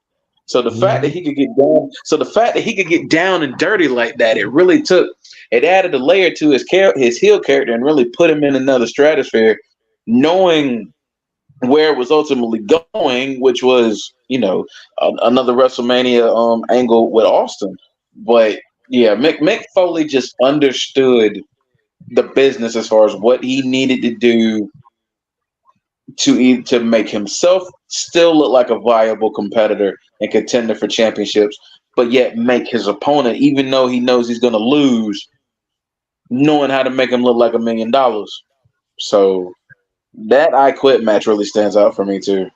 So the fact that Mhm. he could get down, so the fact that he could get down and dirty like that, it added a layer to his heel character and really put him in another stratosphere, knowing where it was ultimately going, which was another WrestleMania angle with Austin. But yeah, Mick Foley just understood the business as far as what he needed to do to make himself still look like a viable competitor and contender for championships, but yet make his opponent, even though he knows he's going to lose, knowing how to make him look like $1 million. So that I Quit match really stands out for me too.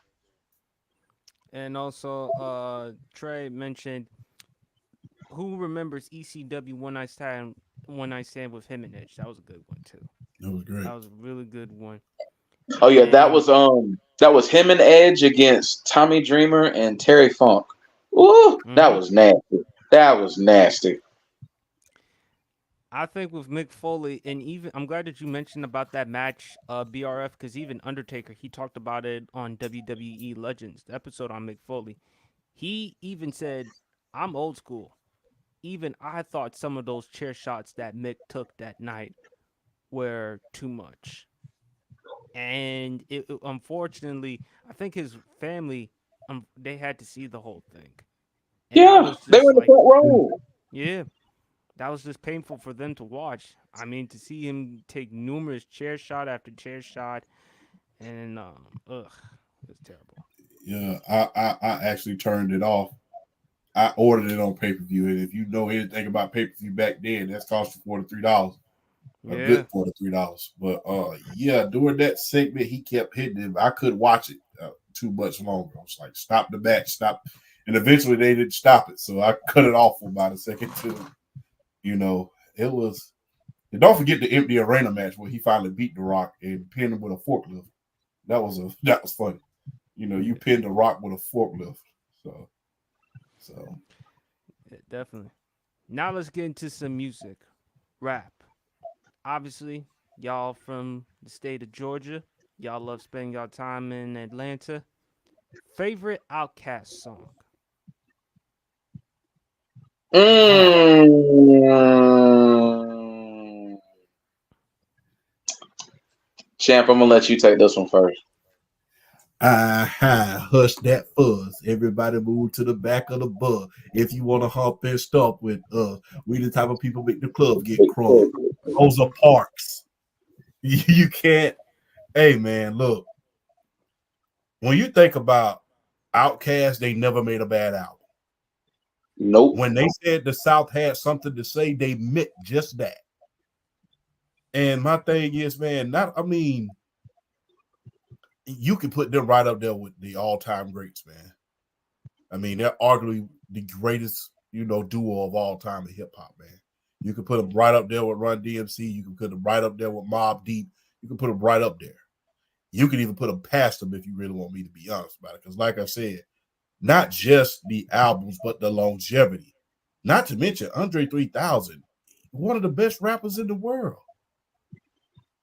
And also, Trey mentioned who remembers ECW One Night Stand with him and Edge. That was a good one too. That was That great. was a really good one. Oh yeah, And that was him and Edge against Tommy Dreamer and Terry Funk. Ooh, that mhm. was nasty. That was nasty. I think with Mick Foley, and even I'm glad that you mentioned about that match, BRF, because even Undertaker, he talked about it on WWE Legends, the episode on Mick Foley. He even said, I'm old school. Even I thought some of those chair shots that Mick took that night were too much. And unfortunately, I think his family they had to see the whole thing, and that Yeah, was they were just in the like, front row. yeah, that was just painful for them to watch. I mean, to see him take numerous chair shot after chair shot, and it's terrible. Yeah, I actually turned it off. I ordered it on pay per view, and if you know anything about pay per view back then, that's cost you $43, a Yeah, good $43. But yeah, during that segment, he kept hitting him. I couldn't watch it too much longer. I was like, stop the match, stop. And eventually, they didn't stop it, so I cut it off for about a second too. You know, it was. And don't forget the empty arena match where he finally beat The Rock and pinned him with a forklift. That was funny. You know, you yeah, pinned The Rock with a forklift. So so yeah, definitely. Now let's get into some music, rap. Obviously, y'all from the state of Georgia. Y'all love spending y'all time in Atlanta. Favorite Outkast song? Mm. Champ, I'm gonna let you take this one first. hush that fuzz. Everybody move to the back of the bus. If you want to hop and stop with us, we the type of people make the club get crunk. Rosa Parks. You can't. Hey man, look. When you think about Outkast, they never made a bad album. Nope. When they said the South had something to say, they meant just that. And my thing is, man, not I mean, you can put them right up there with the all-time greats, man. I mean, they're arguably the greatest, duo of all time in hip hop, man. You can put them right up there with Run DMC. You can put them right up there with Mobb Deep. You can put them right up there. You can even put them past them if you really want me to be honest about it. Because, like I said, not just the albums, but the longevity. Not to mention Andre 3000, one of the best rappers in the world.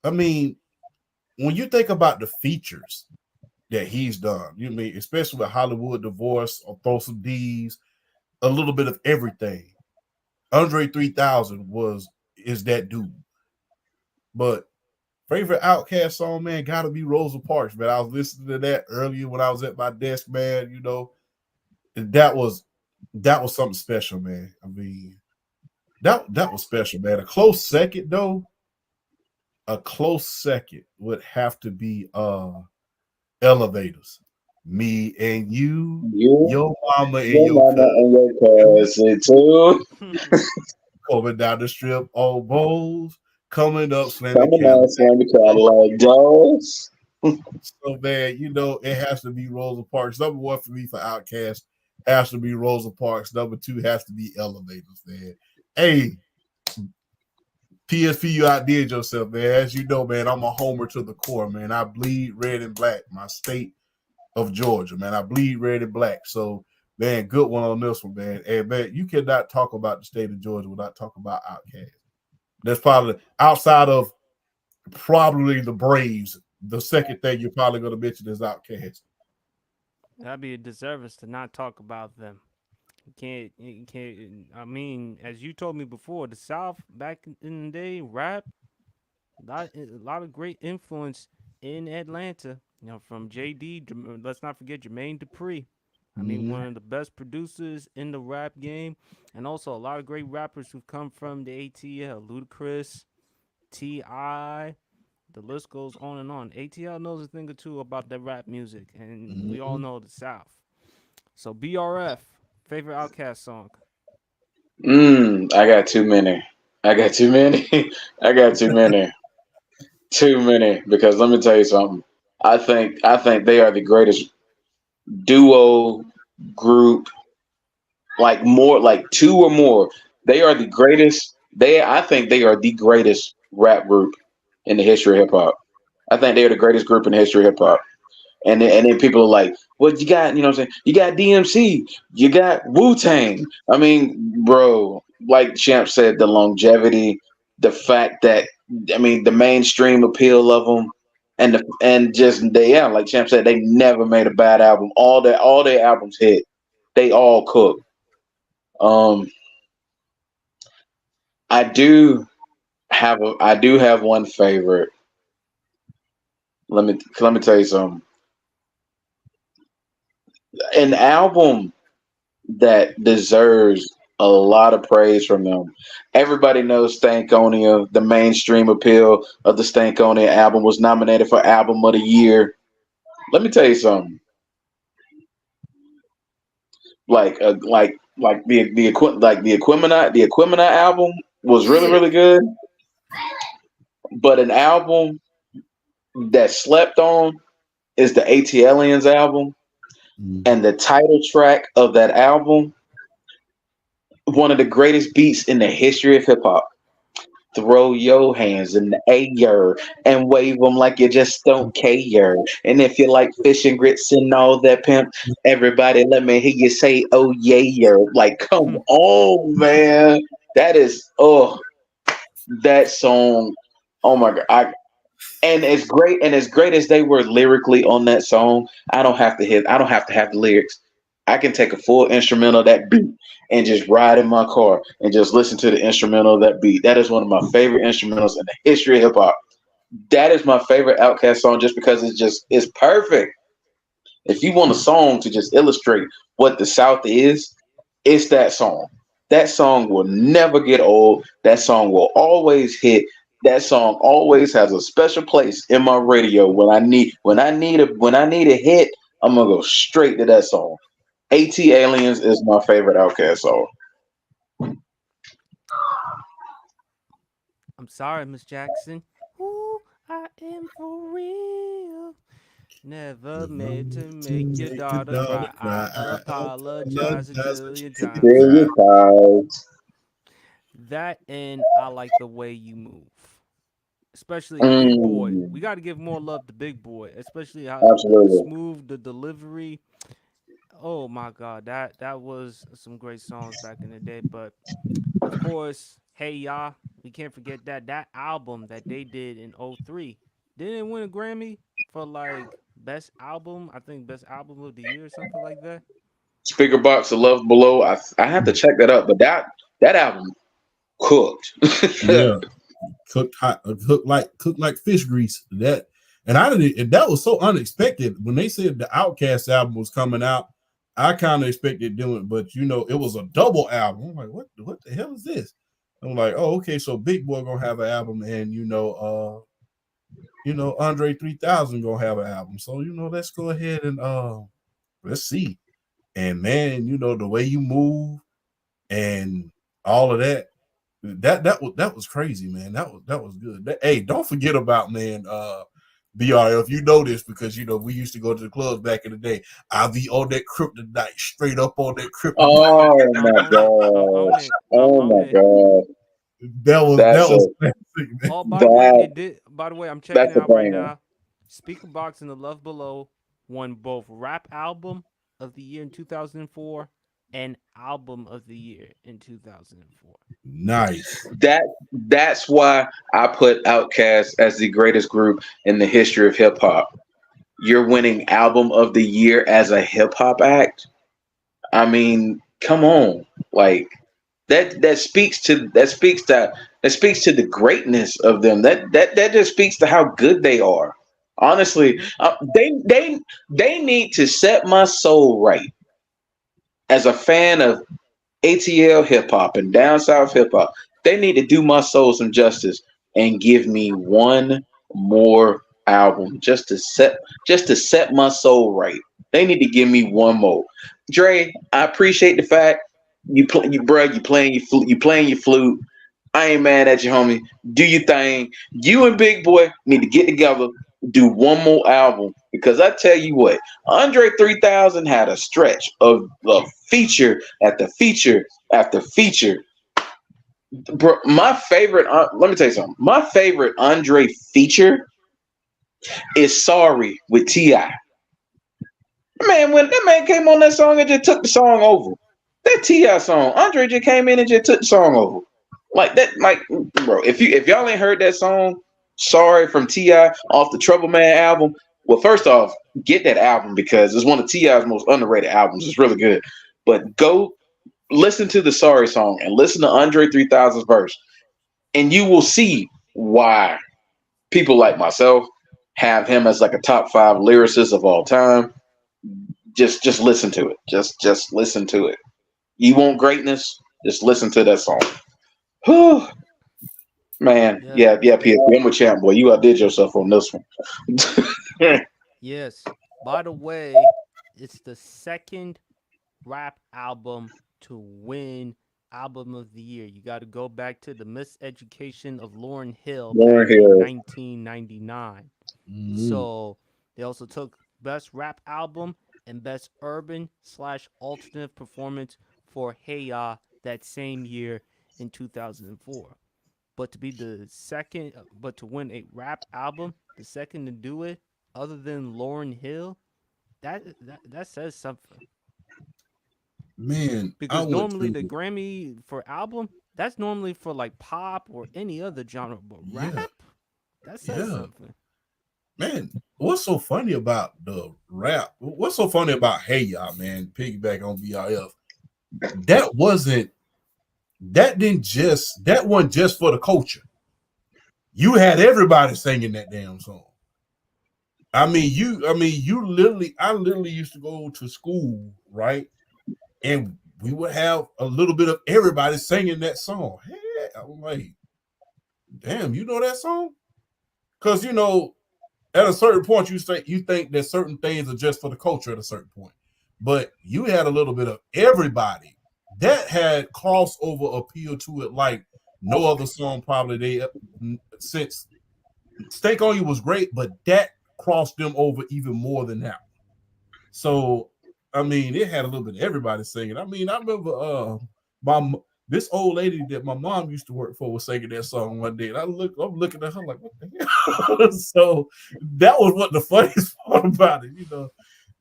I mean, when you think about the features that he's done, you mean, especially with Hollywood Divorce or Throw Some D's, a little bit of everything. Andre 3000 is that dude. But favorite Outkast song, man, gotta be Rosa Parks, man. I was listening to that earlier when I was at my desk, man. And that was something special, man. I mean, that was special, man. A close second would have to be Elevators. Me and you, You, your mama and your your mama, and your cousin cousin too. coming down the strip on bowls, coming up slamming Coming Cadillac. out, Sammy Cadillac Jones. So man, it has to be Rosa Parks. Number one for me for Outkast has to be Rosa Parks. Number two has to be Elevators, man. Hey, PSP, you outdid yourself, man. As you know, man, I'm a homer to the core, man. I bleed red and black. My state of Georgia, man. I bleed red and black. So, man, good one on this one, man. And man, you cannot talk about the state of Georgia without talking about Outkast. That's probably outside of probably the Braves. The second thing you're probably going to mention is Outkast. That'd be a disservice to not talk about them. You can't. I mean, as you told me before, the South back in the day, rap, a lot of great influence in Atlanta. From JD. Let's not forget Jermaine Dupri. I mean, Mm-hmm. one of the best producers in the rap game, and also a lot of great rappers who've come from the ATL. Ludacris, Ti. The list goes on and on. ATL knows a thing or two about that rap music, and we all Mm-hmm. know the South. So BRF, favorite Outkast song. I got too many. I got too many. I got too many. Too many. Because let me tell you something. I think they are the greatest duo group, like more like two or more. They are the greatest. I think they are the greatest rap group in the history of hip hop. I think they are the greatest group in the history of hip hop. And then people are like, "What you got?" You know what I'm saying? You got DMC, you got Wu Tang. I mean, bro, like Champ said, the longevity, the fact that the mainstream appeal of them, and just like Champ said, they never made a bad album. All their albums hit. They all cook. Um, I do have one favorite. Let me tell you something. An album that deserves a lot of praise from them. Everybody knows Stankonia. The mainstream appeal of the Stankonia album was nominated for Album of the Year. Let me tell you something. The Equimini album was really Yeah. really good. But an album that slept on is the AT Aliens album, Mhm. and the title track of that album, one of the greatest beats in the history of hip hop. Throw your hands in the air and wave them like you just don't care. And if you like fish and grits and all that pimp, everybody let me hear you say, oh yeah. Like, come on, man. That is, oh, that song. Oh my God. And as great as they were lyrically on that song, I don't have to have the lyrics. I can take a full instrumental of that beat and just ride in my car and just listen to the instrumental of that beat. That is one of my favorite instrumentals in the history of hip hop. That is my favorite Outkast song just because it's perfect. If you want a song to just illustrate what the South is, it's that song. That song will never get old. That song will always hit. That song always has a special place in my radio when I need a hit, I'm gonna go straight to that song. AT Aliens is my favorite Outkast song. I'm sorry, Miss Jackson. Ooh, I am for real. Never meant to make your Make your daughter daughter cry. I cry. I apologize a apologize a trillion trillion times. There you times. go. That and I like the way you move. Especially Big Boy. We Mm, got to give more love to Big Boy, especially how absolutely. smooth the delivery. Oh my God, that was some great songs back in the day. But of course, Hey Ya, we can't forget that album that they did in '03. Didn't it win a Grammy for like best album? I think best album of the year or something like that. Speaker Box of Love Below. I have to check that up, but that album cooked. Yeah, cooked hot, cooked like fish grease. That and I didn't. And that was so unexpected when they said the Outcast album was coming out. I kind of expected doing, but it was a double album. I'm like, what the hell is this? I'm like, oh, okay, so Big Boy gonna have an album, and Andre 3000 gonna have an album. So let's go ahead and let's see. And man, the way you move and all of that. That was crazy, man. That was good. Hey, don't forget about, man, BRF. You know this because we used to go to the clubs back in the day. I be on that kryptonite, straight up on that kryptonite. Oh I'm my on it. I'm on gosh. it. I'm Oh on my it. god. That was that That's a was classic, man. Oh, by the way, that it did. By the way, I'm checking that's it a out right banger. now. Speaker Box and the Love Below won both Rap Album of the Year in 2004 and Album of the Year in 2004. Nice. That's why I put Outkast as the greatest group in the history of hip hop. You're winning album of the year as a hip hop act. I mean, come on. Like that speaks to the greatness of them. That just speaks to how good they are. Honestly, Mm-hmm. they need to set my soul right as a fan of ATL hip hop and down south hip hop. They need to do my soul some justice and give me one more album just to set my soul right. They need to give me one more. Dre, I appreciate the fact you playing your flute. I ain't mad at you, homie. Do your thing. You and Big Boy need to get together, do one more album. Because I tell you what, Andre 3000 had a stretch of feature after feature after feature. Bro, my favorite, let me tell you something. My favorite Andre feature is Sorry with T.I. Man, when that man came on that song and just took the song over. That T.I. song, Andre just came in and just took the song over. Like that, like, bro, if y'all ain't heard that song, Sorry from T.I. off the Trouble Man album, well, first off, get that album because it's one of T.I.'s most underrated albums. It's really good. But go listen to the Sorry song and listen to Andre 3000's verse, and you will see why people like myself have him as like a top 5 lyricist of all time. just listen to it. Just listen to it. You want greatness? Just listen to that song. Whew. Man, Yeah. yeah, PSP. I'm a champ, boy. You outdid yourself on this one. Yes. By the way, it's the second rap album to win album of the year. You got to go back to the Miseducation of Lauryn Hill Lauren back in Hill. 1999. Mm. So they also took best rap album and best urban slash alternative performance for Hey Ya that same year in 2004. But to be the second, but to win a rap album, the second to do it, other than Lauryn Hill, that says something. Man, I Because went normally to the Grammy for album, that's normally for like pop or any other genre, but yeah, rap, that says yeah. something. Man, what's so funny about the rap? What's so funny about Hey Y'all, man? Piggyback on BRF. That wasn't that wasn't just for the culture. You had everybody singing that damn song. I literally used to go to school, right? And we would have a little bit of everybody singing that song. Hey, I'm like, damn, you know that song? Because at a certain point, you think that certain things are just for the culture at a certain point. But you had a little bit of everybody that had crossover appeal to it like no other song probably they since Stake on You was great, but that crossed them over even more than that. So it had a little bit of everybody singing. I remember my this old lady that my mom used to work for was singing that song one day, and I'm looking at her like, what the hell? So that was what the funniest part about it,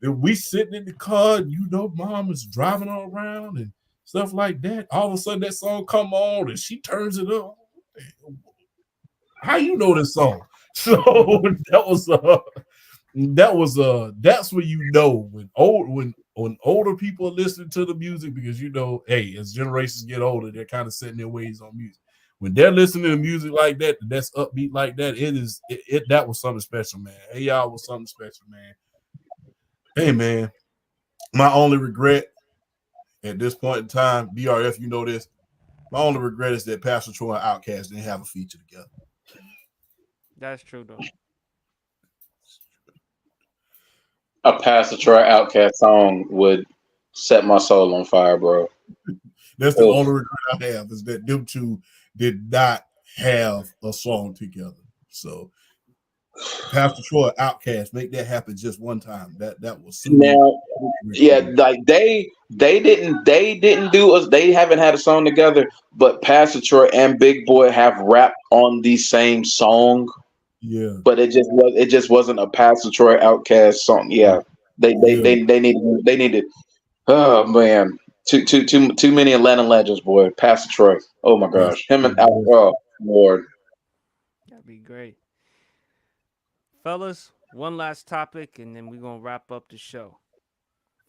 And we sitting in the car, and mom is driving all around and stuff like that. All of a sudden, that song come on, and she turns it up. How you know this song? So that's when when older people are listening to the music, because hey, as generations get older, they're kind of setting their ways on music. When they're listening to music like that, that's upbeat like that, that was something special, man. Hey, y'all was something special, man. Hey, man, my only regret at this point in time, BRF, you know this. My only regret is that Pastor Troy and Outkast didn't have a feature together. That's true though. A Pastor Troy Outkast song would set my soul on fire, bro. That's the only regret I have, is that them two did not have a song together. So Pastor Troy Outkast, make that happen just one time. That was super. Now, yeah, like they didn't do us. They haven't had a song together, but Pastor Troy and Big Boy have rapped on the same song. Yeah, but it just wasn't a Pastor Troy Outkast song. Yeah, they needed. Oh man, too many Atlanta legends, boy. Pastor Troy. Oh my gosh, him and oh Lord. That'd be great. Fellas, one last topic and then we're going to wrap up the show.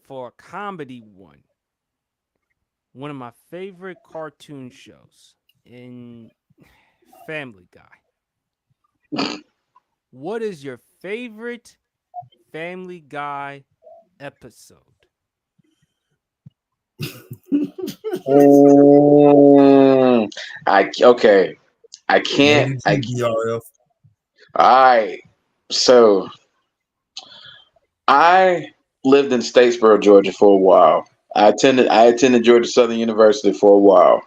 For a comedy one of my favorite cartoon shows in Family Guy. What is your favorite Family Guy episode? Okay. I can't. BRF. All right. So I lived in Statesboro, Georgia for a while. I attended Georgia Southern University for a while,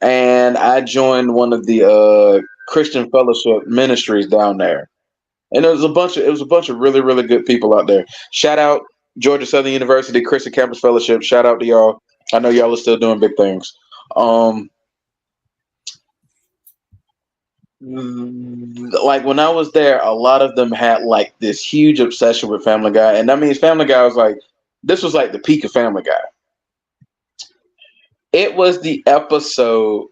and I joined one of the Christian Fellowship ministries down there. And it was a bunch of really really good people out there. Shout out Georgia Southern University Christian Campus Fellowship. Shout out to y'all. I know y'all are still doing big things. Like when I was there, a lot of them had like this huge obsession with Family Guy, and that means Family Guy was like, this was like the peak of Family Guy. It was the episode.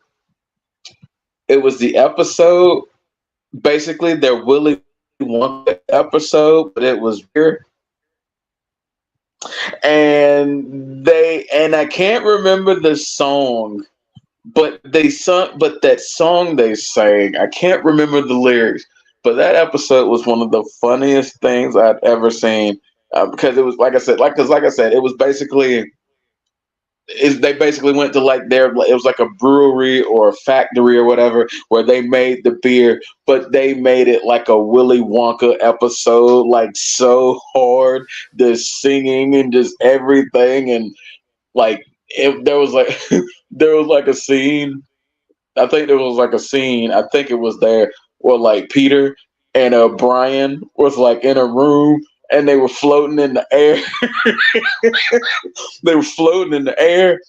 It was the episode. Basically, their Willy Wonka episode, but it was weird. And I can't remember the song, but that song they sang, I can't remember the lyrics, but that episode was one of the funniest things I'd ever seen. because it was like I said, it was basically they basically went to like it was like a brewery or a factory or whatever where they made the beer, but they made it like a Willy Wonka episode, like so hard, the singing and just everything, and like there was like there was like a scene. I think there was like a scene. I think it was there where like Peter and Brian was like in a room and they were floating in the air. They were floating in the air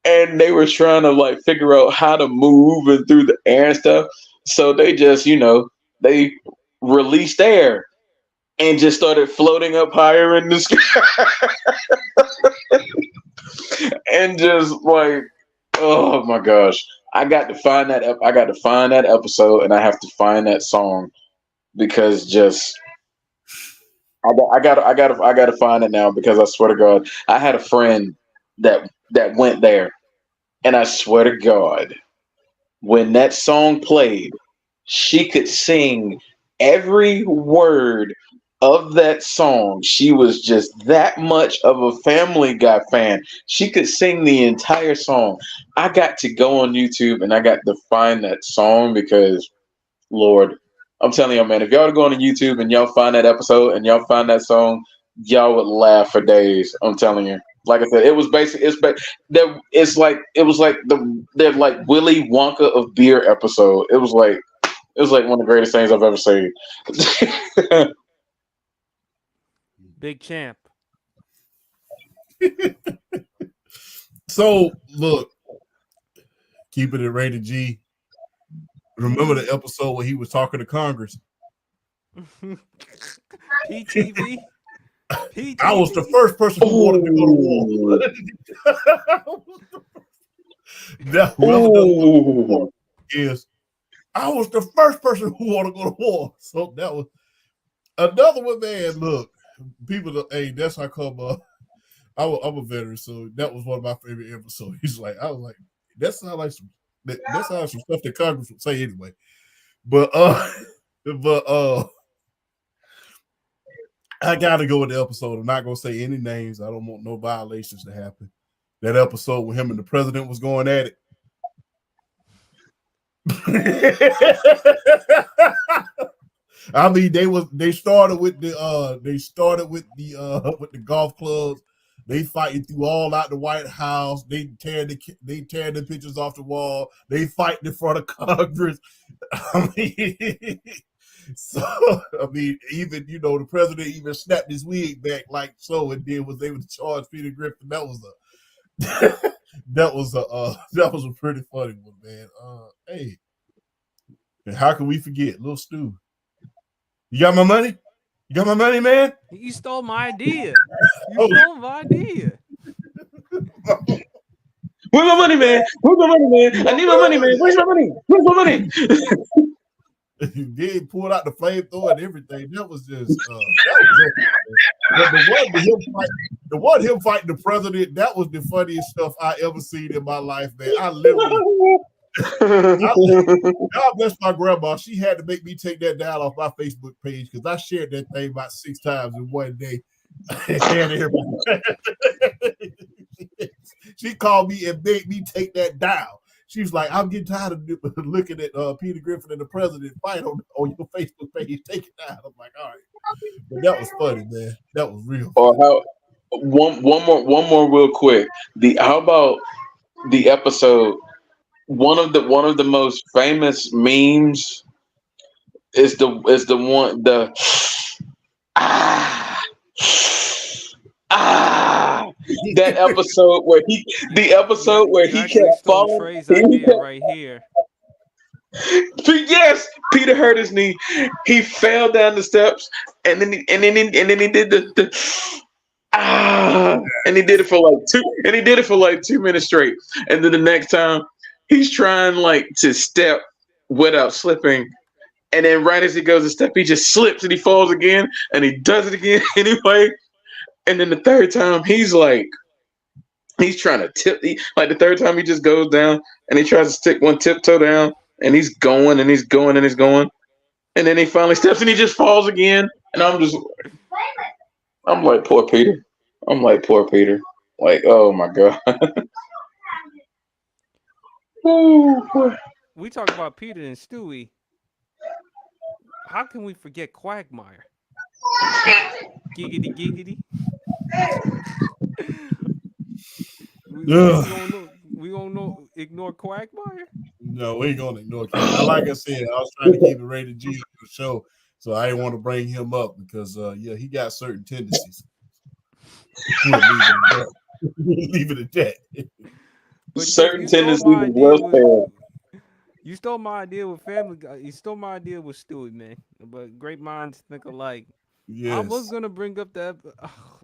and they were trying to like figure out how to move and through the air and stuff. So they just, they released air and just started floating up higher in the sky and just like, oh my gosh. I got to find that episode and I have to find that song because just I got to find it now because I swear to God, I had a friend that went there, and I swear to God, when that song played, she could sing every word of that song. She was just that much of a Family Guy fan. She could sing the entire song. I got to go on YouTube and I got to find that song because, Lord, I'm telling y'all, man, if y'all go on YouTube and y'all find that episode and y'all find that song, y'all would laugh for days. I'm telling you. Like I said, it was basic. It's like they're like Willy Wonka of beer episode. It was like one of the greatest things I've ever seen. Big champ. So look, keeping it rated G. Remember the episode where he was talking to Congress? PTV. I was the first person who wanted to go to war. Is I was the first person who wanted to go to war. So that was another one, man. Look, people, hey, that's how come. I'm a veteran, so that was one of my favorite episodes. I was like, that sounds like some stuff that Congress would say anyway. But I gotta go with the episode. I'm not gonna say any names. I don't want no violations to happen. That episode with him and the president was going at it. I mean, they started with the golf clubs. They fighting through all out the White House. They tearing the pictures off the wall. They fight in front of Congress. I mean, even the president even snapped his wig back like so, and then was able to charge Peter Griffin. That was a pretty funny one, man. Hey, and how can we forget Lil Stu? You got my money? You got my money, man? You stole my idea. You stole my idea. Where's my money, man? Where's my money, man? I need my money, man. Where's my money? Where's my money? You did pull out the flamethrower and everything. That was just but the one him fighting the president, that was the funniest stuff I ever seen in my life, man. I literally God bless my grandma. She had to make me take that down off my Facebook page because I shared that thing about 6 times in one day. She called me and made me take that down. She was like, I'm getting tired of looking at Peter Griffin and the president fight on your Facebook page. Take it down. I'm like, all right. But that was funny, man. That was real funny. One more real quick. How about the episode? One of the most famous memes is the one that episode where he kept falling. Phrase idea right here. Yes, Peter hurt his knee. He fell down the steps, and then he did the and he did it for like 2 minutes straight. And then the next time he's trying like to step without slipping, and then right as he goes to step, he just slips and he falls again, and he does it again anyway. And then the third time, he's trying to tip. The third time, he just goes down and he tries to stick one tiptoe down, and he's going and he's going and he's going, and then he finally steps and he just falls again. And I'm like poor Peter. I'm like poor Peter. Like, oh my god. Ooh. We talk about Peter and Stewie. How can we forget Quagmire? Giggity giggity. We Ugh. don't know. We don't know. Ignore Quagmire. No, we ain't gonna ignore Cat. Like I said, I was trying to keep it rated G on the show, so I didn't want to bring him up because yeah, he got certain tendencies. We'll leave it at that. But Chip, Certain tendencies is well spared. you stole my idea with Family Guy. You stole my idea with Stewie, man. But great minds think alike. I was Yes. gonna bring up that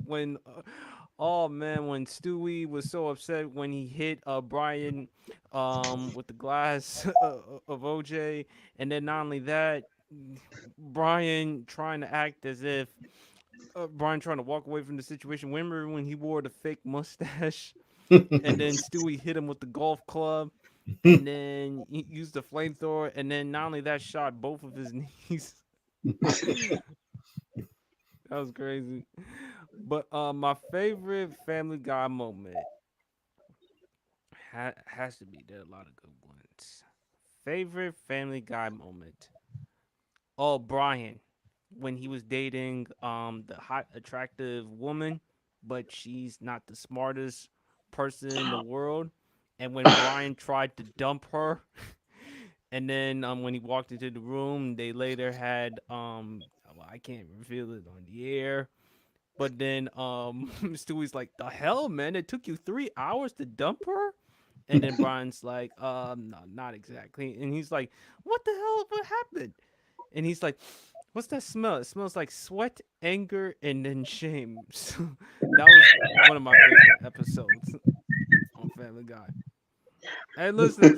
when, oh man, when Stewie was so upset when he hit Brian, with the glass of OJ, and then not only that, Brian trying to act as if Brian trying to walk away from the situation. Remember when he wore the fake mustache, and then Stewie hit him with the golf club, and then he used the flamethrower, and then not only that, shot both of his knees. That was crazy. But my favorite Family Guy moment has to be, there are a lot of good ones. Favorite Family Guy moment. Oh, Brian, when he was dating the hot, attractive woman, but she's not the smartest person in the world. And when Brian tried to dump her, and then when he walked into the room, they later had well, I can't reveal it on the air. But then Stewie's like, the hell, man, it took you 3 hours to dump her? And then Brian's like, no, not exactly. And he's like, what the hell? What happened? And he's like, what's that smell? It smells like sweat, anger, and then shame. So that was one of my favorite episodes on Family Guy. Hey, listen,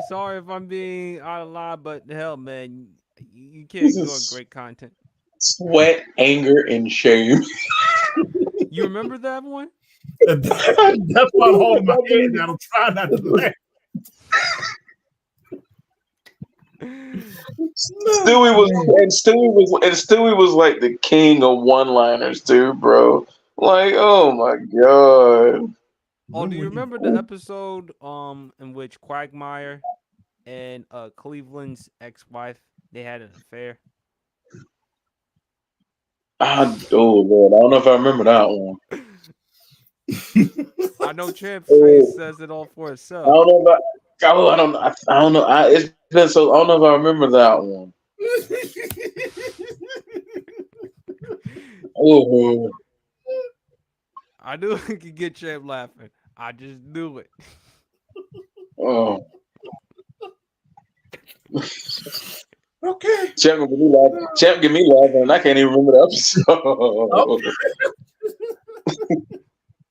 sorry if I'm being out of line, but hell, man, you can't This ignore is great content. sweat, anger, and shame. You remember that one? That's why I'm holding my head down. I'm trying not to laugh. Stewie was like the king of one-liners too, bro. Like, oh my god. Oh, do Remember you when you remember the episode in which Quagmire and Cleveland's ex-wife, they had an affair? Oh Lord, I don't know if I remember that one. I know Champ's Oh, face says it all for I itself. don't know about. Oh, I don't know. It's been so. I don't know if I remember that one. Oh, I knew I could get Champ laughing. I just knew it. oh. Okay. Champ get me laughing. Champ get me laughing, and I can't even remember the episode.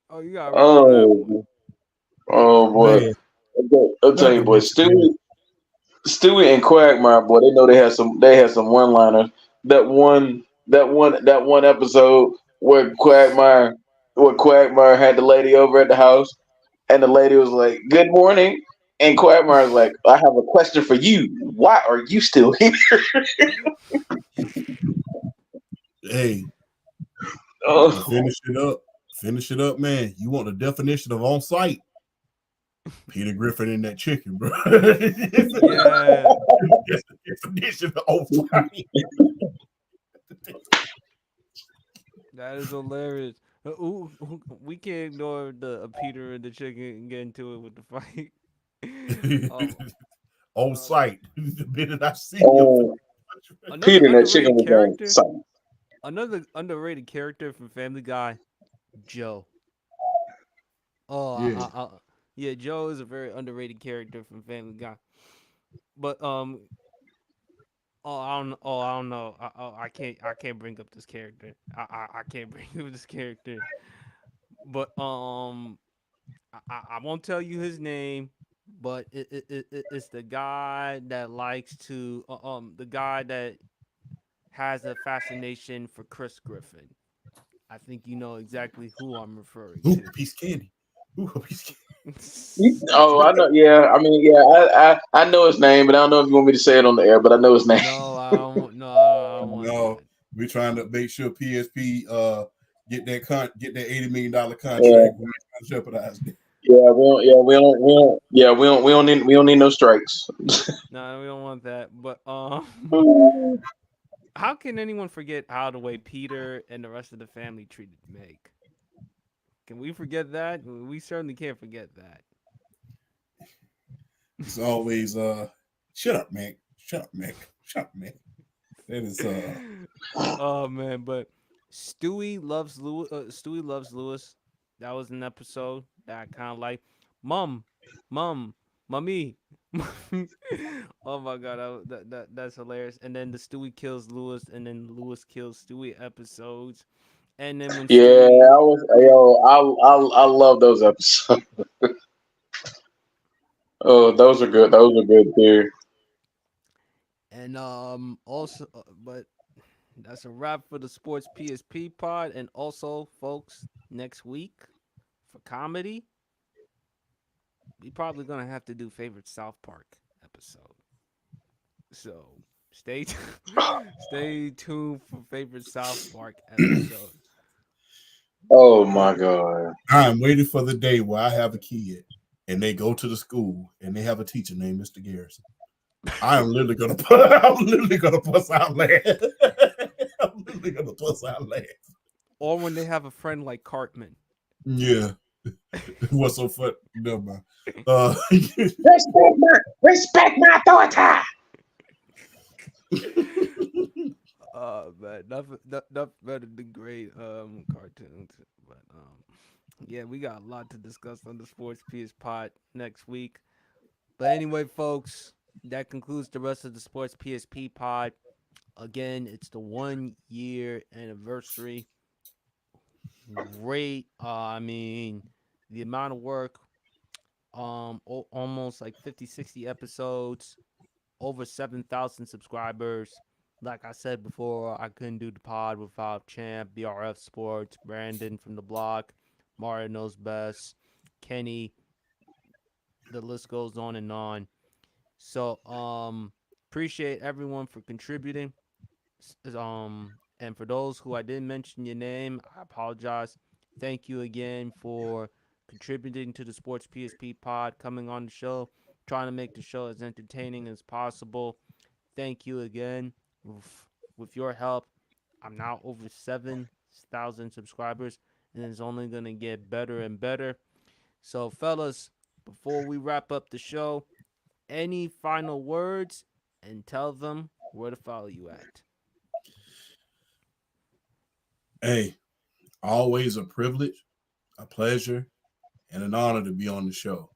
Oh, you gotta remember that one. Oh, oh boy. Man, I'll tell not you, to boy. mention Stewie and Quagmire, boy, they know they had some one liners. That one episode where Quagmire had the lady over at the house, and the lady was like, "Good morning," and Quagmire was like, "I have a question for you. Why are you still here?" hey, to Oh, finish it up, man. You want the definition of on site? Peter Griffin and that chicken, bro. Yeah, That's the definition of on site. that is hilarious. We can't ignore the Peter and the chicken and get into it with the fight. um, On uh, site. The minute I see your oh, another Peter and that chicken underrated was on character. site. Another underrated character from Family Guy, Joe. Oh, yeah. yeah, Joe is a very underrated character from Family Guy. But I don't know. I can't bring up this character. I can't bring up this character. But I won't tell you his name. But it's the guy that likes to the guy that has a fascination for Chris Griffin. I think you know exactly who I'm referring Ooh, to. piece of candy. Ooh, a piece of Oh, I know. Yeah, I mean, yeah, I know his name, but I don't know if you want me to say it on the air. But I know his name. No, I don't. No, I don't want to do No, it. we're trying to make sure PSP get that $80 million Yeah, contract. We ain't trying to jeopardize it. we don't need no strikes. No, we don't want that. But how can anyone forget how the way Peter and the rest of the family treated Meg? Can we forget that? We certainly can't forget that. It's always shut up, Mick. Shut up, Mick. Shut up, Mick. That is Oh man, but Stewie loves Lewis. Stewie loves Lewis. That was an episode that I kind of like. Mom, mom, mommy. Oh my god, that's hilarious. And then the Stewie kills Lewis, and then Lewis kills Stewie episodes. And then when Yeah, Stewie I was I love those episodes. Oh, Those are good too. and also, but that's a wrap for the Sports PSP pod. And also, folks, next week for comedy, we probably gonna have to do favorite South Park episode. So stay tuned for favorite South Park episode. Oh But my god. I'm waiting for the day where I have a kid and they go to the school and they have a teacher named Mr. Garrison. I'm literally gonna I'm literally gonna bust out laugh. I'm literally gonna bust out laugh. or when they have a friend like Cartman. Yeah. What's so fun? Never mind. Respect my authority. Man, nothing better than great cartoons. But yeah, we got a lot to discuss on the Sports PS Pod next week. But anyway, folks, that concludes the rest of the Sports PSP Pod. Again, it's the 1 year anniversary. Great. I mean, the amount of work, almost like 50, 60 episodes, over 7,000 subscribers. Like I said before, I couldn't do the pod without Champ, BRF Sports, Brandon from the block, Mario Knows Best, Kenny. The list goes on and on. So, appreciate everyone for contributing. And for those who I didn't mention your name, I apologize. Thank you again for contributing to the Sports PSP pod, coming on the show, trying to make the show as entertaining as possible. Thank you again. With your help, I'm now over 7,000 subscribers, and it's only going to get better and better. So, fellas, before we wrap up the show, any final words and tell them where to follow you at. Hey, always a privilege, a pleasure, and an honor to be on the show.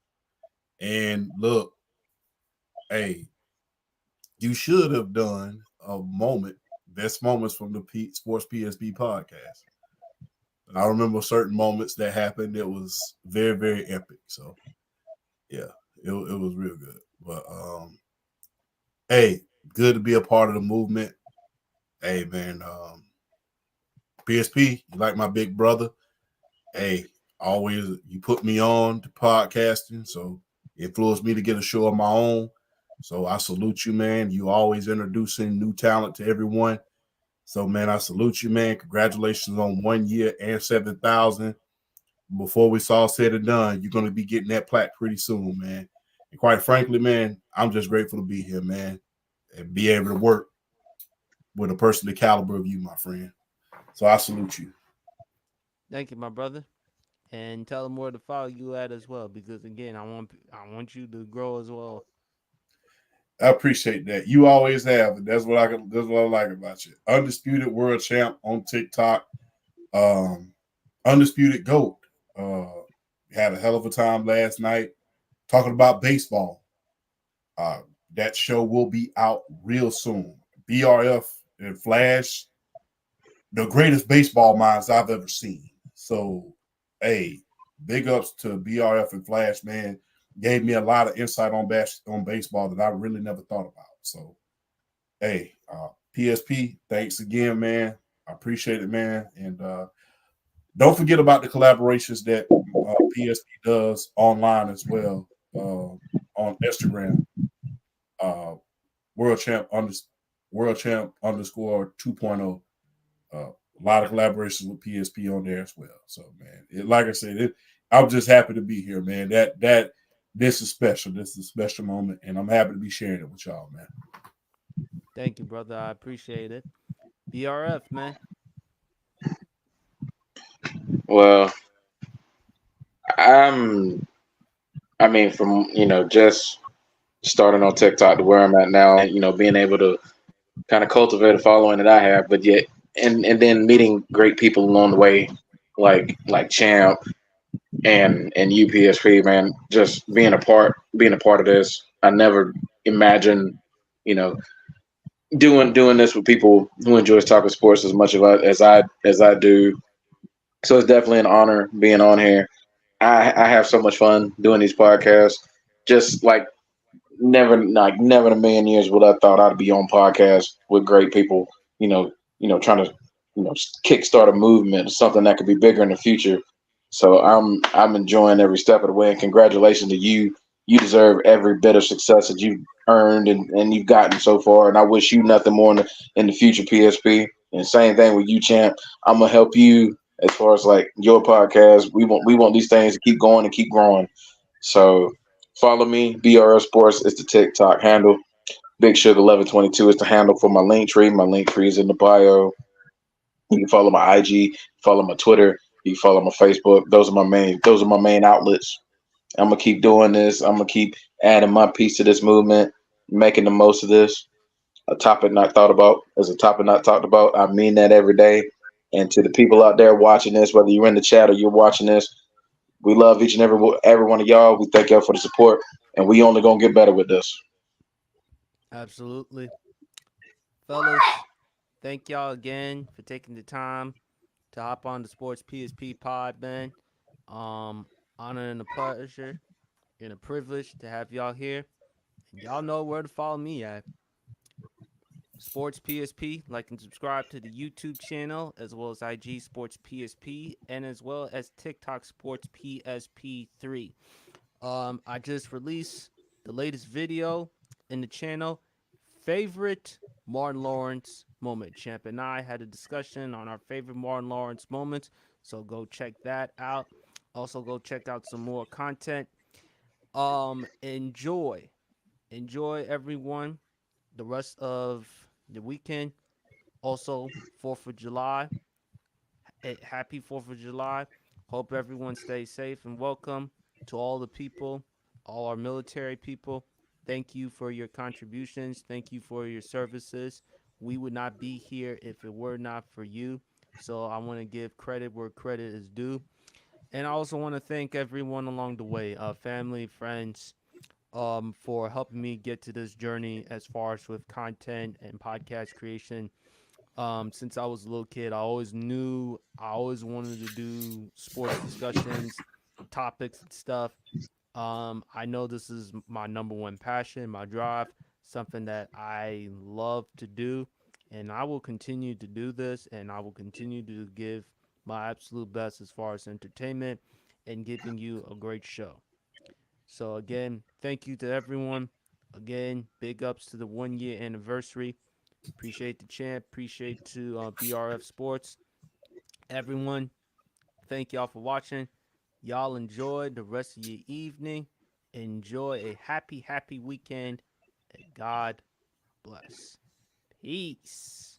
And look, hey, you should have done a moment, best moments from the Sports PSP podcast. I remember certain moments that happened. It was very, very epic. So yeah, it was real good. But hey, good to be a part of the movement. Hey man, PSP, you like my big brother. Hey, always you put me on to podcasting, so it influenced me to get a show of my own. So I salute you, man. You always introducing new talent to everyone. So man, I salute you, man. Congratulations on 1 year and 7,000. Before we all said and done, you're gonna be getting that plaque pretty soon, man. And quite frankly, man, I'm just grateful to be here, man, and be able to work with a person the caliber of you, my friend. So I salute you. Thank you, my brother. And tell them where to follow you at as well, because again, I want you to grow as well. I appreciate that. You always have, and that's what I like about you. Undisputed world champ on TikTok. Um, Undisputed GOAT. Had a hell of a time last night talking about baseball. Uh, that show will be out real soon. BRF and Flash, the greatest baseball minds I've ever seen. So, hey, big ups to BRF and Flash, man. Gave me a lot of insight on baseball that I really never thought about. So, hey, PSP, thanks again, man. I appreciate it, man. And don't forget about the collaborations that PSP does online as well on Instagram. World champ underscore 2.0. A lot of collaborations with PSP on there as well. So man, like I said, I'm just happy to be here, man. That this is special. This is a special moment, and I'm happy to be sharing it with y'all, man. Thank you, brother. I appreciate it. BRF, man. Well, I'm. I mean, from just starting on TikTok to where I'm at now, being able to kind of cultivate a following that I have, but yet, and then meeting great people along the way, like Champ and UPSP, man. Just being a part of this. I never imagined, you know, doing this with people who enjoys talking sports as much as I do. So it's definitely an honor being on here. I have so much fun doing these podcasts. Just never in a million years would I thought I'd be on podcasts with great people. Trying to kickstart a movement, something that could be bigger in the future. So I'm enjoying every step of the way. And congratulations to you. You deserve every bit of success that you've earned and you've gotten so far. And I wish you nothing more in the future, PSP. And same thing with you, Champ. I'm gonna help you as far as like your podcast. We want these things to keep going and keep growing. So follow me, BRL Sports is the TikTok handle. Big Sugar 1122 is the handle for my link tree. My link tree is in the bio. You can follow my IG, follow my Twitter, you can follow my Facebook. Those are my main outlets. I'm gonna keep doing this. I'm gonna keep adding my piece to this movement, making the most of this. A topic not thought about is a topic not talked about. I mean that every day. And to the people out there watching this, whether you're in the chat or you're watching this, we love each and every one of y'all. We thank y'all for the support, and we only gonna get better with this. Absolutely. Fellas, thank y'all again for taking the time to hop on the Sports PSP pod, man. Um, Honor and a pleasure and a privilege to have y'all here. And y'all know where to follow me at. Sports PSP, like and subscribe to the YouTube channel as well as IG Sports PSP and as well as TikTok Sports PSP3. I just released the latest video in the channel. Favorite Martin Lawrence moment. Champ and I had a discussion on our favorite Martin Lawrence moments, so go check that out. Also, go check out some more content. Enjoy, enjoy everyone. The rest of the weekend. Also, 4th of July. Happy 4th of July. Hope everyone stays safe and welcome to all the people, all our military people. Thank you for your contributions. Thank you for your services. We would not be here if it were not for you. So I want to give credit where credit is due. And I also want to thank everyone along the way, family, friends, for helping me get to this journey as far as with content and podcast creation. Since I was a little kid, I always wanted to do sports discussions, topics and stuff. I know this is my number one passion, my drive, something that I love to do, and I will continue to do this, and I will continue to give my absolute best as far as entertainment and giving you a great show. So again, thank you to everyone. Again, big ups to the 1 year anniversary. Appreciate the champ. Appreciate to BRF Sports. Everyone, thank y'all for watching. Y'all enjoy the rest of your evening. Enjoy a happy, happy weekend. And God bless. Peace.